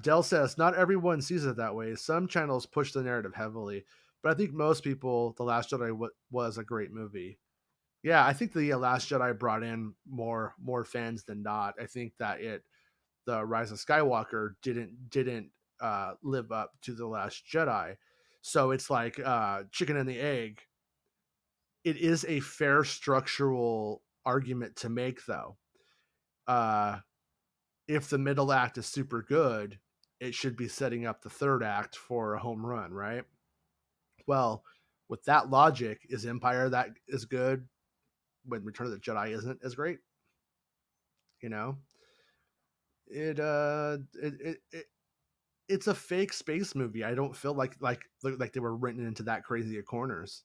Dell says not everyone sees it that way. Some channels push the narrative heavily, but I think most people, The Last Jedi was a great movie. Yeah, I think the Last Jedi brought in more fans than not. I think that the Rise of Skywalker didn't live up to The Last Jedi, so it's like chicken and the egg. It is a fair structural argument to make, though. If the middle act is super good, it should be setting up the third act for a home run, right? Well, with that logic, is Empire that is good when Return of the Jedi isn't as great? You know, it's a fake space movie. I don't feel like they were written into that crazy of corners.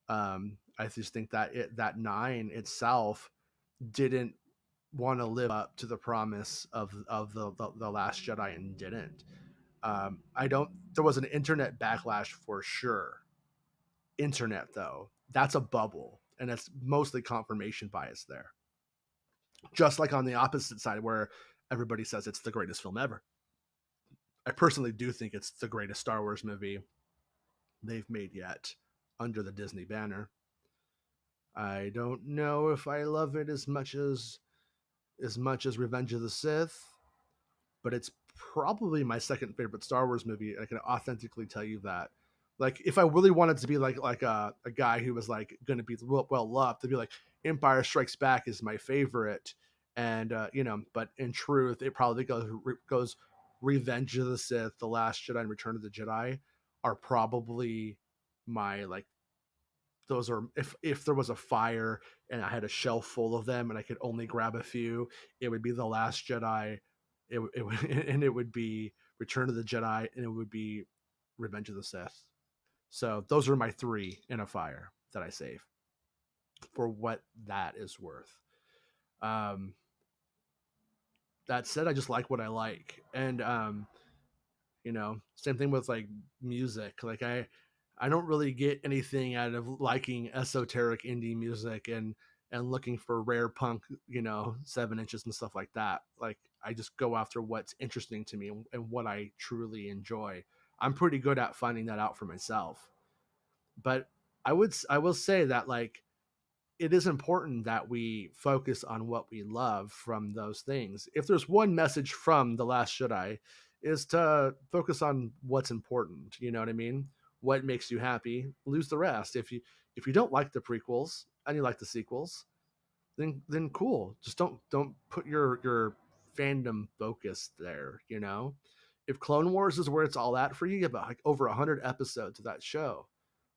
I just think that that nine itself didn't want to live up to the promise of the Last Jedi and didn't. I don't. There was an internet backlash for sure. Internet though, that's a bubble, and it's mostly confirmation bias there. Just like on the opposite side, where everybody says it's the greatest film ever. I personally do think it's the greatest Star Wars movie they've made yet under the Disney banner. I don't know if I love it as much as Revenge of the Sith, but it's probably my second favorite Star Wars movie. I can authentically tell you that. Like, if I really wanted to be like a guy who was like going to be well loved, to be like Empire Strikes Back is my favorite, and but in truth, it probably goes Revenge of the Sith, The Last Jedi, and Return of the Jedi are probably my like those are if there was a fire and I had a shelf full of them and I could only grab a few, it would be The Last Jedi, it would and it would be Return of the Jedi, and it would be Revenge of the Sith. So those are my three in a fire that I save for what that is worth. Um, that said, I just like what I like, and same thing with like music. Like I don't really get anything out of liking esoteric indie music and looking for rare punk, 7 inches and stuff like that. Like I just go after what's interesting to me and what I truly enjoy. I'm pretty good at finding that out for myself. But I will say that like it is important that we focus on what we love from those things. If there's one message from The Last Jedi, is to focus on what's important. You know what I mean? What makes you happy, lose the rest. If you don't like the prequels and you like the sequels, then cool. Just don't put your fandom focus there. You know, if Clone Wars is where it's all at for you, you have like over 100 episodes of that show.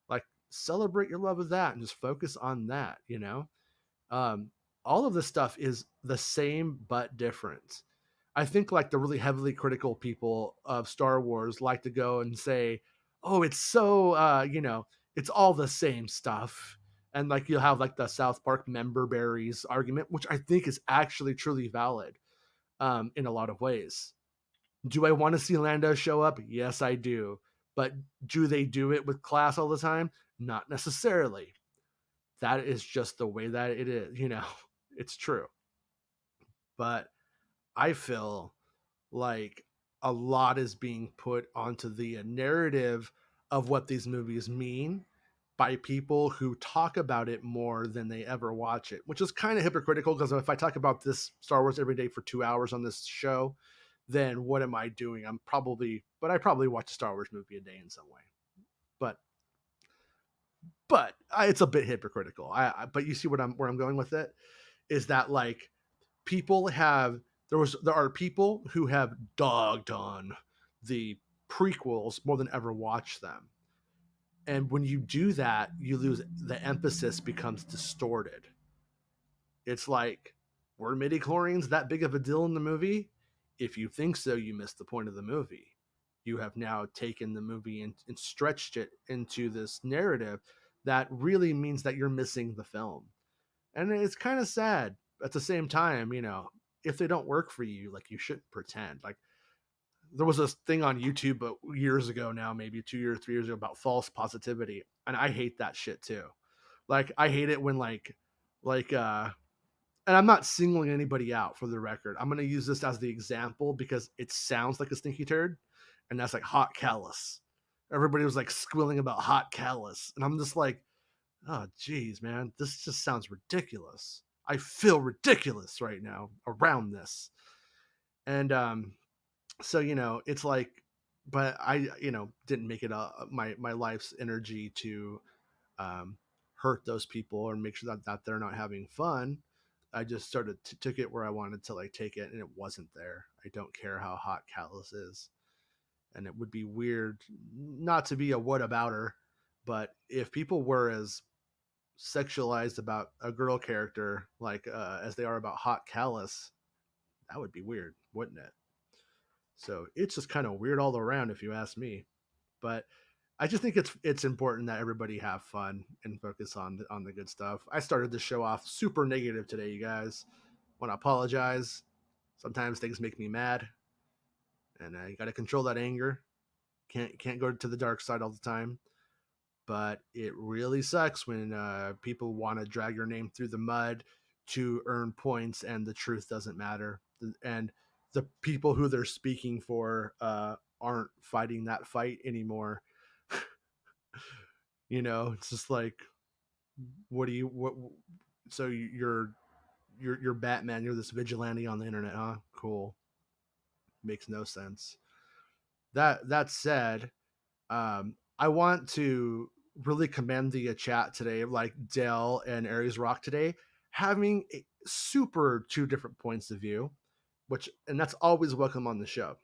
Like celebrate your love of that and just focus on that. You know, um, all of this stuff is the same but different. I think like the really heavily critical people of Star Wars like to go and say, "Oh, it's so it's all the same stuff." And like you'll have like the South Park member berries argument, which I think is actually truly valid in a lot of ways. Do I want to see Lando show up? Yes, I do. But do they do it with class all the time? Not necessarily. That is just the way that it is, it's true. But I feel like a lot is being put onto the narrative of what these movies mean by people who talk about it more than they ever watch it, which is kind of hypocritical because if I talk about this Star Wars every day for 2 hours on this show, then what am I doing? I probably watch a Star Wars movie a day in some way. But it's a bit hypocritical. But you see where I'm going with it is that like people have there are people who have dogged on the prequels more than ever watched them. And when you do that, you lose the emphasis becomes distorted. It's like, were midichlorians that big of a deal in the movie? If you think so, you missed the point of the movie. You have now taken the movie and stretched it into this narrative that really means that you're missing the film. And it's kind of sad at the same time, if they don't work for you, like you shouldn't pretend. Like there was this thing on YouTube, but years ago now, maybe 2 years, 3 years ago, about false positivity, and I hate that shit too. Like I hate it when like and I'm not singling anybody out for the record. I'm gonna use this as the example because it sounds like a stinky turd, and that's like hot callus. Everybody was like squealing about hot callus, and I'm just like, oh geez, man, this just sounds ridiculous. I feel ridiculous right now around this. And so it's like, but I didn't make it my life's energy to um hurt those people or make sure that they're not having fun. I just took it where I wanted to like take it, and it wasn't there. I don't care how hot Callus is, and it would be weird not to be a whatabouter, but if people were as sexualized about a girl character like as they are about hot Callus, that would be weird, wouldn't it? So it's just kind of weird all around, if you ask me. But I just think it's important that everybody have fun and focus on the good stuff. I started the show off super negative today, you guys. Want to apologize. Sometimes things make me mad, and I got to control that anger. Can't go to the dark side all the time. But it really sucks when people want to drag your name through the mud to earn points, and the truth doesn't matter. And the people who they're speaking for aren't fighting that fight anymore. It's just like, what do you what? So you're Batman. You're this vigilante on the internet, huh? Cool. Makes no sense. That said, I want to really commend the chat today, like Dell and Aries Rock today, having super two different points of view, and that's always welcome on the show.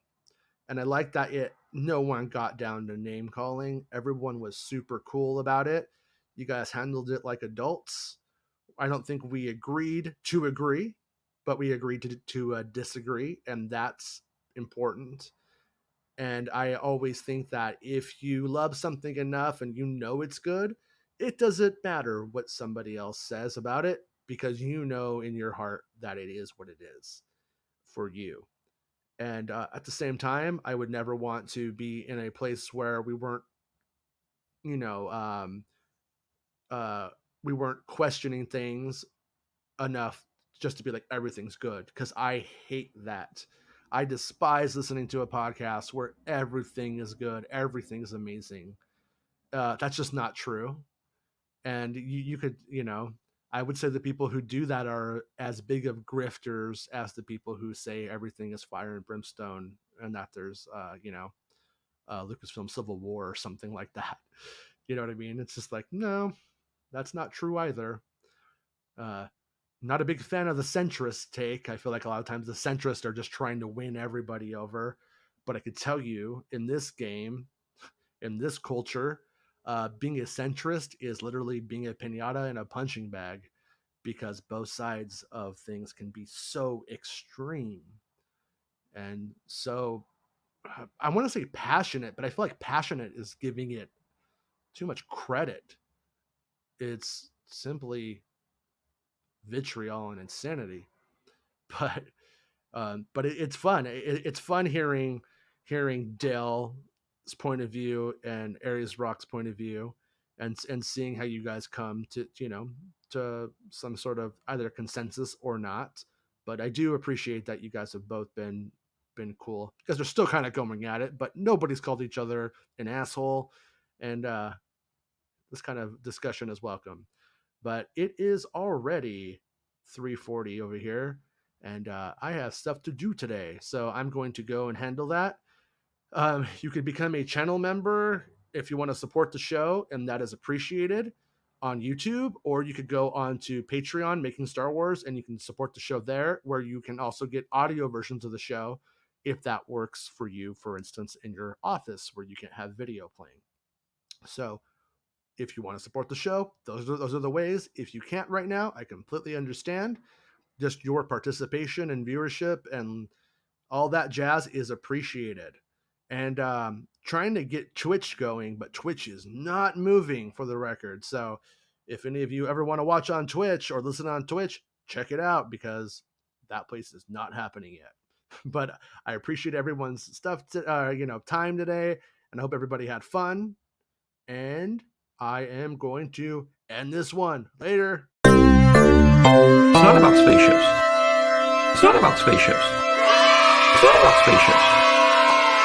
And I like that no one got down to name calling. Everyone was super cool about it. You guys handled it like adults. I don't think we agreed to agree, but we agreed to disagree, and that's important. And I always think that if you love something enough and it's good, it doesn't matter what somebody else says about it because in your heart that it is what it is for you. And at the same time, I would never want to be in a place where we weren't, you know, um, we weren't questioning things enough just to be like, everything's good, because I hate that. I despise listening to a podcast where everything is good, everything is amazing. That's just not true. And you could, I would say the people who do that are as big of grifters as the people who say everything is fire and brimstone and that there's, Lucasfilm Civil War or something like that. You know what I mean? It's just like, no, that's not true either. Not a big fan of the centrist take. I feel like a lot of times the centrists are just trying to win everybody over. But I could tell you, in this game, in this culture, being a centrist is literally being a piñata in a punching bag, because both sides of things can be so extreme and so, I want to say passionate, but I feel like passionate is giving it too much credit. It's simply vitriol and insanity. But it's fun. It's fun hearing Dale's point of view and Aries Rock's point of view, and seeing how you guys come to to some sort of either consensus or not. But I do appreciate that you guys have both been cool, because they're still kind of going at it, but nobody's called each other an asshole, and this kind of discussion is welcome. But it is already 3:40 over here, and I have stuff to do today, so I'm going to go and handle that. You can become a channel member if you want to support the show, and that is appreciated on YouTube, or you could go on to Patreon, Making Star Wars, and you can support the show there, where you can also get audio versions of the show if that works for you, for instance, in your office where you can't have video playing. So if you want to support the show, those are the ways. If you can't right now, I completely understand. Just your participation and viewership and all that jazz is appreciated. And trying to get Twitch going, but Twitch is not moving, for the record. So if any of you ever want to watch on Twitch or listen on Twitch, check it out, because that place is not happening yet. But I appreciate everyone's time today, and I hope everybody had fun. And I am going to end this one. Later. It's not about spaceships. It's not about spaceships. It's not about spaceships.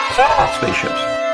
It's not about spaceships.